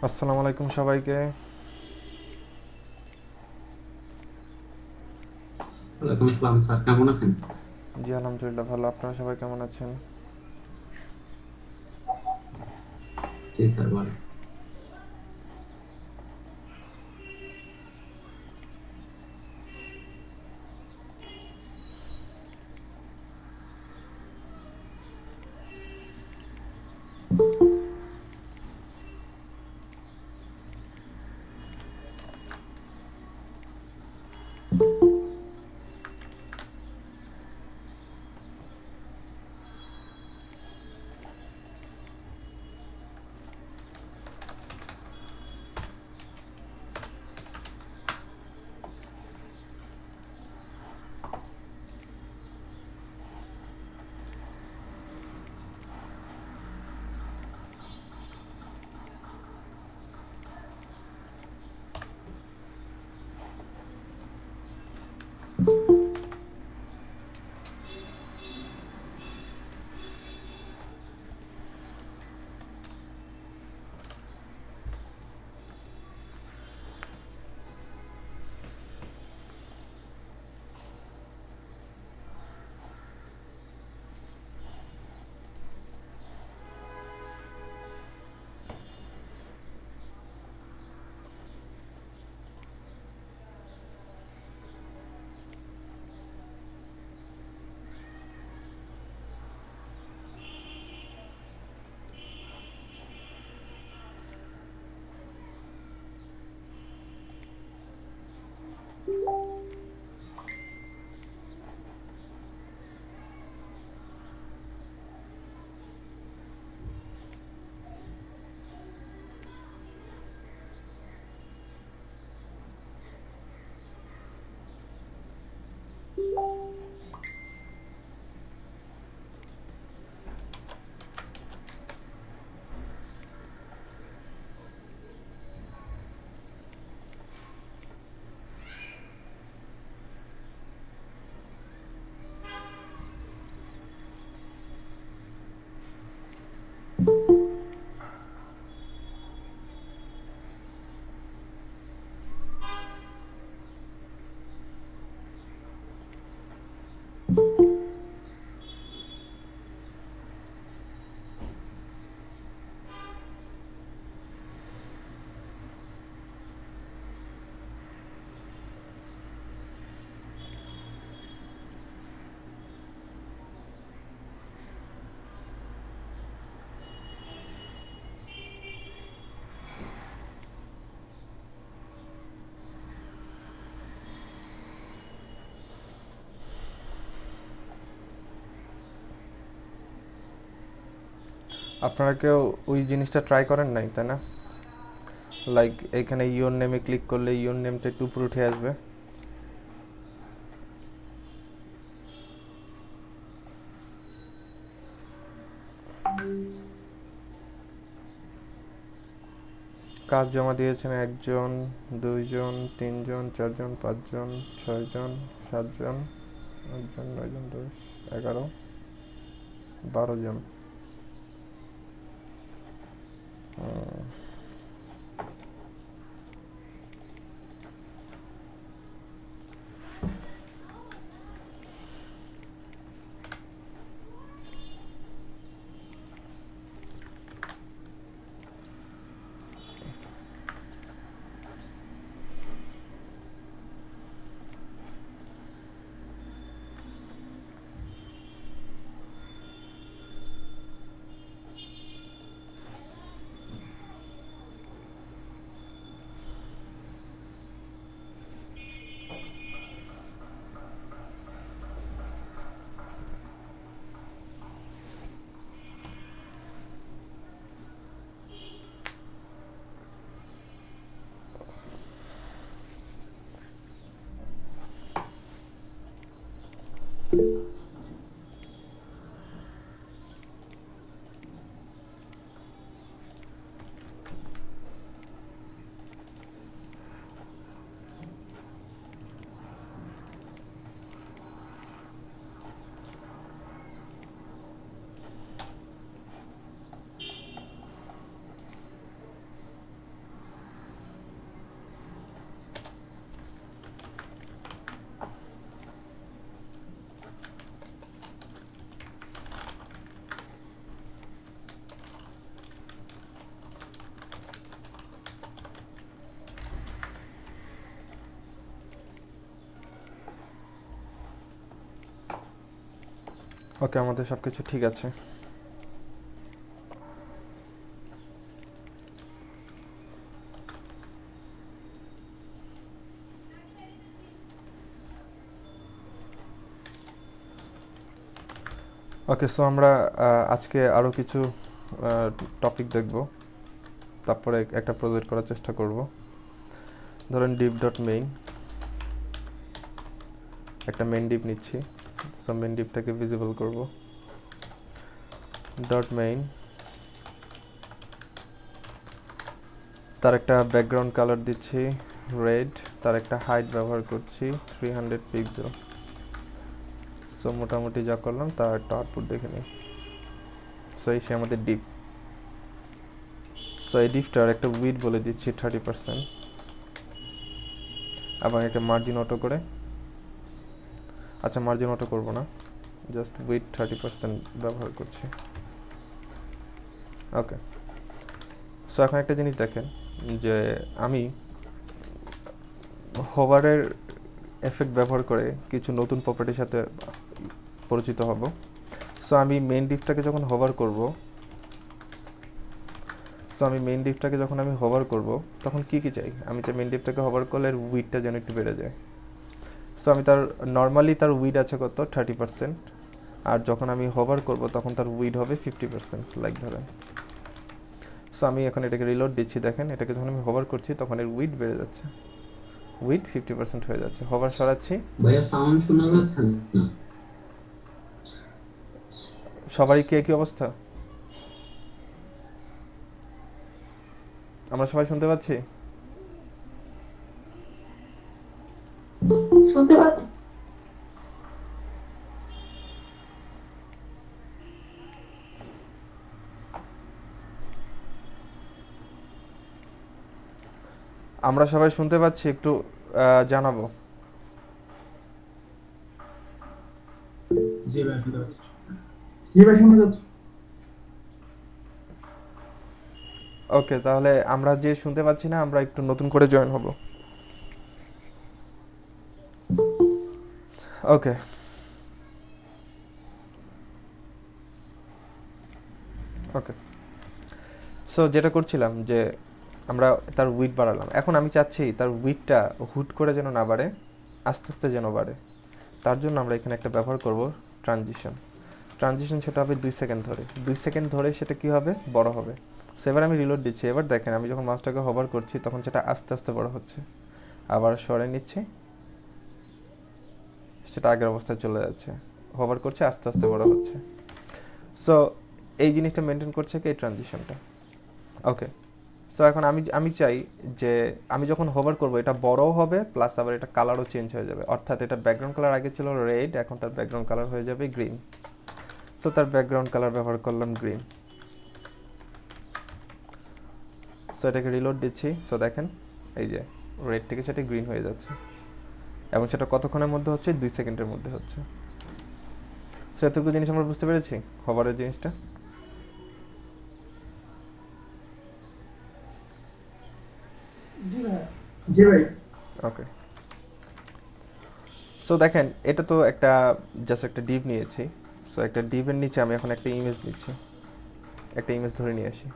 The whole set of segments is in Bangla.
আসসালামু আলাইকুম সবাইকে। ওয়ালাইকুম আসসালাম স্যার, কেমন আছেন? জি আলহামদুলিল্লাহ ভালো। আপনারা সবাই কেমন আছেন? জি স্যার, ভালো। আপনারা কেউ ওই জিনিসটা ট্রাই করেন নাই তাই না? লাইক এখানে ইওর নেমে ক্লিক করলে ইওর নেমটা একটু উপরে উঠে আসবে। কাজ জমা দিয়েছেন একজন, দুইজন, তিনজন, চারজন, পাঁচজন, ছয়জন, সাতজন, আটজন, নয়জন, 10, 11, 12 জন। ওকে, আমাদের সব কিছু ঠিক আছে। ওকে, সো আমরা আজকে আরও কিছু টপিক দেখব, তারপরে একটা প্রজেক্ট করার চেষ্টা করব। ধরেন ডিভ ডট মেইন, একটা মেইন ডিভ নিচ্ছি। সো মেইন ডিভটাকে ভিজিবল করব। ডট মেইন, তার একটা ব্যাকগ্রাউন্ড কালার দিচ্ছি রেড, তার একটা হাইট ব্যবহার করছি 300 পিক্সেল। সো মোটামুটি যা করলাম তার একটা আউটপুট দেখে নিই। সো এই সে আমাদের ডিভ। সো এই ডিভটার একটা উইড বলে দিচ্ছি 30%, এবং একটা মার্জিন অটো করে, আচ্ছা মার্জিন অটো করব না, জাস্ট উইড 30% ব্যবহার করছি। ওকে, সো এখন একটা জিনিস দেখেন যে আমি হোভারের এফেক্ট ব্যবহার করে কিছু নতুন প্রপার্টির সাথে পরিচিত হব। সো আমি মেইন ডিভটাকে যখন হোভার করব, তখন কি কি চাই? আমি চাই মেইন ডিভটাকে হোভার করলে এর উইডটা যেন একটু বেড়ে যায়। সো আমি তার নর্মালি তার উইড আছে কত 30%, আর যখন আমি হোভার করব তখন তার উইড হবে 50%, লাইক ধরেন। সো আমি এখন এটাকে রিলোড দিচ্ছি, দেখেন এটাকে যখন আমি হোভার করছি তখন এর উইড বেড়ে যাচ্ছে, উইড 50% হয়ে যাচ্ছে। হোভার সরাচ্ছি, ভাইয়া সাউন্ড শোনা যাচ্ছে না। সবারই কি একই অবস্থা? আমরা সবাই শুনতে পাচ্ছি? শুনতে পাচ্ছি। আমরা সবাই শুনতে পাচ্ছি, একটু জানাবো। জি ভাই শুনতে পাচ্ছি। ওকে, তাহলে আমরা যে শুনতে পাচ্ছি না, আমরা একটু নতুন করে জয়েন হব। ওকে, ওকে, সো যেটা করছিলাম যে আমরা তার উইড বাড়ালাম। এখন আমি চাচ্ছি তার উইডটা হুট করে যেন না বাড়ে, আস্তে আস্তে যেন বাড়ে। তার জন্য আমরা এখানে একটা ব্যবহার করব ট্রানজিশন। সেটা হবে 2 সেকেন্ড ধরে, 2 সেকেন্ড ধরে সেটা কি হবে, বড় হবে। সো এবার আমি রিলোড দিচ্ছি। এবার দেখেন আমি যখন মাউসটাকে হোভার করছি তখন সেটা আস্তে আস্তে বড় হচ্ছে, আবার সরে নিচ্ছি, সেটা আগের অবস্থায় চলে যাচ্ছে। হোভার করছে, আস্তে আস্তে বড় হচ্ছে। সো এই জিনিসটা মেনটেন করছে কি এই ট্রানজিশনটা। ওকে, সো এখন আমি চাই যে আমি যখন হোভার করব এটা বড়ও হবে, প্লাস আবার এটা কালারও চেঞ্জ হয়ে যাবে। অর্থাৎ এটা ব্যাকগ্রাউন্ড কালার আগে ছিল রেড, এখন তার ব্যাকগ্রাউন্ড কালার হয়ে যাবে গ্রিন। সো তার ব্যাকগ্রাউন্ড কালার ব্যবহার করলাম গ্রিন। সো এটাকে রিলোড দিচ্ছি। সো দেখেন এই যে রেড থেকে সেটা গ্রিন হয়ে যাচ্ছে, এবং সেটা কতক্ষণের মধ্যে হচ্ছে, 2 সেকেন্ডের মধ্যে হচ্ছে। সো এতটুকু জিনিস আমরা বুঝতে পেরেছি হোভারের জিনিসটা। জি ভাই। ওকে, সো দেখেন এটা তো একটা জাস্ট একটা ডিভ নিয়েছি। সো একটা ডিভের নিচে আমি এখন একটা ইমেজ নিচ্ছি, একটা ইমেজ ধরে নিয়ে আসি।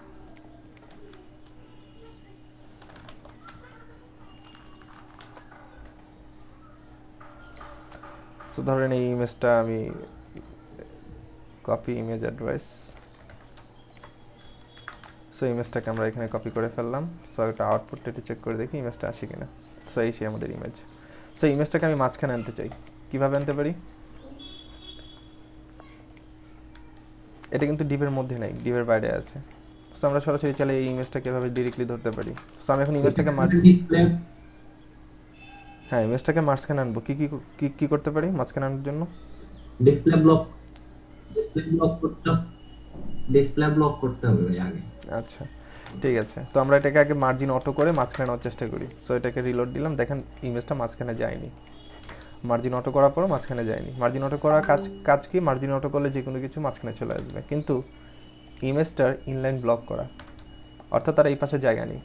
সো ধরেন এই ইমেজটা আমি কপি ইমেজ অ্যাড্রেস। সো ইমেজটাকে আমরা এখানে কপি করে ফেললাম। সো একটা আউটপুটটা একটু চেক করে দেখি ইমেজটা আসে কিনা। সো এই সেই আমাদের ইমেজ। সো ইমেজটাকে আমি মাঝখানে আনতে চাই, কিভাবে আনতে পারি? এটা কিন্তু ডিভের মধ্যে নেই, ডিভের বাইরে আছে। সো আমরা সরাসরি চাইলে এই ইমেজটা কিভাবে ডিরেক্টলি ধরতে পারি। সো আমি এখন ইমেজটাকে ডিসপ্লে, হ্যাঁ ইমেজটাকে মাঝখানে আনবো। কি কি কি কি করতে পারি মাঝখানে আনার জন্য? ডিসপ্লে ব্লক করতে হবে ভাই আগে। আচ্ছা ঠিক আছে, তো আমরা এটাকে আগে মার্জিন অটো করে মাঝখানে নেওয়ার চেষ্টা করি। সো এটাকে রিলোড দিলাম, দেখেন ইমেজটা মাঝখানে যায়নি। মার্জিন অটো করার পরও মাঝখানে যায়নি। মার্জিন অটো করার কাজ কি? মার্জিন অটো করলে যে কোনো কিছু মাঝখানে চলে আসবে, কিন্তু ইমেজটার ইনলাইন ব্লক করা, অর্থাৎ তার এই পাশে জায়গা নেই।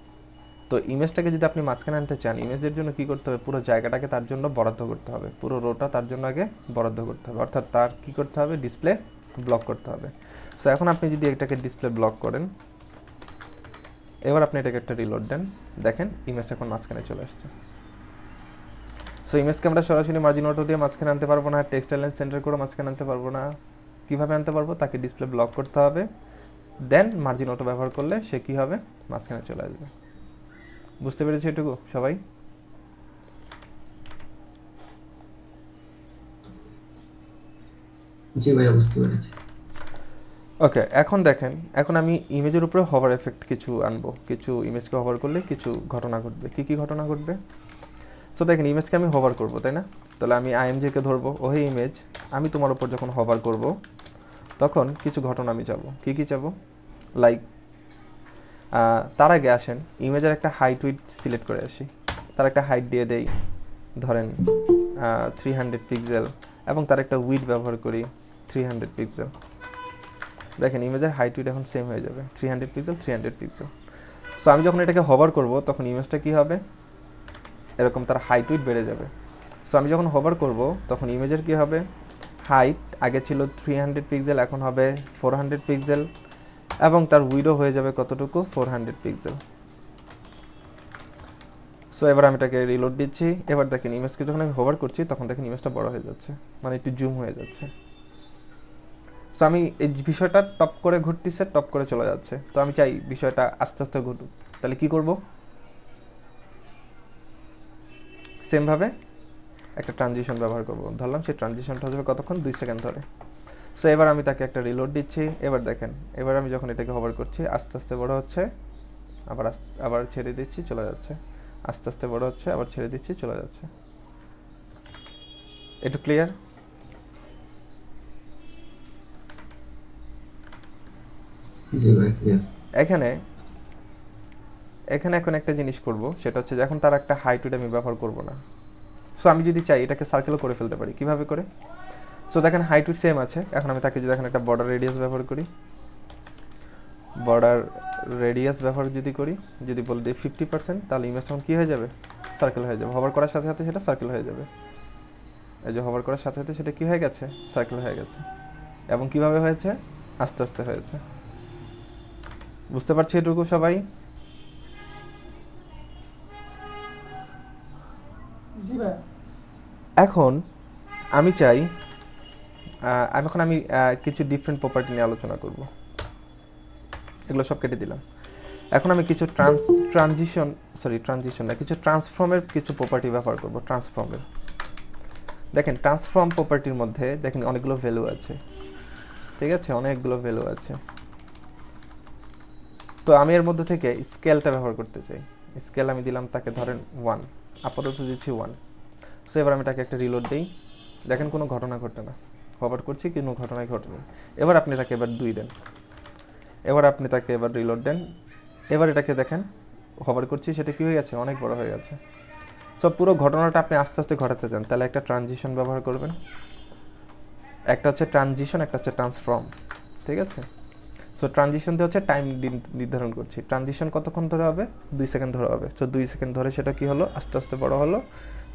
তো ইমেজটাকে যদি আপনি মাঝখানে আনতে চান, ইমেজের জন্য কি করতে হবে? পুরো জায়গাটাকে তার জন্য বরাদ্দ করতে হবে, পুরো রোটা তার জন্য আগে বরাদ্দ করতে হবে। অর্থাৎ তার কি করতে হবে? ডিসপ্লে ব্লক করতে হবে। সো এখন আপনি যদি এটাকে ডিসপ্লে ব্লক করেন, এবার আপনি এটাকে একটা রিলোড দেন, দেখেন ইমেজটা এখন মাঝখানে চলে আসছে। সো ইমেজকে আমরা সরাসরি মার্জিন অটো দিয়ে মাঝখানে আনতে পারবো না, টেক্সট লাইন সেন্টার করে মাঝখানে আনতে পারবো না। কীভাবে আনতে পারবো? তাকে ডিসপ্লে ব্লক করতে হবে, দেন মার্জিন অটো ব্যবহার করলে সে কী হবে, মাঝখানে চলে আসবে। বুঝতে পেরেছি এটুকু সবাই? জি ভাইয়া, বুঝতে পেরেছি। ওকে, এখন দেখেন, এখন আমি ইমেজের উপরে হভার এফেক্ট কিছু আনবো, কিছু ইমেজকে হভার করলে কিছু ঘটনা ঘটবে। কী কী ঘটনা ঘটবে? সো দেখেন, ইমেজকে আমি হভার করবো, তাই না? তাহলে আমি আইএমজিকে ধরবো, ওহে ইমেজ, আমি তোমার উপর যখন হভার করব তখন কিছু ঘটনা আমি চাবো। কী কী চাবো? লাইক, তার আগে আসেন ইমেজের একটা হাইট উইড সিলেক্ট করে আসি। তার একটা হাইট দিয়ে দেই ধরেন 300 পিক্সেল, এবং তার একটা উইড ব্যবহার করি 300 পিক্সেল। দেখেন ইমেজের হাইট উইড এখন সেম হয়ে যাবে, 300 পিক্সেল 300 পিক্সেল। সো আমি যখন এটাকে হভার করব তখন ইমেজটা কী হবে, এরকম তার হাইট উইড বেড়ে যাবে। সো আমি যখন হভার করব তখন ইমেজের কী হবে, হাইট আগে ছিল 300 পিক্সেল, এখন হবে 400 পিক্সেল, এবং তার উইডও হয়ে যাবে কতটুকু, 400 পিক্সেল। সো এবার আমি এটাকে রিলোড দিচ্ছি। এবার দেখেন ইমেজকে যখন আমি হোভার করছি তখন দেখেন ইমেজটা বড় হয়ে যাচ্ছে, মানে একটু জুম হয়ে যাচ্ছে। সো আমি এই বিষয়টা টপ করে ঘুরতেছে, টপ করে চলে যাচ্ছে। তো আমি চাই বিষয়টা আস্তে আস্তে ঘটুক, তাহলে কি করব? সেমভাবে একটা ট্রানজিশন ব্যবহার করব। ধরলাম সেই ট্রানজিশনটা হবে কতক্ষণ, 2 সেকেন্ড ধরে। সো এবার আমি তাকে একটা রিলোড দিচ্ছি। এবার দেখেন, এবার আমি যখন এটাকে হোভার করছি আস্তে আস্তে বড় হচ্ছে, আবার ছেড়ে দিচ্ছি, চলে যাচ্ছে। আস্তে আস্তে বড় হচ্ছে, আবার ছেড়ে দিচ্ছি, চলে যাচ্ছে। একটু ক্লিয়ার? জি ভাই, ক্লিয়ার। এখানে এখন একটা জিনিস করব, সেটা হচ্ছে যে এখন তার একটা হাইট উইড আমি ব্যবহার করব না। সো আমি যদি চাই এটাকে সার্কেলও করে ফেলতে পারি। কিভাবে করে? সো দেখেন হাইট উইড সেম আছে, এখন আমি তাকে যদি এখন একটা বর্ডার রেডিয়াস ব্যবহার করি, বর্ডার রেডিয়াস ব্যবহার যদি বলে দিই 50%, তাহলে ইমেজ তখন কী হয়ে যাবে, সার্কেল হয়ে যাবে। হভার করার সাথে সাথে সেটা সার্কেল হয়ে যাবে। এই যে হভার করার সাথে সাথে সেটা কী হয়ে গেছে, সার্কেল হয়ে গেছে। এবং কিভাবে হয়েছে, আস্তে আস্তে হয়েছে। বুঝতে পারছি এটুকু সবাই? এখন আমি চাই, আমি কিছু ডিফারেন্ট প্রপার্টি নিয়ে আলোচনা করব। এগুলো সব কেটে দিলাম। এখন আমি কিছু কিছু ট্রান্সফর্মের কিছু প্রপার্টি ব্যবহার করব। ট্রান্সফর্মের দেখেন, ট্রান্সফর্ম প্রপার্টির মধ্যে দেখেন অনেকগুলো ভ্যালু আছে, ঠিক আছে, অনেকগুলো ভ্যালু আছে। তো আমি এর মধ্যে থেকে স্কেলটা ব্যবহার করতে চাই। স্কেল আমি দিলাম তাকে ধরেন 1, আপাতত দিচ্ছি 1। সো এবার আমি তাকে একটা রিলোড দিই, দেখেন কোনো ঘটনা ঘটে না, হভার করছি কোনো ঘটনাই ঘটেনি। এবার আপনি তাকে এবার 2 দেন, এবার আপনি তাকে এবার রিলোড দেন, এবার এটাকে দেখেন হভার করছি, সেটা কী হয়ে গেছে, অনেক বড় হয়ে গেছে। সো পুরো ঘটনাটা আপনি আস্তে আস্তে ঘটাতে চান, তাহলে একটা ট্রানজিশন ব্যবহার করবেন। একটা হচ্ছে ট্রানজিশন, একটা হচ্ছে ট্রান্সফর্ম, ঠিক আছে। সো ট্রানজিশন দিয়ে হচ্ছে টাইম নির্ধারণ করছি। ট্রানজিশন কতক্ষণ ধরে হবে, 2 সেকেন্ড ধরে হবে। সো 2 সেকেন্ড ধরে সেটা কি হলো, আস্তে আস্তে বড় হলো,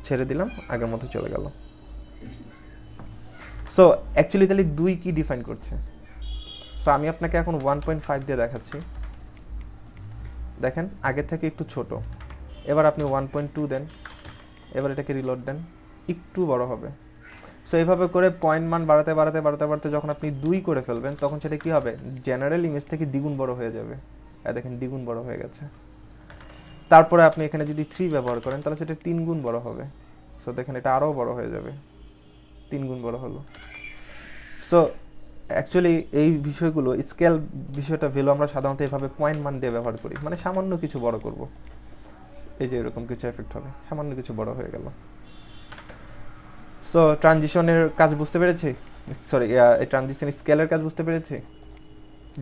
ছেড়ে দিলাম, আগের মতো চলে গেল। সো অ্যাকচুয়ালি তাহলে 2 কি ডিফাইন করছে? সো আমি আপনাকে এখন 1.5 দিয়ে দেখাচ্ছি, দেখেন আগের থেকে একটু ছোট। এবার আপনি 1.2 দেন, এবার এটাকে রিলোড দেন, একটু বড় হবে। সো এইভাবে করে পয়েন্ট মান বাড়াতে বাড়াতে বাড়াতে বাড়াতে যখন আপনি 2 করে ফেলবেন তখন সেটা কী হবে, জেনারেল ইমেজ থেকে দ্বিগুণ বড় হয়ে যাবে। দেখেন দ্বিগুণ বড় হয়ে গেছে। তারপরে আপনি এখানে যদি 3 ব্যবহার করেন তাহলে সেটা 3 গুণ বড় হবে। সো দেখেন এটা আরও বড় হয়ে যাবে, 3 গুণ বড় হলো। সো অ্যাকচুয়ালি এই বিষয়গুলো, স্কেল বিষয়টা ভ্যালু আমরা সাধারণত এভাবে পয়েন্ট মান দিয়ে ব্যবহার করি, মানে সামান্য কিছু বড় করব, এই যে এরকম কিছু এফেক্ট হবে, সামান্য কিছু বড় হয়ে গেল। সো ট্রানজিশনের কাজ বুঝতে পেরেছি, এই ট্রানজিশন স্কেলের কাজ বুঝতে পেরেছি।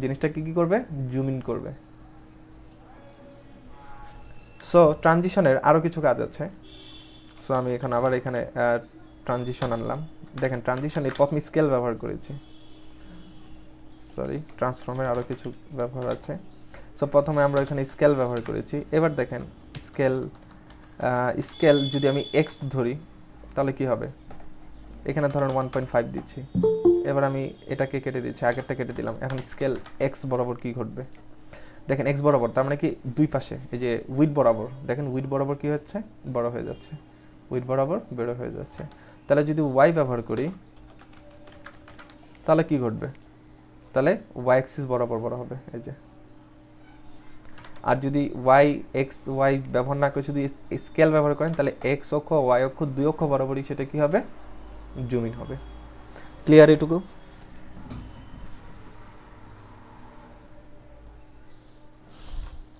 জিনিসটা কি করবে, জুম ইন করবে। সো ট্রানজিশনের আরও কিছু কাজ আছে। সো আমি আবার এখানে ট্রানজিশন আনলাম। দেখেন ট্রানজিশনে প্রথমে স্কেল ব্যবহার করেছি, ট্রান্সফর্মের আরও কিছু ব্যবহার আছে। সো প্রথমে আমরা এখানে স্কেল ব্যবহার করেছি। এবার দেখেন স্কেল যদি আমি এক্স ধরি তাহলে কি হবে, এখানে ধরেন 1.5 দিচ্ছি, এবার আমি এটাকে কেটে দিচ্ছি, আগেরটা কেটে দিলাম। এখন স্কেল এক্স বরাবর কি ঘটবে দেখেন, এক্স বরাবর তার মানে কি দুই পাশে, এই যে উইড বরাবর দেখেন, উইড বরাবর কি হচ্ছে, বড় হয়ে যাচ্ছে, উইড বরাবর বড় হয়ে যাচ্ছে। তাহলে যদি ওয়াই ব্যবহার করি তাহলে কি ঘটবে, তাহলে ওয়াই অ্যাক্সিস বরাবর বড় হবে এই যে। আর যদি ওয়াই এক্স ওয়াই ব্যবহার না করে শুধু স্কেল ব্যবহার করেন তাহলে এক্স অক্ষ ওয়াই অক্ষ দুই অক্ষ বরাবরই সেটা কি হবে, জুম ইন হবে। ক্লিয়ার এটুকু?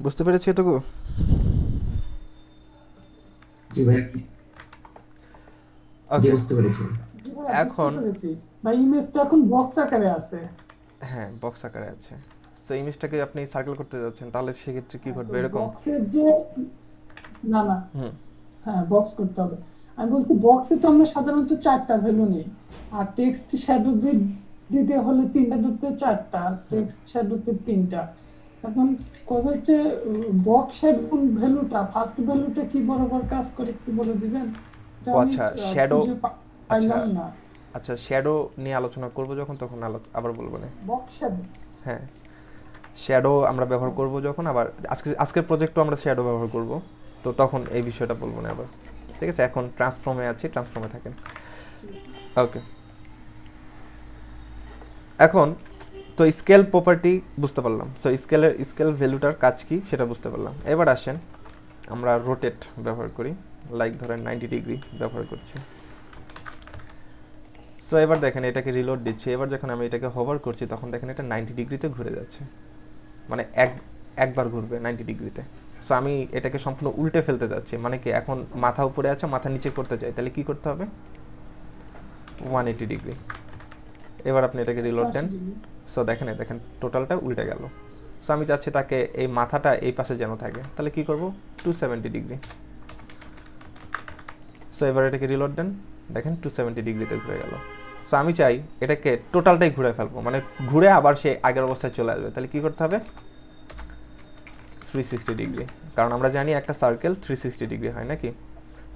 বুঝতে পেরেছি এটুকু? জি ভাই, জি ওকে, বুঝতে পেরেছি। এখন ভাই ইমেজটা এখন বক্স আকারে আছে। হ্যাঁ বক্স আকারে আছে। সো ইমেজটাকে আপনি সার্কেল করতে যাচ্ছেন, তাহলে সেক্ষেত্রে কি ঘটবে তো এরকম? বক্সের যে না না হুম, হ্যাঁ বক্স করতে হবে। আমি বলছি বক্সে তো আমরা সাধারণত 4টা ভ্যালু নেই, আর টেক্সট শ্যাডো দিতে হলে 3টা দিতে 4টা, টেক্সট শ্যাডোতে 3টা। এখন কথা হচ্ছে বক্স শ্যাডো ভ্যালুটা, ফার্স্ট ভ্যালুটা কি বরাবর কাজ করে একটু বলে দিবেন? এটা ও আমি আচ্ছা, শ্যাডো, খুঁজে আচ্ছা পাইলাম না। আচ্ছা শ্যাডো নিয়ে আলোচনা করব যখন, তখন আবার বলবো না। বক্স শ্যাডো হ্যাঁ, শ্যাডো আমরা ব্যবহার করব যখন, আবার আজকের প্রজেক্টও আমরা শ্যাডো ব্যবহার করব, তো তখন এই বিষয়টা বলবো না আবার। ঠিক আছে, এখন ট্রান্সফর্মে আছি, ট্রান্সফর্মে থাকেন। ওকে, এখন তো স্কেল প্রপার্টি বুঝতে পারলাম, সো স্কেল ভ্যালুটার কাজ কি সেটা বুঝতে পারলাম। এবার আসেন আমরা রোটেট ব্যবহার করি, লাইক ধরেন 90 ডিগ্রি ব্যবহার করছি। সো এবার দেখেন এটাকে রিলোড দিচ্ছি, এবার যখন আমি এটাকে হোভার করছি তখন দেখেন এটা 90 ডিগ্রিতে ঘুরে যাচ্ছে, মানে একবার ঘুরবে 90 ডিগ্রিতে। সো আমি এটাকে সম্পূর্ণ উল্টে ফেলতে যাচ্ছি, মানে কি এখন মাথা উপরে আছে, মাথা নিচে করতে চাই, তাহলে কি করতে হবে, 180 ডিগ্রি। এবার আপনি এটাকে রিলোড দেন, সো দেখেন দেখেন টোটালটা উল্টে গেল। সো আমি চাচ্ছি তাকে এই মাথাটা এই পাশে যেন থাকে, তাহলে কি করব, 270 ডিগ্রি। সো এবার এটাকে রিলোড দেন, দেখেন 270 ডিগ্রিতে ঘুরে গেল। সো আমি চাই এটাকে টোটালটাই ঘুরে ফেলবো, মানে ঘুরে আবার সে আগের অবস্থায় চলে আসবে, তাহলে কি করতে হবে, 360 ডিগ্রি, কারণ আমরা জানি একটা সার্কেল 360 ডিগ্রি হয় নাকি।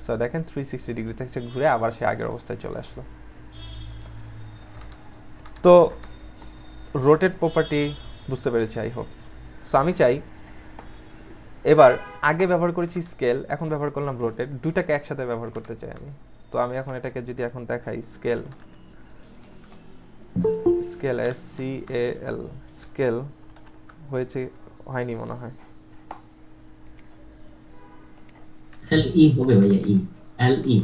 সো দেখেন 360 ডিগ্রি থেকে সে ঘুরে আবার সে আগের অবস্থায় চলে আসলো। তো রোটেট প্রপার্টি বুঝতে পেরেছি আই হোপ। সো আমি চাই এবার, আগে ব্যবহার করেছি স্কেল, এখন ব্যবহার করলাম রোটেট, দুইটাকে একসাথে ব্যবহার করতে চাই আমি। তো আমি এখন এটাকে যদি এখন দেখাই, স্কেল SCAL, স্কেল হয়েছে, হয়নি মনে হয়, LE হবে ভাইয়া, LE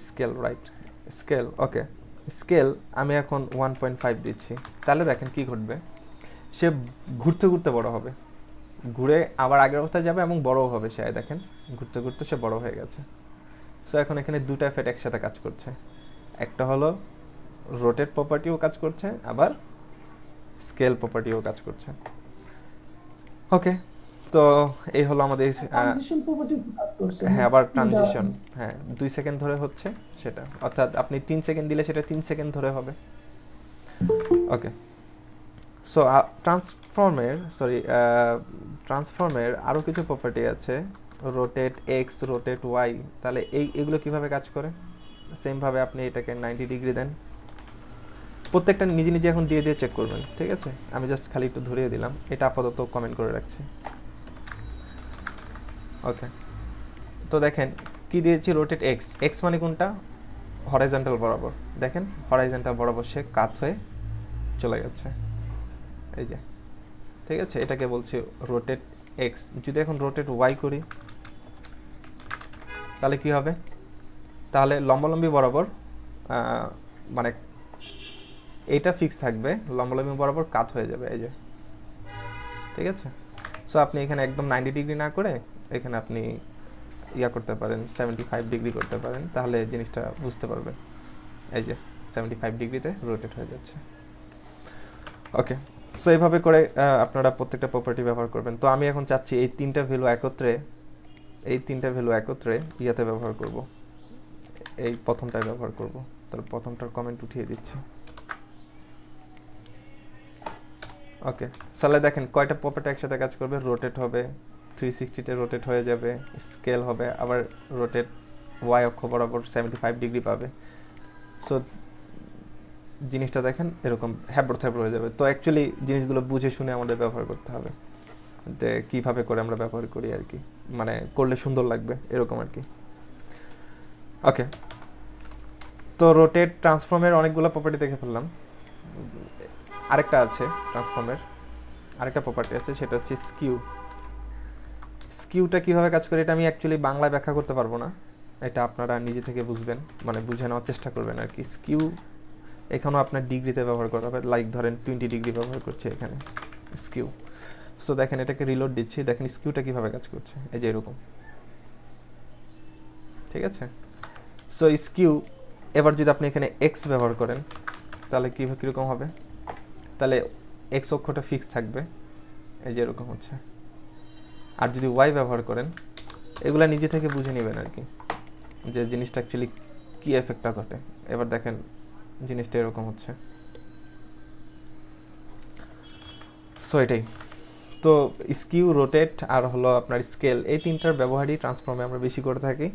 স্কেল, রাইট, স্কেল। ওকে, স্কেল আমি এখন 1.5 দিচ্ছি, তাহলে দেখেন কি ঘটবে, সে ঘুরতে ঘুরতে বড় হবে, ঘুরে আবার আগের অবস্থায় যাবে এবং বড়ও হবে সে, দেখেন ঘুরতে ঘুরতে সে বড় হয়ে গেছে। সো এখন এখানে দুটো এফেক্ট একসাথে কাজ করছে, একটা হলো রোটেট প্রপার্টিও কাজ করছে, আবার স্কেল প্রপার্টিও কাজ করছে। ওকে, তো এই হলো আমাদের ট্রানজিশন প্রপার্টি কাজ করছে। হ্যাঁ, আবার ট্রানজিশন, হ্যাঁ 2 সেকেন্ড ধরে হচ্ছে সেটা, অর্থাৎ আপনি 3 সেকেন্ড দিলে সেটা 3 সেকেন্ড ধরে হবে। ওকে, সো ট্রান্সফর্মের আরও কিছু প্রপার্টি আছে, রোটেট এক্স, রোটেট ওয়াই। তাহলে এগুলো কিভাবে কাজ করে, সেমভাবে আপনি এটাকে 90 ডিগ্রি দেন, প্রত্যেকটা নিজে নিজে এখন দিয়ে দিয়ে চেক করবেন, ঠিক আছে? আমি জাস্ট খালি একটু ধরিয়ে দিলাম, এটা আপাতত কমেন্ট করে রাখছি। ওকে, তো দেখেন কি দিয়েছি, রোটেট এক্স, এক্স মানে কোনটা, হরাইজন্টাল বরাবর, দেখেন হরাইজন্টাল বরাবর সে কাত হয়ে চলে যাচ্ছে, এই যে, ঠিক আছে? এটাকে বলছি রোটেট এক্স। যদি এখন রোটেট ওয়াই করি তাহলে কি হবে, তাহলে লম্বালম্বি বরাবর মানে এইটা ফিক্স থাকবে, লম্বালম্বি বরাবর কাত হয়ে যাবে, এই যে, ঠিক আছে? সো আপনি এখানে একদম 90 ডিগ্রি না করে এখানে আপনি ইয়া করতে পারেন, 75 ডিগ্রি করতে পারেন, তাহলে জিনিসটা বুঝতে পারবেন, এই যে 75 ডিগ্রিতে রোটেট হয়ে যাচ্ছে। ওকে, সো এইভাবে করে আপনারা প্রত্যেকটা প্রপার্টি ব্যবহার করবেন। তো আমি এখন চাচ্ছি এই তিনটা ভ্যালু একত্রে ইয়াতে ব্যবহার করব, এই প্রথমটায় ব্যবহার করব। তাহলে প্রথমটার কমেন্ট উঠিয়ে দিচ্ছি। ওকে, তাহলে দেখেন কয়টা প্রপার্টি একসাথে কাজ করবে, রোটেট হবে, 360-তে রোটেট হয়ে যাবে, স্কেল হবে, আবার রোটেট ওয়াই অক্ষ বরাবর 75 ডিগ্রি পাবে, সো জিনিসটা দেখেন এরকম হ্যাবড় থ্যাবড় হয়ে যাবে। তো অ্যাকচুয়ালি জিনিসগুলো বুঝে শুনে আমাদের ব্যবহার করতে হবে, যে কীভাবে করে আমরা ব্যবহার করি আর কি, মানে করলে সুন্দর লাগবে এরকম আর কি। ওকে, তো রোটেট ট্রান্সফর্মের অনেকগুলো প্রপার্টি দেখে ফেললাম। আরেকটা আছে ট্রান্সফর্মের, আরেকটা প্রপার্টি আছে, সেটা হচ্ছে স্কিউ। স্কিউটা কীভাবে কাজ করে এটা আমি অ্যাকচুয়ালি বাংলায় ব্যাখ্যা করতে পারবো না, এটা আপনারা নিজে থেকে বুঝবেন, মানে বুঝে নেওয়ার চেষ্টা করবেন আর কি। স্কিউ এখানেও আপনার ডিগ্রিতে ব্যবহার করা হবে, লাইক ধরেন 20 ডিগ্রি ব্যবহার করছে এখানে স্কিউ। সো দেখেন এটাকে রিলোড দিচ্ছি, দেখেন স্কিউটা কীভাবে কাজ করছে, এই যে এরকম, ঠিক আছে। সো স্কিউ এবার যদি আপনি এখানে এক্স ব্যবহার করেন তাহলে কীরকম হবে, তাহলে এক্স অক্ষটা ফিক্স থাকবে, এই যে এরকম হচ্ছে। আর যদি ওয়াই ব্যবহার করেন, এগুলা নিজে থেকে বুঝে নেবেন আর কি, যে জিনিসটা অ্যাকচুয়ালি কী এফেক্টটা ঘটে। এবার দেখেন জিনিসটা এরকম হচ্ছে। সো এটাই তো, স্কিউ, রোটেট আর হলো আপনার স্কেল, এই তিনটার ব্যবহারই ট্রান্সফর্মে আমরা বেশি করে থাকি,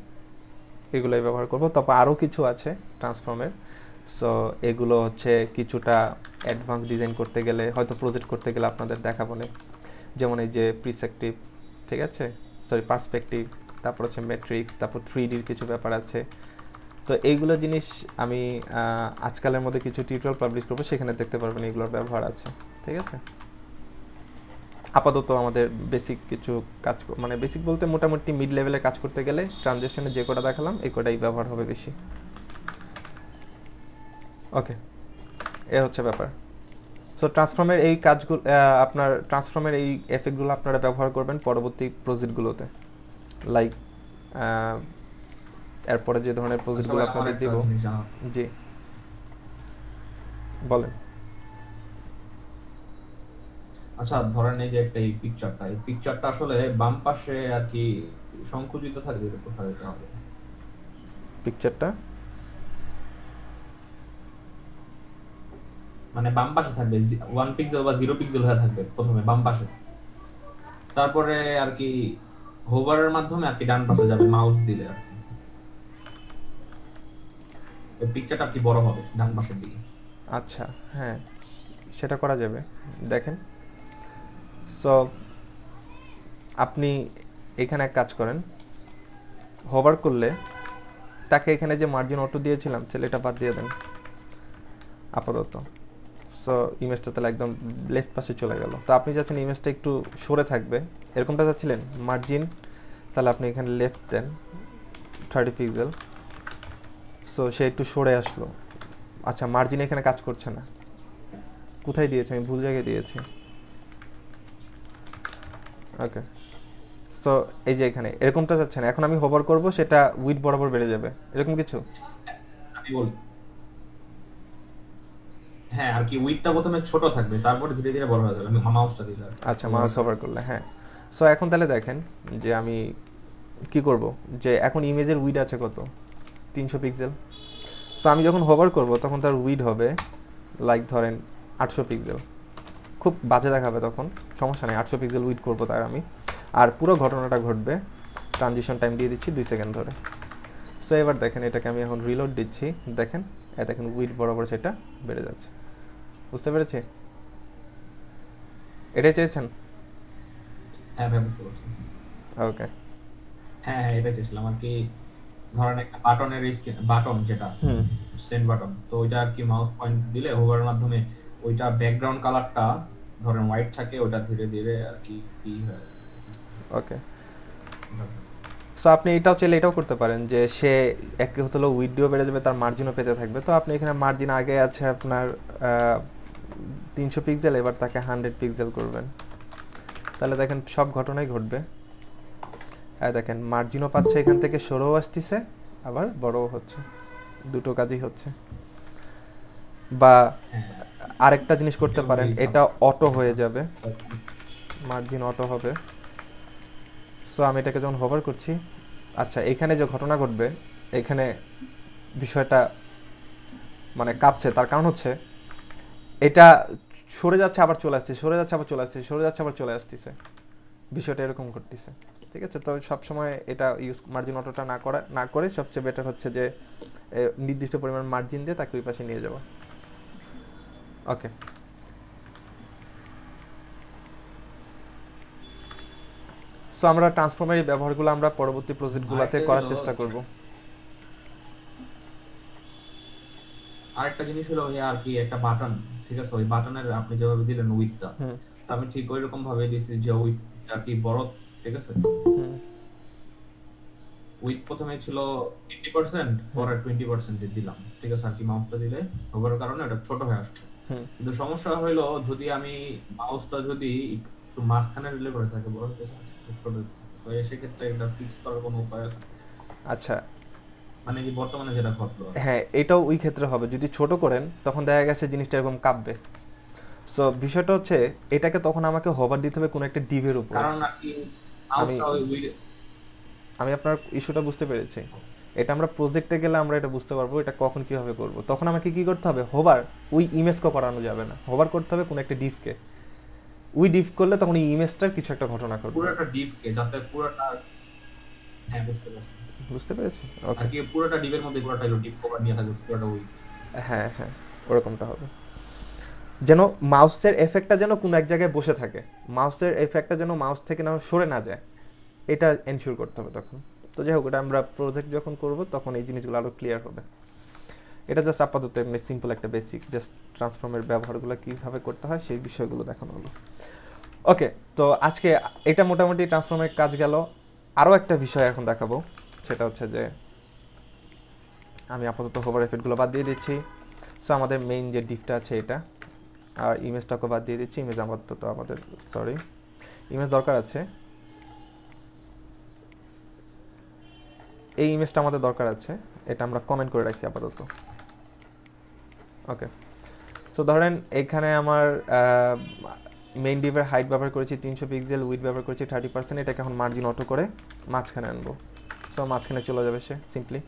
এগুলোই ব্যবহার করব। তারপর আরও কিছু আছে ট্রান্সফর্মের, সো এগুলো হচ্ছে কিছুটা অ্যাডভান্স ডিজাইন করতে গেলে, হয়তো প্রজেক্ট করতে গেলে আপনাদের দেখাবো না, যেমন এই যে প্রিসেপটিভ, ঠিক আছে, সরি পার্সপেক্টিভ, তারপর হচ্ছে ম্যাট্রিক্স, তারপর 3Dর কিছু ব্যাপার আছে। তো এইগুলো জিনিস আমি আজকালের মধ্যে কিছু টিউটোরিয়াল পাবলিশ করবো, সেখানে দেখতে পারবেন এগুলোর ব্যবহার আছে, ঠিক আছে। আপাতত আমাদের বেসিক কিছু কাজ, মানে বেসিক বলতে মোটামুটি মিড লেভেলে কাজ করতে গেলে ট্রানজেকশনে যে কটা দেখালাম এই কটাই ব্যবহার হবে বেশি। ওকে, এ হচ্ছে ব্যাপার। সো ট্রান্সফর্মের এই কাজগুলো, আপনার ট্রান্সফর্মের এই এফেক্টগুলো আপনারা ব্যবহার করবেন পরবর্তী প্রজেক্টগুলোতে, লাইক এরপরে যে ধরনের প্রজেক্টগুলো আপনাদের দিব। জি বলেন। আচ্ছা, ধরেন এই যে একটা এই পিকচারটা আসলে বাম পাশে আর কি সংকুচিত থাকবে, প্রসারিত হবে। পিকচারটা মানে বাম পাশে থাকবে 1 পিক্সেল বা 0 পিক্সেল হয়ে থাকবে প্রথমে বাম পাশে, তারপরে আর কি হোভারের মাধ্যমে আর কি ডান পাশে যাবে মাউস দিলে আর কি, এই পিকচারটা কি বড় হবে ডান পাশের দিকে। আচ্ছা, হ্যাঁ সেটা করা যাবে। দেখেন, সো আপনি এখানে এক কাজ করেন, হোভার করলে তাকে এখানে যে মার্জিন অটো দিয়েছিলাম ছেলেটা বাদ দিয়ে দেন আপাতত। সো ইমেজটা তাহলে একদম লেফট পাশে চলে গেল। তো আপনি চাচ্ছেন ইমেজটা একটু সরে থাকবে, এরকমটা চাচ্ছিলেন মার্জিন, তাহলে আপনি এখানে লেফট দেন 30 পিক্সেল। সো সে একটু সরে আসলো। আচ্ছা, মার্জিন এখানে কাজ করছে না, কোথায় দিয়েছি আমি, ভুল জায়গায় দিয়েছি। ওকে, সো এই যে এখানে এরকমটা চাচ্ছে না, এখন আমি হোভার করব, সেটা উইডথ বরাবর বেড়ে যাবে, এরকম কিছু। আমি বলি হ্যাঁ, আর কি উইডথটা প্রথমে ছোট থাকবে, তারপরে ধীরে ধীরে বড় হয়ে যাবে। আমি মাউসটা দিলাম। আচ্ছা, মাউস হোভার করলে, হ্যাঁ। সো এখন তাহলে দেখেন যে আমি কি করব, যে এখন ইমেজের উইডথ আছে কত, 300 পিক্সেল। সো আমি যখন হোভার করব তখন তার উইডথ হবে লাইক ধরেন 800 পিক্সেল। খুব বাজে দেখাবে তখন, সমস্যা নেই, 800 পিক্সেল উইডথ করবো তার আমি। আর পুরো ঘটনাটা ঘটবে, ট্রানজিশন টাইম দিয়ে দিচ্ছি 2 সেকেন্ড ধরে। সো এবার দেখেন এটাকে আমি এখন রিলোড দিচ্ছি, দেখেন দেখেন উইডথ বরাবর সেটা বেড়ে যাচ্ছে। বুঝতে পেরেছি? এটাই চেয়েছেন? হ্যাঁ ভাই, বুঝতে পারছি। ওকে, হ্যাঁ, এটা চেয়েছিলাম আর কি। ধরেন একটা বাটনের বাটন, যেটা সেন্ড বাটন, তো ওইটা আর কি মাউস পয়েন্ট দিলে হোভারের মাধ্যমে ওইটা ব্যাকগ্রাউন্ড কালারটা ধরেন হোয়াইট থাকে, ওটা ধীরে ধীরে আর কি হয়। ওকে, সো আপনি এটাও চাইলে এটাও করতে পারেন, যে সে এক হলো উইডও বেড়ে যাবে, তার মার্জিনও পেতে থাকবে। তো আপনি এখানে মার্জিন আগে আছে আপনার 300 পিক্সেল, এবার তাকে 100 পিক্সেল করবেন, তাহলে দেখেন সব ঘটনাই ঘটবে। হ্যাঁ দেখেন মার্জিনও পাচ্ছে, এখান থেকে সরেও আসতেছে, আবার বড়ও হচ্ছে, দুটো কাজই হচ্ছে। বা আরেকটা জিনিস করতে পারেন, এটা অটো হয়ে যাবে, মার্জিন অটো হবে। সো আমি এটাকে যখন হোভার করছি, আচ্ছা এখানে যে ঘটনা ঘটবে, এখানে বিষয়টা মানে কাঁপছে, তার কারণ হচ্ছে এটা সরে যাচ্ছে আবার চলে আসছে, সরে যাচ্ছে আবার চলে আসছে, সরে যাচ্ছে আবার চলে আসতেছে, বিষয়টা এরকম ঘটতেছে। ঠিক আছে? তো সবসময় এটা ইউজ মার্জিন অটোটা না করে সবচেয়ে বেটার হচ্ছে যে নির্দিষ্ট পরিমাণ মার্জিন দিয়ে তাকে ওই পাশে নিয়ে যাওয়া। ওকে, সো আমরা ট্রান্সফর্মের এই ব্যবহারগুলো আমরা পরবর্তী প্রজেক্টগুলোতে করার চেষ্টা করব। আরেকটা জিনিস হলো ভাইয়া আর কি, একটা বাটন, ঠিক আছে, ওই বাটনের আপনি যেভাবে দিলেন উইথটা, তো আমি ঠিক ওই রকম ভাবে দিছি যে উইথটা কি বড়, ঠিক আছে, উইথ প্রথমে ছিল 80%, পরে 20% দিলাম, ঠিক আছে, আর কি মাউসটা দিলে ওভার কারণে ওটা ছোট হয়ে আসছে। কিন্তু সমস্যা হলো যদি আমি মাউসটা যদি একটু মাঝখানে রিলে করে থাকে, বড় হতে ছোট, তো সেক্ষেত্রে এটা ফিক্স করার কোনো উপায় আছে? আচ্ছা, মানে কি বর্তমানে যেটা ঘটলো, হ্যাঁ, এটাও ওই ক্ষেত্রে হবে। যদি ছোট করেন তখন দেখা গেছে জিনিসটা এরকম কাঁপবে। সো বিষয়টা হচ্ছে এটাকে তখন আমাকে হোভার দিতে হবে কোনো একটা ডিভের উপর। কারণ আর কি মাউসটা আমি আপনার ইস্যুটা বুঝতে পেরেছি। এটা আমরা প্রজেক্টে গেলে আমরা এটা বুঝতে পারবো এটা কখন কিভাবে করব। তখন আমাকে কি করতে হবে, হোভার ওই ইমেজকে করানো যাবে না, হোভার করতে হবে কোনো একটা ডিভকে। ওই ডিভ করলে তখন এই ইমেজটার কিছু একটা ঘটনা ঘটবে। পুরোটা ডিভকে, যাতে পুরোটা, হ্যাঁ বুঝতে পারছি, বুঝতে পেরেছি। ওকে, আর কি পুরোটা ডিভের মধ্যে পুরোটা হলো ডিভ কভার নিয়ে থাকবে পুরোটা ওই, হ্যাঁ হ্যাঁ, ওরকমটা হবে। যেন মাউসের এফেক্টটা যেন কোনো এক জায়গায় বসে থাকে, মাউসের এফেক্টটা যেন মাউস থেকে না সরে না যায়, এটা এনশিওর করতে হবে তখন। তো যাই হোক, এটা আমরা প্রজেক্ট যখন করব তখন এই জিনিসগুলো আরও ক্লিয়ার হবে। এটা জাস্ট আপাতত এমনি সিম্পল একটা বেসিক জাস্ট ট্রান্সফর্মের ব্যবহারগুলো কীভাবে করতে হয় সেই বিষয়গুলো দেখানো হলো। ওকে, তো আজকে এটা মোটামুটি ট্রান্সফর্মের কাজ গেল। আরও একটা বিষয় এখন দেখাবো, সেটা হচ্ছে যে আমি আপাতত হোভার এফেক্টগুলো বাদ দিয়ে দিচ্ছি। সো আমাদের মেইন যে ডিফটা আছে এটা, আর ইমেজটাকে বাদ দিয়ে দিচ্ছি। ইমেজ আমাদের ইমেজ দরকার আছে, এই ইমেজটা আমাদের দরকার আছে, এটা আমরা কমেন্ট করে রাখি আপাতত। ওকে, সো ধরেন এখানে আমার মেইন ডিভের হাইট ব্যবহার করেছি 300 পিক্সেল, উইথ ব্যবহার করেছি 30%। এটাকে এখন মার্জিন অটো করে মাঝখানে আনবো। সো মাঝখানে চলে যাবে সে সিম্পলি।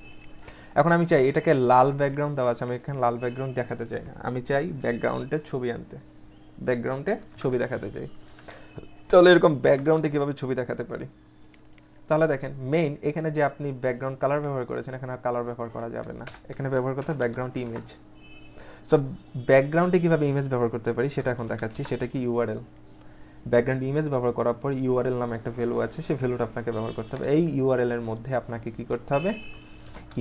এখন আমি চাই এটাকে লাল ব্যাকগ্রাউন্ড দেওয়া আছে, আমি এখানে লাল ব্যাকগ্রাউন্ড দেখাতে চাই না, আমি চাই ব্যাকগ্রাউন্ডে ছবি আনতে, ব্যাকগ্রাউন্ডে ছবি দেখাতে চাই। তাহলে এরকম ব্যাকগ্রাউন্ডে কীভাবে ছবি দেখাতে পারি? তাহলে দেখেন মেইন এখানে যে আপনি ব্যাকগ্রাউন্ড কালার ব্যবহার করেছেন, এখানে আর কালার ব্যবহার করা যাবে না, এখানে ব্যবহার করতে হবে ব্যাকগ্রাউন্ড ইমেজ। সো ব্যাকগ্রাউন্ডে কীভাবে ইমেজ ব্যবহার করতে পারি সেটা এখন দেখাচ্ছি। সেটা কি ইউআরএল, ব্যাকগ্রাউন্ড ইমেজ ব্যবহার করার পর ইউআরএল নামে একটা ভ্যালু আছে, সেই ভ্যালুটা আপনাকে ব্যবহার করতে হবে। এই ইউআরএলের মধ্যে আপনাকে কি করতে হবে,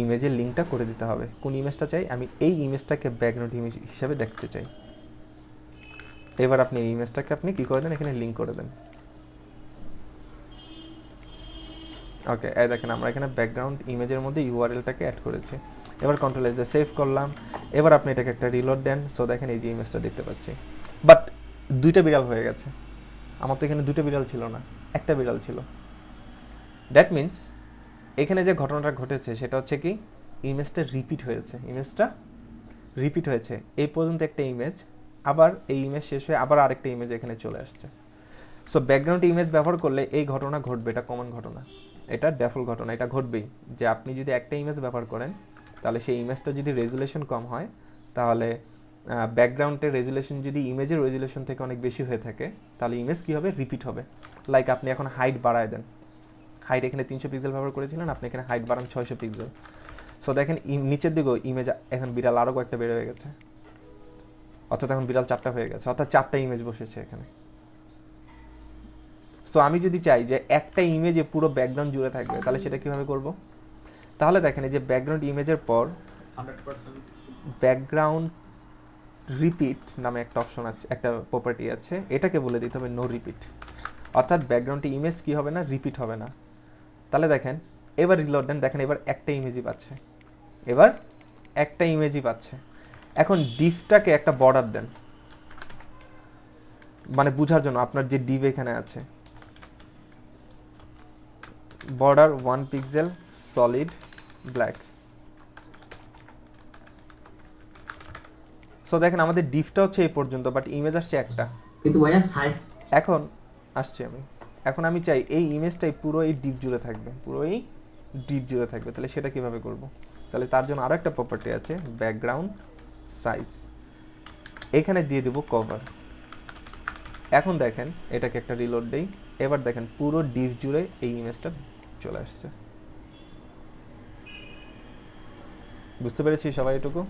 ইমেজের লিঙ্কটা করে দিতে হবে। কোন ইমেজটা চাই, আমি এই ইমেজটাকে ব্যাকগ্রাউন্ড ইমেজ হিসাবে দেখতে চাই। এবার আপনি এই ইমেজটাকে আপনি কী করে দেন, এখানে লিঙ্ক করে দেন। ওকে, এই দেখেন আমরা এখানে ব্যাকগ্রাউন্ড ইমেজের মধ্যে ইউআরএলটাকে অ্যাড করেছি। এবার কন্ট্রোল এস দিয়ে সেভ করলাম। এবার আপনি এটাকে একটা রিলোড দেন। সো দেখেন এই যে ইমেজটা দেখতে পাচ্ছি, বাট দুইটা বিড়াল হয়ে গেছে। আমার তো এখানে দুটো বিড়াল ছিল না, একটা বিড়াল ছিল। দ্যাট মিনস এখানে যে ঘটনাটা ঘটেছে সেটা হচ্ছে কি, ইমেজটা রিপিট হয়েছে। এই পর্যন্ত একটা ইমেজ, আবার এই ইমেজ শেষ হয়ে আবার আরেকটা ইমেজ এখানে চলে আসছে। সো ব্যাকগ্রাউন্ড ইমেজ ব্যবহার করলে এই ঘটনা ঘটবে, এটা কমন ঘটনা, এটা ডেফল্ট ঘটনা, এটা ঘটবেই যে আপনি যদি একটা ইমেজ ব্যবহার করেন তাহলে সেই ইমেজটা যদি রেজুলেশন কম হয়, তাহলে ব্যাকগ্রাউন্ডের রেজুলেশন যদি ইমেজের রেজুলেশন থেকে অনেক বেশি হয়ে থাকে, তাহলে ইমেজ কী হবে, রিপিট হবে। লাইক আপনি এখন হাইট বাড়ায় দেন, হাইট এখানে 300 পিক্সেল ব্যবহার করেছিলেন, আপনি এখানে হাইট বাড়ান 600 পিক্সেল। সো দেখেন নিচের দিকেও ইমেজ এখন বিড়াল আরও কয়েকটা বেড়ে হয়ে গেছে, অর্থাৎ এখন বিড়াল 4টা হয়ে গেছে, অর্থাৎ 4টা ইমেজ বসেছে এখানে। সো আমি যদি চাই যে একটা ইমেজে পুরো ব্যাকগ্রাউন্ড জুড়ে থাকবে, তাহলে সেটা কীভাবে করব? তাহলে দেখেন এই যে ব্যাকগ্রাউন্ড ইমেজের পর 100% ব্যাকগ্রাউন্ড রিপিট নামে একটা অপশন আছে, একটা প্রপার্টি আছে, এটাকে বলে দিতে হবে নো রিপিট, অর্থাৎ ব্যাকগ্রাউন্ডে ইমেজ কী হবে না, রিপিট হবে না। তাহলে দেখেন এবার রিলোড দেন, দেখেন এবার একটা ইমেজই পাচ্ছে, এখন ডিভটাকে একটা বর্ডার দেন, মানে বোঝার জন্য আপনার যে ডিভ এখানে আছে, border 1 pixel solid black. So দেখেন আমাদের ডিভটা হচ্ছে এই পর্যন্ত, বাট ইমেজ আসছে একটা। কিন্তু ভাইয়া সাইজ এখন আমি চাই এই ইমেজটাই পুরো এই ডিপ জুড়ে থাকবে, তাহলে সেটা কিভাবে করব? তাহলে তার জন্য আরো একটা প্রপার্টি আছে, ব্যাকগ্রাউন্ড সাইজ, এখানে দিয়ে দেব কভার। এখন দেখেন এটাকে একটা রিলোড দেই, এবার দেখেন পুরো ডিভ জুড়ে এই ইমেজটা চলে আসছে। বুঝতে পেরেছি সবাই এটুকু?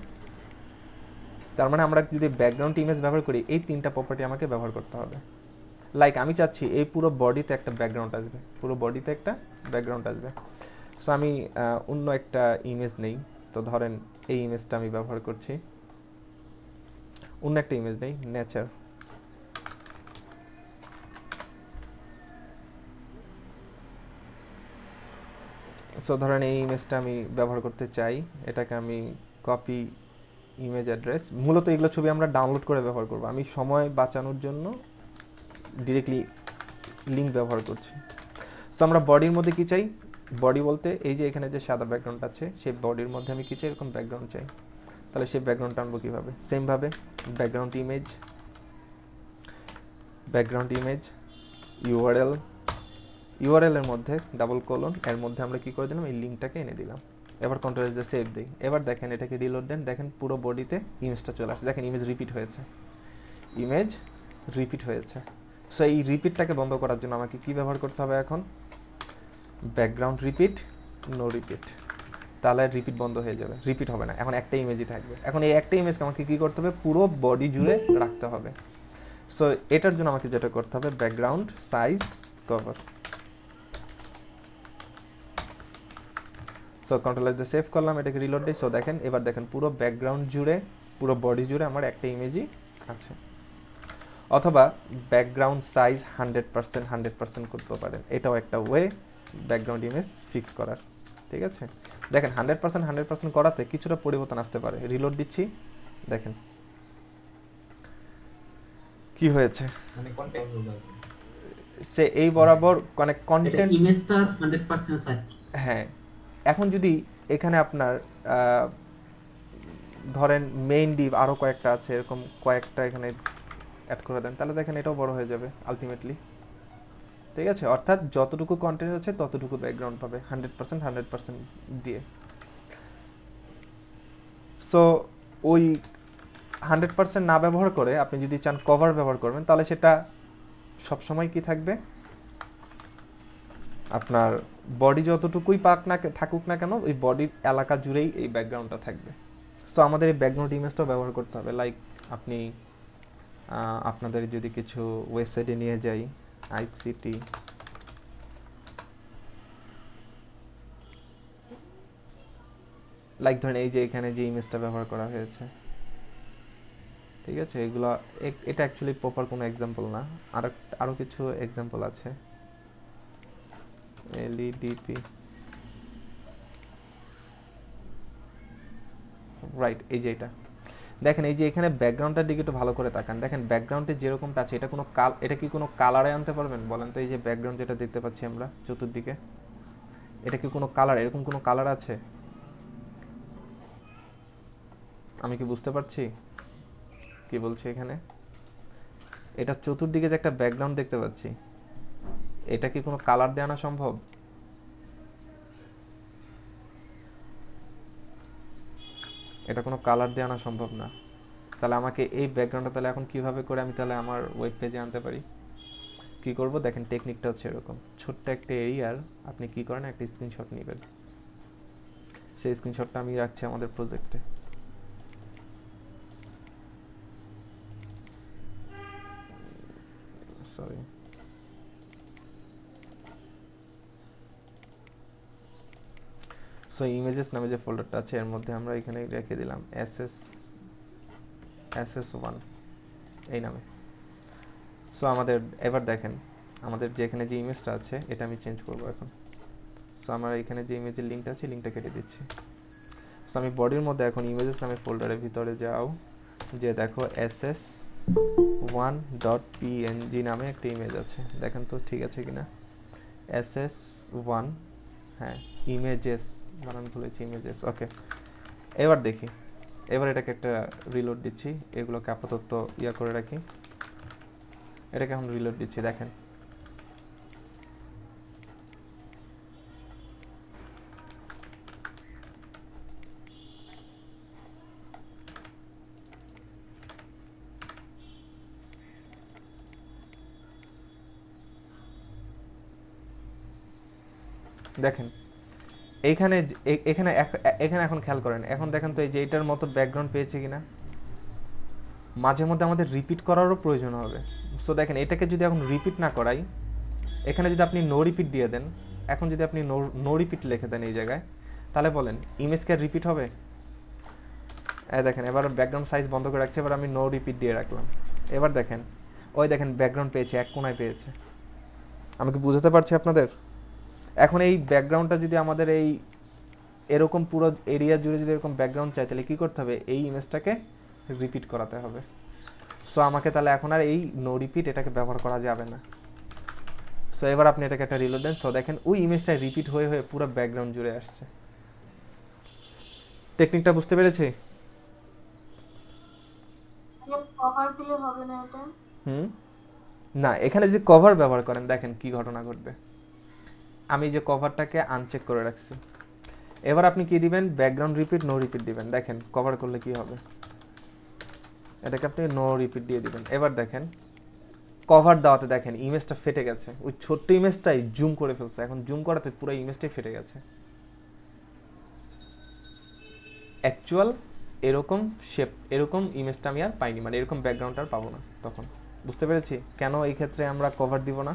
তার মানে আমরা যদি ব্যাকগ্রাউন্ড ইমেজ ব্যবহার করি এই 3টা প্রপার্টি আমাকে ব্যবহার করতে হবে। লাইক আমি চাচ্ছি এই পুরো বডিতে একটা ব্যাকগ্রাউন্ড আসবে, পুরো বডিতে একটা ব্যাকগ্রাউন্ড আসবে। সো আমি অন্য একটা ইমেজ নেই, তো ধরেন এই ইমেজটা আমি ব্যবহার করছি। অন্য একটা ইমেজ নেই, নেচার। সো ধরেন এই ইমেজটা আমি ব্যবহার করতে চাই, এটাকে আমি কপি ইমেজ অ্যাড্রেস, মূলত এগুলো ছবি আমরা ডাউনলোড করে ব্যবহার করব। আমি সময় বাঁচানোর জন্য ডিরেক্টলি লিঙ্ক ব্যবহার করছি। সো আমরা বডির মধ্যে কি চাই? বডি বলতে এই যে এখানে যে সাদা ব্যাকগ্রাউন্ড আছে সেই বডির মধ্যে আমি কি চাই? এরকম ব্যাকগ্রাউন্ড চাই। তাহলে সেই ব্যাকগ্রাউন্ডটা আনবো কীভাবে? সেমভাবে ব্যাকগ্রাউন্ড ইমেজ, ইউআরএল এর মধ্যে ডাবল কোলন, এর মধ্যে আমরা কি করে দিলাম? এই লিঙ্কটাকে এনে দিলাম। এবার কন্ট্রোল এস দিয়ে সেভ দিই। এবার দেখেন এটাকে রিলোড দেন, দেখেন পুরো বডিতে ইমেজটা চলে আসছে। দেখেন ইমেজ রিপিট হয়েছে। সো এই রিপিটটাকে বন্ধ করার জন্য আমাকে কি ব্যবহার করতে হবে এখন? Background repeat, no repeat. তাহলে রিপিট বন্ধ হয়ে যাবে, রিপিট হবে না, এখন একটা ইমেজই থাকবে। এখন এই একটা ইমেজকে আমাকে কি করতে হবে? পুরো বডি জুড়ে রাখতে হবে। সো এটার জন্য আমাকে যেটা করতে হবে, background size cover. So control S দিয়ে সেভ করলাম, এটাকে রিলোড দিই। সো দেখেন এবার দেখেন পুরো ব্যাকগ্রাউন্ড জুড়ে, পুরো বডি জুড়ে আমার একটা ইমেজই আছে। অথবা ব্যাকগ্রাউন্ড সাইজ 100% করতে পারেন, এটাও একটা ওয়ে ব্যাকগ্রাউন্ড ইমেজ ফিক্স করার। ঠিক আছে, দেখেন 100% করাতে কিছুটা পরিবর্তন আসতে পারে। রিলোড দিচ্ছি, দেখেন কি হয়েছে। মানে কন্টেন্ট সে এই বরাবর অনেক এটা কন্টেন্ট, ইমেজটা 100% সাইজ। হ্যাঁ। এখন যদি এখানে আপনার ধরেন মেইন ডিভ আরও কয়েকটা আছে, এরকম কয়েকটা এখানে অ্যাড করে দেন, তাহলে দেখেন এটাও বড় হয়ে যাবে আলটিমেটলি। ঠিক আছে, অর্থাৎ যতটুকু কন্টেন্ট আছে ততটুকু ব্যাকগ্রাউন্ড পাবে 100% দিয়ে। সো ওই 100% না ব্যবহার করে আপনি যদি চান কভার ব্যবহার করবেন, তাহলে সেটা সবসময় কি থাকবে? আপনার বডি যতটুকুই থাকুক না কেন, ওই বডির এলাকা জুড়েই এই ব্যাকগ্রাউন্ডটা থাকবে। সো আমাদের এই ব্যাকগ্রাউন্ড ইমেজটাও ব্যবহার করতে হবে। লাইক আপনি আপনাদের যদি কিছু ওয়েবসাইটে নিয়ে যাই, আইসিটি, লাইক ধরেন এই যে এখানে যে ইমেজটা ব্যবহার করা হয়েছে, ঠিক আছে, এগুলো এটা অ্যাকচুয়ালি প্রপার কোনো এক্সাম্পল না, আরও কিছু এক্সাম্পল আছে। এলইডিপি, রাইট, এই যে এটা দেখেন, এই যে এখানে ব্যাকগ্রাউন্ডটার দিকে একটু ভালো করে তাকান। দেখেন ব্যাকগ্রাউন্ডে যেরকমটা আছে এটা কি কোনো কালারে আনতে পারবেন বলেন তো? এই যে ব্যাকগ্রাউন্ড যেটা দেখতে পাচ্ছি আমরা চতুর্দিকে, এটা কি কোনো কালার, এরকম কোনো কালার আছে? আমি কি বুঝতে পারছি কি বলছি এখানে? এটা চতুর্দিকে যে একটা ব্যাকগ্রাউন্ড দেখতে পাচ্ছি, এটা কি কোনো কালার দিয়ে আনা সম্ভব? এটা কোনো কালার দিয়ে আনা সম্ভব না। তাহলে আমাকে এই ব্যাকগ্রাউন্ডটা তাহলে এখন কিভাবে করে আমি তাহলে আমার ওয়েব পেজে আনতে পারি? কি করব? দেখেন টেকনিকটা হচ্ছে এরকম, ছোট্ট একটা এরিয়ার আপনি কি করেন, একটা স্ক্রিনশট নেবেন। সেই স্ক্রিনশটটা আমি রাখছি আমাদের প্রজেক্টে। সরি, সো ইমেজেস নামে যে ফোল্ডারটা আছে এর মধ্যে আমরা এখানে রেখে দিলাম ss1 এই নামে। সো আমাদের এবার দেখেন আমাদের যেখানে যে ইমেজটা আছে এটা আমি চেঞ্জ করব এখন। সো আমার এখানে যে ইমেজের লিঙ্কটা আছে, লিঙ্কটা কেটে দিচ্ছি। সো আমি বডির মধ্যে এখন ইমেজেস নামে ফোল্ডারের ভিতরে যাও, যে দেখো ss1.png নামে একটা ইমেজ আছে, দেখেন তো ঠিক আছে কিনা? ss1, হ্যাঁ, ইমেজেস বানান ভুলেছি, ইমেজেস। ওকে, এবার দেখি, এবার এটাকে একটা রিলোড দিচ্ছি, এগুলোকে আপাতত করে রাখি, এটাকে এখন রিলোড দিচ্ছি। দেখেন দেখেন এইখানে এখানে এখানে এখন খেয়াল করেন, এখন দেখেন তো এই যে এইটার মতো ব্যাকগ্রাউন্ড পেয়েছে কিনা। মাঝে মধ্যে আমাদের রিপিট করারও প্রয়োজন হবে। সো দেখেন এটাকে যদি এখন রিপিট না করাই, এখানে যদি আপনি নো রিপিট দিয়ে দেন, এখন যদি আপনি নো রিপিট লিখে দেন এই জায়গায়, তাহলে বলেন ইমেজকে রিপিট হবে? দেখেন এবার ব্যাকগ্রাউন্ড সাইজ বন্ধ করে রাখছি, এবার আমি নো রিপিট দিয়ে রাখলাম। এবার দেখেন ওই দেখেন ব্যাকগ্রাউন্ড পেয়েছে, এক কোণায় পেয়েছে। আমি কি বুঝাতে পারছি আপনাদের? এখন এই ব্যাকগ্রাউন্ডটা যদি আমাদের এই এরকম পুরো এরিয়া জুড়ে যদি এরকম ব্যাকগ্রাউন্ড চাই, তাহলে কী করতে হবে? এই ইমেজটাকে রিপিট করাতে হবে। সো আমাকে তাহলে এখন আর এই নো রিপিট এটাকে ব্যবহার করা যাবে না। সো এবার আপনি এটাকে একটা রিলোড দেন। সো দেখেন ওই ইমেজটা রিপিট হয়ে হয়ে পুরো ব্যাকগ্রাউন্ড জুড়ে আসছে। টেকনিকটা বুঝতে পেরেছি? কভার দিলে হবে না এটা? না, এখানে যদি কভার ব্যবহার করেন দেখেন কি ঘটনা ঘটবে। আমি যে কভারটাকে আনচেক করে রাখছি, এবার আপনি কি দিবেন? ব্যাকগ্রাউন্ড রিপিট নো রিপিট দিবেন। দেখেন কভার করলে কি হবে, এটাকে আপনি নো রিপিট দিয়ে দিবেন। এবার দেখেন কভার দেওয়াতে দেখেন ইমেজটা ফেটে গেছে, ওই ছোট্ট ইমেজটাই জুম করে ফেলছে। এখন জুম করাতে পুরো ইমেজটাই ফেটে গেছে। অ্যাকচুয়াল এরকম শেপ, এরকম ইমেজটা আমি আর পাইনি, মানে এরকম ব্যাকগ্রাউন্ড আর পাবো না তখন। বুঝতে পেরেছি কেন এই ক্ষেত্রে আমরা কভার দিব না?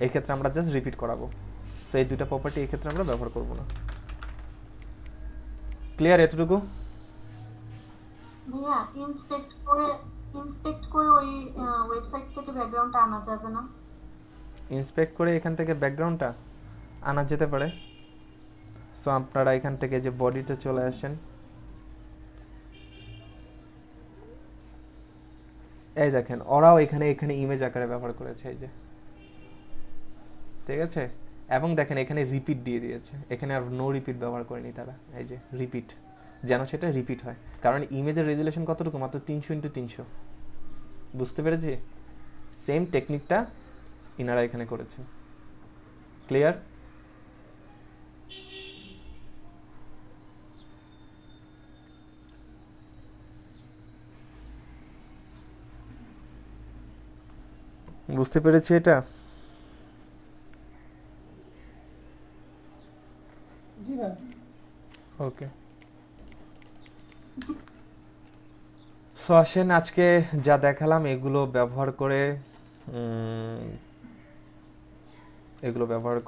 এই ক্ষেত্রে আমরা জাস্ট রিপিট করাবো। সো এই দুইটা প্রপার্টি এই ক্ষেত্রে আমরা ব্যবহার করব না। ক্লিয়ার এতটুকু? ভাইয়া ইন্সপেক্ট করে ওই ওয়েবসাইট থেকে ব্যাকগ্রাউন্ডটা আনা যাবে না? ইন্সপেক্ট করে এখান থেকে ব্যাকগ্রাউন্ডটা আনা যেতে পারে। সো আপনারা এখান থেকে যে বডিতে চলে আসেন, এই দেখেন ওরাও এখানে ইমেজ আকারে ব্যবহার করেছে, এই যে ঠিক আছে। এবং দেখেন এখানে রিপিট দিয়ে দিয়েছে, এখানে আর নো রিপিট ব্যবহার করেনি তারা। এই যে রিপিট, যেন সেটা রিপিট হয়, কারণ ইমেজের রেজুলেশন কতটুকু? মাত্র 300x300। বুঝতে পেরেছি? সেম টেকনিকটা ইনারা এখানে করেছেন। ক্লিয়ার? বুঝতে পেরেছি এটা? জি ভাই। ওকে, সো আসেন আজকে যা দেখালাম এগুলো ব্যবহার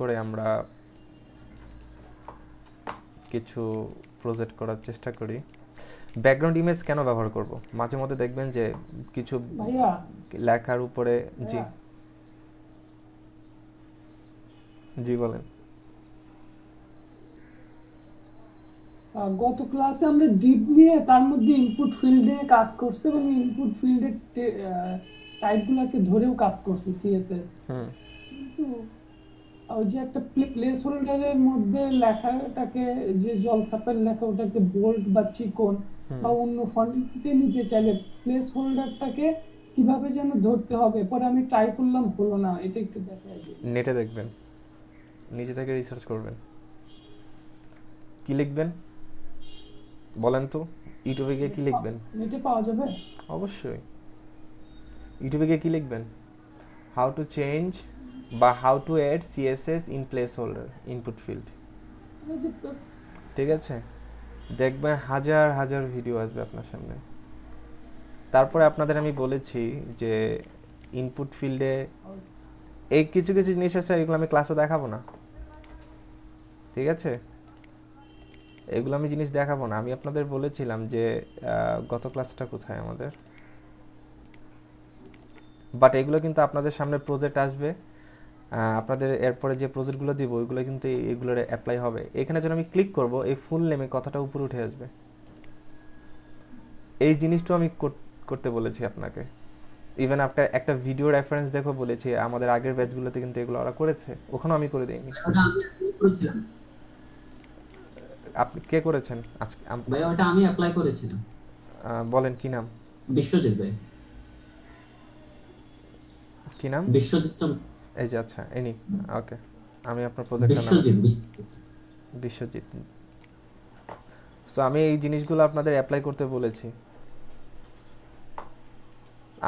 করে আমরা কিছু প্রজেক্ট করার চেষ্টা করি। ব্যাকগ্রাউন্ড ইমেজ কেন ব্যবহার করব? মাঝে মধ্যে দেখবেন যে কিছু ভাইয়া লেখার উপরে জি জি বলেন। গত ক্লাসে আমরা ডিপ নিয়ে তার মধ্যে ইনপুট ফিল্ডে কাজ করছে এবং ইনপুট ফিল্ডের টাইপগুলোকে ধরেও কাজ করছে সিএসএস। কিন্তু ওই যে একটা প্লেস হোল্ডারের মধ্যে লেখাটাকে, যে জলছাপের লেখা ওটাকে বোল্ড বা চিকন বা অন্য ফন্টে নিতে চাইলে প্লেস হোল্ডারটাকে কিভাবে যেন ধরতে হবে, পরে আমি ট্রাই করলাম, হলো না। এটা একটু দেখাই দিই। নেটে দেখবেন, নিজে থেকে রিসার্চ করবেন। কি লিখবেন বলেন তো? ইউটিউবে গিয়ে কি লিখবেন? নেটে পাওয়া যাবে অবশ্যই। ইউটিউবে গিয়ে কি লিখবেন? হাউ টু চেঞ্জ বা how to add CSS in placeholder input field. ঠিক আছে, দেখবেন হাজার হাজার ভিডিও আসবে আপনার সামনে। তারপরে আপনাদের আমি বলেছি যে ইনপুট ফিল্ডে এই কিছু কিছু জিনিস আছে, এগুলো আমি ক্লাসে দেখাবো না, ঠিক আছে? এগুলো আমি জিনিস দেখাবো না। আমি আপনাদের বলেছিলাম যে গত ক্লাসটা কোথায় আমাদের, বাট এগুলো কিন্তু আপনাদের সামনে প্রজেক্ট আসবে, আপনাদের এরপরে যে প্রজেক্টগুলো দিব ওইগুলো কিন্তু এগুলোর অ্যাপ্লাই হবে। এখানে যখন আমি ক্লিক করব এই ফুল নেমে কথাটা উপরে উঠে আসবে। এই জিনিসটা আমি করতে বলেছি আপনাকে। ইভেন আপনার একটা ভিডিও রেফারেন্স দেখো বলেছি, আমাদের আগের ব্যাচগুলোতে কিন্তু এগুলো ওরা করেছে, ওখানেও আমি করে দিইনি। ওটা আমি apply করেছিলাম আপনি কে করেছেন আজকে? ভাই, ওটা আমি অ্যাপ্লাই করেছিলাম। বলেন কি নাম? বিশ্বজিৎ ভাই। কি নাম? বিশ্বজিৎ এই যে আচ্ছা এনি ওকে, আমি আপনার প্রজেক্টের নাম বিশ্বজিৎ। সো আমি এই জিনিসগুলো আপনাদের অ্যাপ্লাই করতে বলেছি,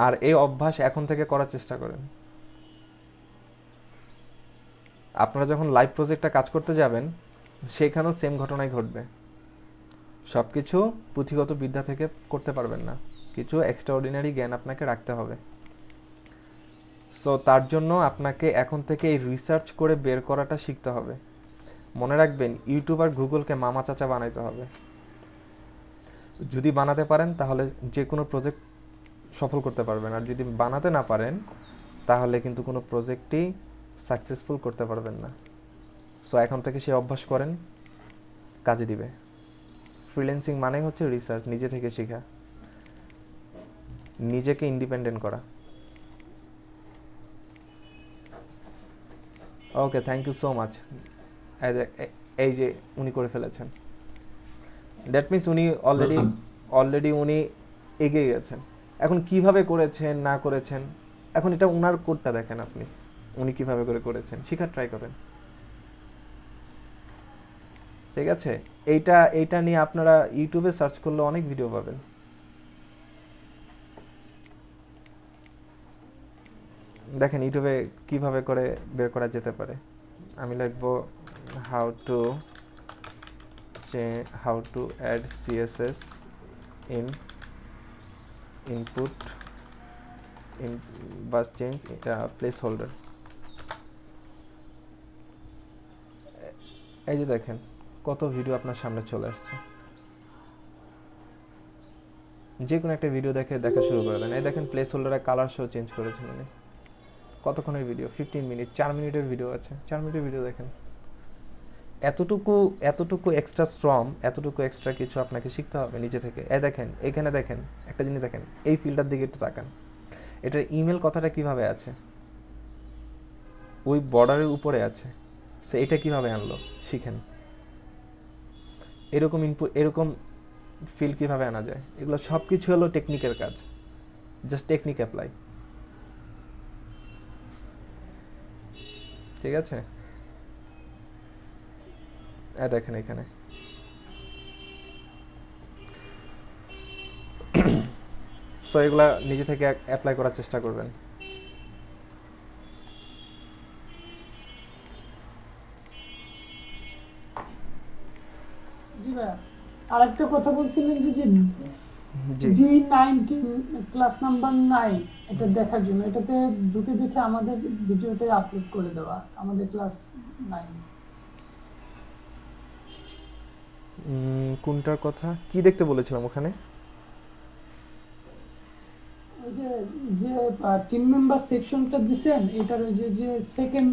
আর এই অভ্যাস এখন থেকে করার চেষ্টা করেন। আপনারা যখন লাইভ প্রজেক্টটা কাজ করতে যাবেন সেখানেও সেম ঘটনাই ঘটবে। সব কিছু পুঁথিগত বিদ্যা থেকে করতে পারবেন না, কিছু এক্সট্রাঅর্ডিনারি জ্ঞান আপনাকে রাখতে হবে। সো তার জন্য আপনাকে এখন থেকে এই রিসার্চ করে বের করাটা শিখতে হবে। মনে রাখবেন, ইউটিউব আর গুগলকে মামা চাচা বানাইতে হবে। যদি বানাতে পারেন তাহলে যে কোনো প্রজেক্ট সফল করতে পারবেন, আর যদি বানাতে না পারেন তাহলে কিন্তু কোনো প্রজেক্টই সাকসেসফুল করতে পারবেন না। সো এখন থেকে সে অভ্যাস করেন, কাজে দিবে। ফ্রিল্যান্সিং মানে হচ্ছে রিসার্চ, নিজে থেকে শেখা, নিজেকে ইন্ডিপেন্ডেন্ট করা। ওকে, থ্যাংক ইউ সো মাচ। এই যে উনি করে ফেলেছেন, দ্যাট মিনস উনি অলরেডি উনি এগিয়ে গেছেন। এখন কিভাবে করেছেন না করেছেন, এখন এটা ওনার কোডটা দেখেন আপনি, উনি কিভাবে করে করেছেন, শেখার ট্রাই করেন। ঠিক আছে, এইটা নিয়ে আপনারা ইউটিউবে সার্চ করলে অনেক ভিডিও পাবেন। দেখেন ইউটিউবে কিভাবে করে বের করা যেতে পারে। আমি লিখবো how to add CSS in input in bus change placeholder. এই যে দেখেন কত ভিডিও আপনার সামনে চলে আসছে। যে কোনো একটা ভিডিও দেখা শুরু করে দেন। এই দেখেন প্লেস হোল্ডারের কালার শো চেঞ্জ করেছেন উনি। কতক্ষণের ভিডিও? 15 মিনিট, 4 মিনিটের ভিডিও আছে। 4 মিনিটের ভিডিও দেখেন। এতটুকু এক্সট্রা শ্রম, এতটুকু এক্সট্রা কিছু আপনাকে শিখতে হবে নিজে থেকে। এই দেখেন, এখানে দেখেন একটা জিনিস দেখেন, এই ফিল্ডটার দিকে একটু তাকান। এটার ইমেল কথাটা কিভাবে আছে, ওই বর্ডারের উপরে আছে। সে এটা কিভাবে আনলো শিখেন। এরকম ফিল্ড কিভাবে আনা যায়, এগুলো সব কিছু হলো টেকনিকের কাজ। Just technique apply. ঠিক আছে, দেখেন এখানে সো এগুলা নিজে থেকে অ্যাপ্লাই করার চেষ্টা করবেন। জি ভাইয়া, আরেকটা কথা বলছিলেন যে জি D19 ক্লাস নাম্বার 9 এটা দেখার জন্য, এটাতে ঢুকে দেখে আমাদের ভিডিওটা আপলোড করে দেওয়া, আমাদের ক্লাস 9। কোনটার কথা কি দেখতে বলেছিলাম ওখানে? ওই যে টিম মেম্বার সেকশনটা দিছেন, এটার ওই যে সেকেন্ড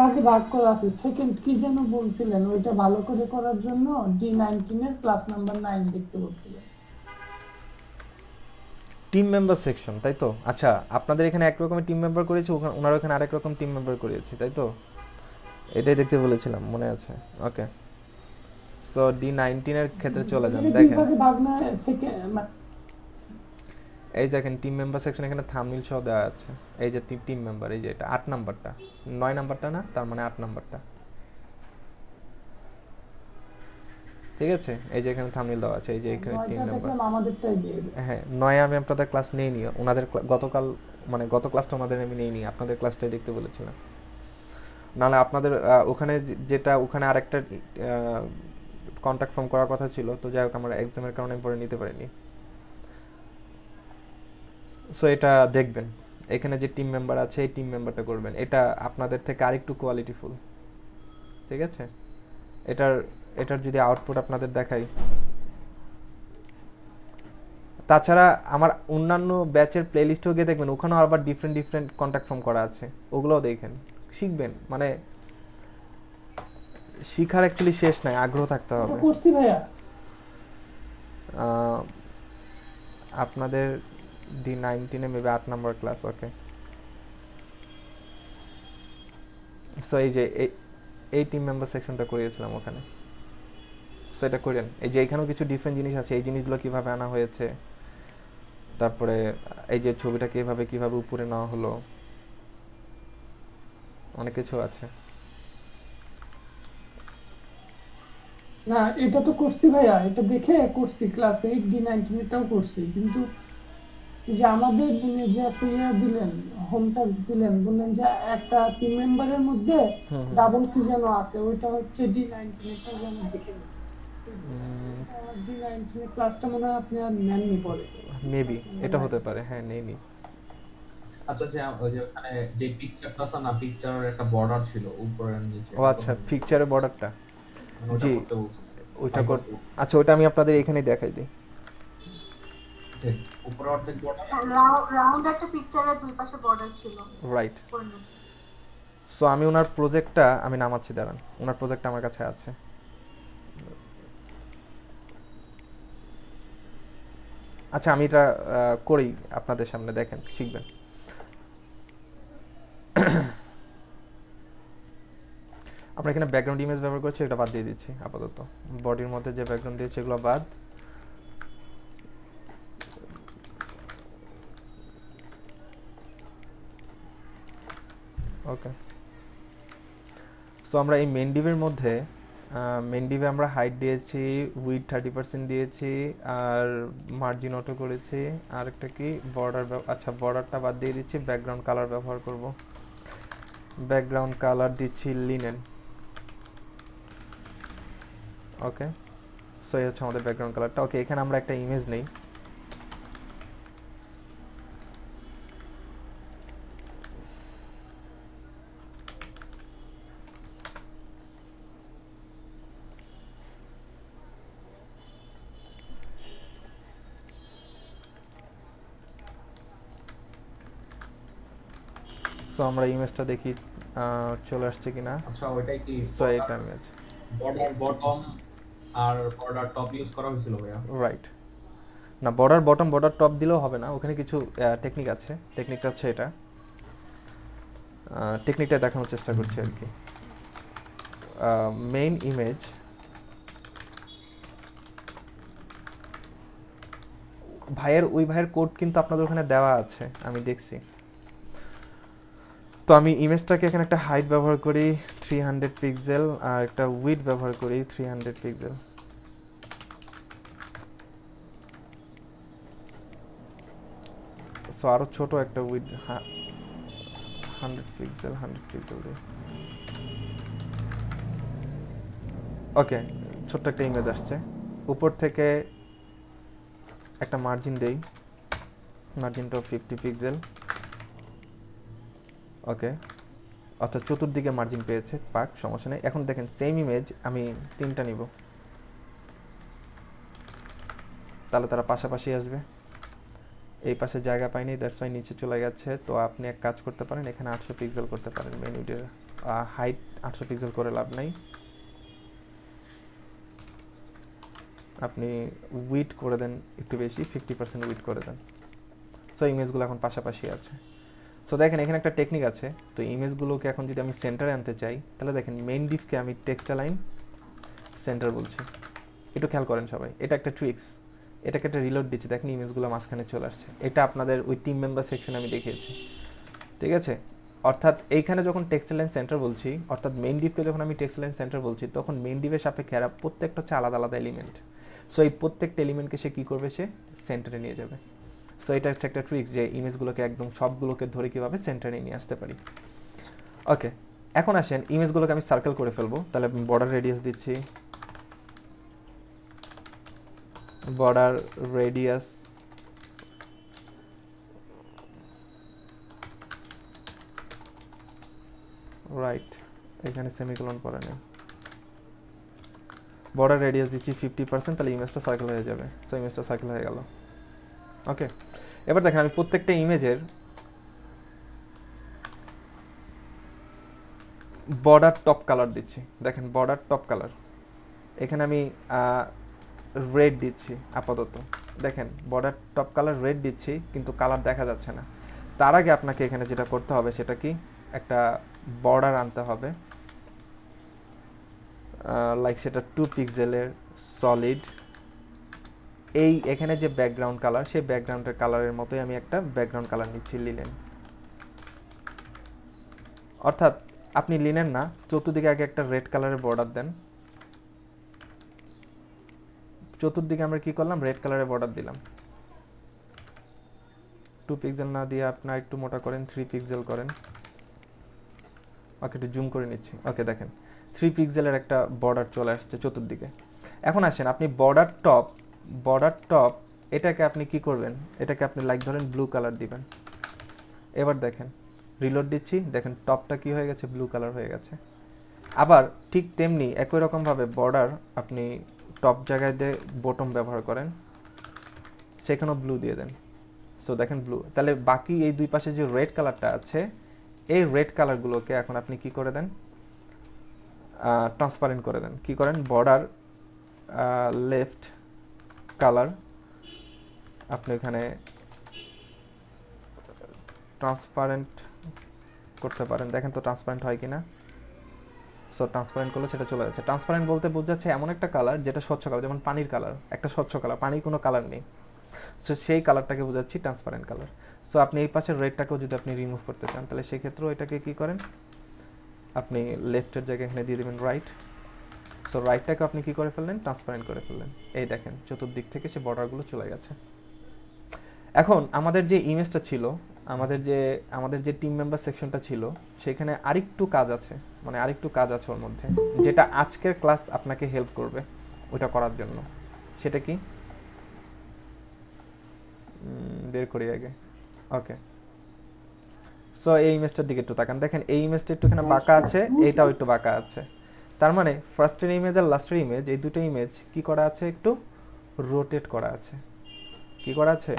আগে ভাগ করা আছে, সেকেন্ড কি যেন বলছিলেন, ওইটা ভালো করে করার জন্য D19 এর ক্লাস নাম্বার 9 দেখতে বলছিলেন। টিম মেম্বার সেকশন, তাই তো? আচ্ছা, আপনাদের এখানে এক রকমের টিম মেম্বার করেছে, ওনার ওখানে আরেক রকম টিম মেম্বার করেছে, তাই তো? এটাই দেখতে বলেছিলাম, মনে আছে। ওকে, সো D19 এর ক্ষেত্রে চলে যান। দেখেন এই দেখেন টিম মেম্বার সেকশন, এখানে থাম্বনেল সহ দেওয়া আছে। এই যে টিম মেম্বার, এই যে এটা 8 নাম্বারটা, 9 নাম্বারটা না, তার মানে 8 নাম্বারটা। ঠিক আছে, এই যে এখানে থাম্বনেল দেওয়া আছে, এই যে এখানে টিম মেম্বার। হ্যাঁ, 9 আমি আপনাদের ক্লাস নেইনি, ওনাদের গতকাল মানে গত ক্লাসটা ওনাদের আমি নেইনি, আপনাদের ক্লাসটাই দেখতে বলেছিলাম। নাহলে আপনাদের ওখানে যেটা ওখানে আরেকটা কন্ট্যাক্ট ফর্ম করার কথা ছিল, তো যাই হোক আমার এক্সামের কারণে পরে নিতে পারিনি। সো এটা দেখবেন, এখানে যে টিম মেম্বার আছে এই টিম মেম্বারটা করবেন, এটা আপনাদের থেকে আরেকটু কোয়ালিটিফুল। ঠিক আছে, এটার যদি আউটপুট আপনাদের দেখাই। তাছাড়া আমার অন্যান্য ব্যাচের প্লেলিস্টেও গিয়ে দেখবেন, ওখানেও আবার ডিফারেন্ট কন্ট্যাক্ট ফর্ম করা আছে, ওগুলোও দেখেন, শিখবেন। মানে শিখার অ্যাকচুয়ালি শেষ নাই, আগ্রহ থাকতে হবে। আপনাদের D19 এ মেবি 8 নাম্বার ক্লাস। ওকে, সো এই যে এই টিম মেম্বার সেকশনটা করিয়েছিলাম ওখানে। সো এটা করেন। এই যে এখানেও কিছু ডিফারেন্ট জিনিস আছে, এই জিনিসগুলো কিভাবে আনা হয়েছে, তারপরে এই যে ছবিটা কিভাবে উপরে নেওয়া হলো, অনেক কিছু আছে। না, এটা তো করছি ভাইয়া, এটা দেখে করছি, ক্লাস 8 D19 এটাও করছি, কিন্তু যে আমাদের যে একটা ইয়ে দিলেন, হোম টাস্ক দিলেন, বললেন যে একটা টিম মেম্বারের মধ্যে ডাবল কি যেন আছে, ওইটা হচ্ছে D19, এটা যেন দেখে নিন। D19 ক্লাসটা মনে হয় আপনি আর নেননি পরে। মেবি এটা হতে পারে, হ্যাঁ নেইনি। আচ্ছা, যে ওই যে ওখানে যে পিকচারটা আছে না, পিকচারের একটা বর্ডার ছিল উপরে আর নিচে, ও আচ্ছা, পিকচারের বর্ডারটা, মানে ওটা জি করতে বলছিল। ওইটা আচ্ছা ওইটা আমি আপনাদের এখানেই দেখাই দিই। ঠিক, উপরে অর্ধেক বর্ডার। রাউন্ড একটা পিকচারের দুই পাশে বর্ডার ছিল। রাইট। করে নিন। সো আমি ওনার প্রজেক্টটা আমি নামাচ্ছি, দাঁড়ান, ওনার প্রজেক্টটা আমার কাছে আছে। আচ্ছা আমি এটা করি আপনাদের সামনে, দেখেন শিখবেন। আমরা এখানে ব্যাকগ্রাউন্ড ইমেজ ব্যবহার করছি, এটা বাদ দিয়ে দিচ্ছি আপাতত। বডির মধ্যে যে ব্যাকগ্রাউন্ড দিয়েছি এগুলো বাদ। ওকে, সো আমরা এই মেন ডিভের মধ্যে মেন ডিভে আমরা হাইট দিয়েছি, উইড 30% দিয়েছি, আর মার্জিন অটো করেছি, আর একটা কি বর্ডার, আচ্ছা বর্ডারটা বাদ দিয়ে দিচ্ছি, ব্যাকগ্রাউন্ড কালার ব্যবহার করব। ব্যাকগ্রাউন্ড কালার দিচ্ছি লিনেন। ওকে, সো এই হচ্ছে আমাদের ব্যাকগ্রাউন্ড কালারটা। ওকে, এখানে আমরা একটা ইমেজ নেই। সো আমরা ইমেজটা দেখি চলে আসছে কিনা। আচ্ছা, ওইটাই কি সো এটা ইমেজ, বর্ডার বটম আর বর্ডার টপ ইউজ করা হয়েছিল ভাইয়া? রাইট। না, বর্ডার বটম বর্ডার টপ দিলেও হবে না, ওখানে কিছু টেকনিক আছে। টেকনিকটা হচ্ছে এটা, টেকনিকটা দেখানোর চেষ্টা করছি আর কি। মেইন ইমেজ, ওই ভাইয়ের কোড কিন্তু আপনাদের ওখানে দেওয়া আছে, আমি দেখছি। তো আমি ইমেজটাকে এখানে একটা হাইট ব্যবহার করি 300 পিক্সেল, আর একটা উইডথ ব্যবহার করি 300 পিক্সেল। সো আরো ছোট একটা উইডথ 100 পিক্সেল দিই। ওকে, ছোট্ট একটা ইমেজ আসছে। উপর থেকে একটা মার্জিন দেই, মার্জিনটাও 50 পিক্সেল। ওকে, অর্থাৎ চতুর্দিকে মার্জিন পেয়েছে, পাক, সমস্যা নেই। এখন দেখেন সেম ইমেজ আমি 3টা নিব, তাহলে তারা পাশাপাশি আসবে। এই পাশে জায়গা পাইনি, দ্যাটস ওয়াই নিচে চলে গেছে। তো আপনি এক কাজ করতে পারেন, এখানে 800 পিক্সেল করতে পারেন। মেন উইডের হাইট 800 পিক্সেল করে লাভ নাই, আপনি উইড করে দেন একটু বেশি, 50% উইড করে দেন। সো ইমেজগুলো এখন পাশাপাশি আছে। সো দেখেন এখানে একটা টেকনিক আছে। তো ইমেজগুলোকে এখন যদি আমি সেন্টারে আনতে চাই, তাহলে দেখেন মেইন ডিভকে আমি টেক্সট লাইন সেন্টার বলছি। একটু খেয়াল করেন সবাই, এটা একটা ট্রিক্স। এটাকে একটা রিলোড দিচ্ছি, দেখেন ইমেজগুলো মাঝখানে চলে আসছে। এটা আপনাদের ওই টিম মেম্বার সেকশনে আমি দেখিয়েছি, ঠিক আছে? অর্থাৎ এইখানে যখন টেক্সট লাইন সেন্টার বলছি, অর্থাৎ মেইন ডিভকে যখন আমি টেক্সট লাইন সেন্টার বলছি, তখন মেইন ডিভের সাপেক্ষে এরা প্রত্যেকটা হচ্ছে আলাদা আলাদা এলিমেন্ট। সো এই প্রত্যেকটা এলিমেন্টকে সে কী করবে, সে সেন্টারে নিয়ে যাবে। সো এটা হচ্ছে একটা ট্রিক্স, যে ইমেজগুলোকে একদম সবগুলোকে ধরে কীভাবে সেন্টারে নিয়ে আসতে পারি। ওকে, এখন আসেন ইমেজগুলোকে আমি সার্কেল করে ফেলবো। তাহলে বর্ডার রেডিয়াস দিচ্ছি, বর্ডার রেডিয়াস রাইট, এখানে সেমিকোলন পরে নেই। বর্ডার রেডিয়াস দিচ্ছি 50%, তাহলে ইমেজটা সার্কেল হয়ে যাবে। সো ইমেজটা সার্কেল হয়ে গেল। ওকে, এবার দেখেন আমি প্রত্যেকটা ইমেজের বর্ডার টপ কালার দিচ্ছি। দেখেন বর্ডার টপ কালার, এখানে আমি রেড দিচ্ছি আপাতত। দেখেন বর্ডার টপ কালার রেড দিচ্ছি, কিন্তু কালার দেখা যাচ্ছে না। তার আগে আপনাকে এখানে যেটা করতে হবে সেটা কি, একটা বর্ডার আনতে হবে, লাইক সেটা 2 পিক্সেলের সলিড। এখানে যে ব্যাকগ্রাউন্ড কালার, সেই ব্যাকগ্রাউন্ডের কালারের মতোই আমি একটা ব্যাকগ্রাউন্ড কালার নিচ্ছি, লিনেন। অর্থাৎ আপনি লিনেন না, চতুর্দিকে আগে একটা রেড কালারের বর্ডার দেন। চতুর্দিকে আমরা কি করলাম, রেড কালারের বর্ডার দিলাম। 2 পিক্সেল না দিয়ে আপনার একটু মোটা করেন, 3 পিক্সেল করেন। ওকে, একটু জুম করে নিচ্ছি। ওকে, দেখেন 3 পিক্সেলের একটা বর্ডার চলে আসছে চতুর্দিকে। এখন আসেন আপনি বর্ডার টপ এটাকে আপনি কি করবেন, এটাকে আপনি লাইক ধরেন ব্লু কালার দিবেন। এবার দেখেন রিলোড দিচ্ছি, দেখেন টপটা কি হয়ে গেছে, ব্লু কালার হয়ে গেছে। আবার ঠিক তেমনি একই রকমভাবে বর্ডার আপনি টপ জায়গায় দিয়ে বটম ব্যবহার করেন, সেখানেও ব্লু দিয়ে দেন। সো দেখেন ব্লু। তাহলে বাকি এই দুই পাশে যে রেড কালারটা আছে, এই রেড কালারগুলোকে এখন আপনি কি করে দেন, ট্রান্সপারেন্ট করে দেন। কি করেন, বর্ডার লেফট কালার আপনি এখানে ট্রান্সপারেন্ট করতে পারেন। দেখেন তো ট্রান্সপারেন্ট হয় কিনা। সো ট্রান্সপারেন্ট করলে সেটা চলে যাচ্ছে। ট্রান্সপারেন্ট বলতে বোঝাচ্ছে এমন একটা কালার যেটা স্বচ্ছ কালার, যেমন পানির কালার, একটা স্বচ্ছ কালার, পানির কোনো কালার নেই। সো সেই কালারটাকে বোঝাচ্ছি ট্রান্সপারেন্ট কালার। সো আপনি এই পাশের রেডটাকেও যদি আপনি রিমুভ করতে চান, তাহলে সেই ক্ষেত্রেও এটাকে কি করেন, আপনি লেফটের জায়গায় এখানে দিয়ে দেবেন রাইট। সো রাইটটাকে আপনি কি করে ফেললেন, ট্রান্সপারেন্ট করে ফেললেন। এই দেখেন চতুর্দিক থেকে সে বর্ডারগুলো চলে গেছে। এখন আমাদের যে ইমেজটা ছিল, আমাদের যে টিম মেম্বার সেকশনটা ছিল, সেখানে আরেকটু কাজ আছে, মানে আরেকটু কাজ আছে ওর মধ্যে, যেটা আজকের ক্লাস আপনাকে হেল্প করবে ওটা করার জন্য। সেটা কি বের করি আগে। ওকে, সো এই ইমেজটার দিকে একটু তাকান। দেখেন এই ইমেজটা একটুখানি বাঁকা আছে, এইটাও একটু বাঁকা আছে। তার মানে ফার্স্টের ইমেজ আর লাস্টের ইমেজ, এই দুটো ইমেজ কি করা আছে, একটু রোটেট করা আছে। কি করা আছে,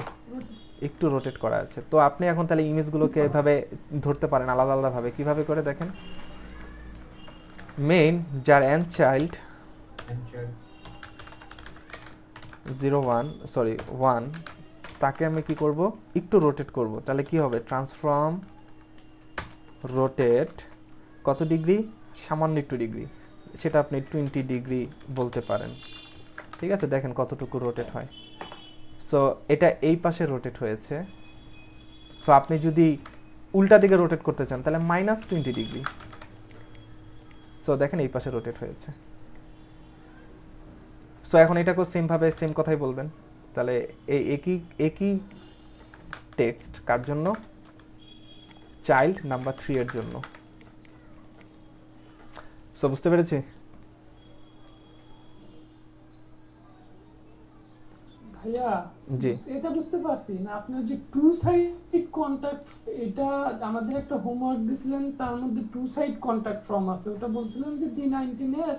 একটু রোটেট করা আছে। তো আপনি এখন তাহলে ইমেজগুলোকে এভাবে ধরতে পারেন আলাদা আলাদাভাবে। কিভাবে করে দেখেন, মেইন যার এন্ড চাইল্ড 1 তাকে আমি কি করব, একটু রোটেট করব। তাহলে কি হবে, ট্রান্সফর্ম রোটেট কত ডিগ্রি, সামান্য একটু ডিগ্রি, সেটা আপনি 20 ডিগ্রি বলতে পারেন। ঠিক আছে, দেখেন কতটুকু রোটেট হয়। সো এটা এই পাশে রোটেট হয়েছে। সো আপনি যদি উল্টা দিকে রোটেট করতে চান তাহলে -20 ডিগ্রি। সো দেখেন এই পাশে রোটেট হয়েছে। সো এখন এটাকেও সেমভাবে সেম কথাই বলবেন। তাহলে এই একই টেক্সট কার জন্য, চাইল্ড নাম্বার 3 এর জন্য। সো বুঝতে পেরেছি। ভাইয়া জি, এটা বুঝতে পারছি না, আপনার যে টু সাইড কন্টাক্ট, এটা আমাদের একটা হোমওয়ার্ক দিছিলেন, তার মধ্যে টু সাইড কন্টাক্ট ফর্ম আছে, ওটা বলছিলেন যে D19 এর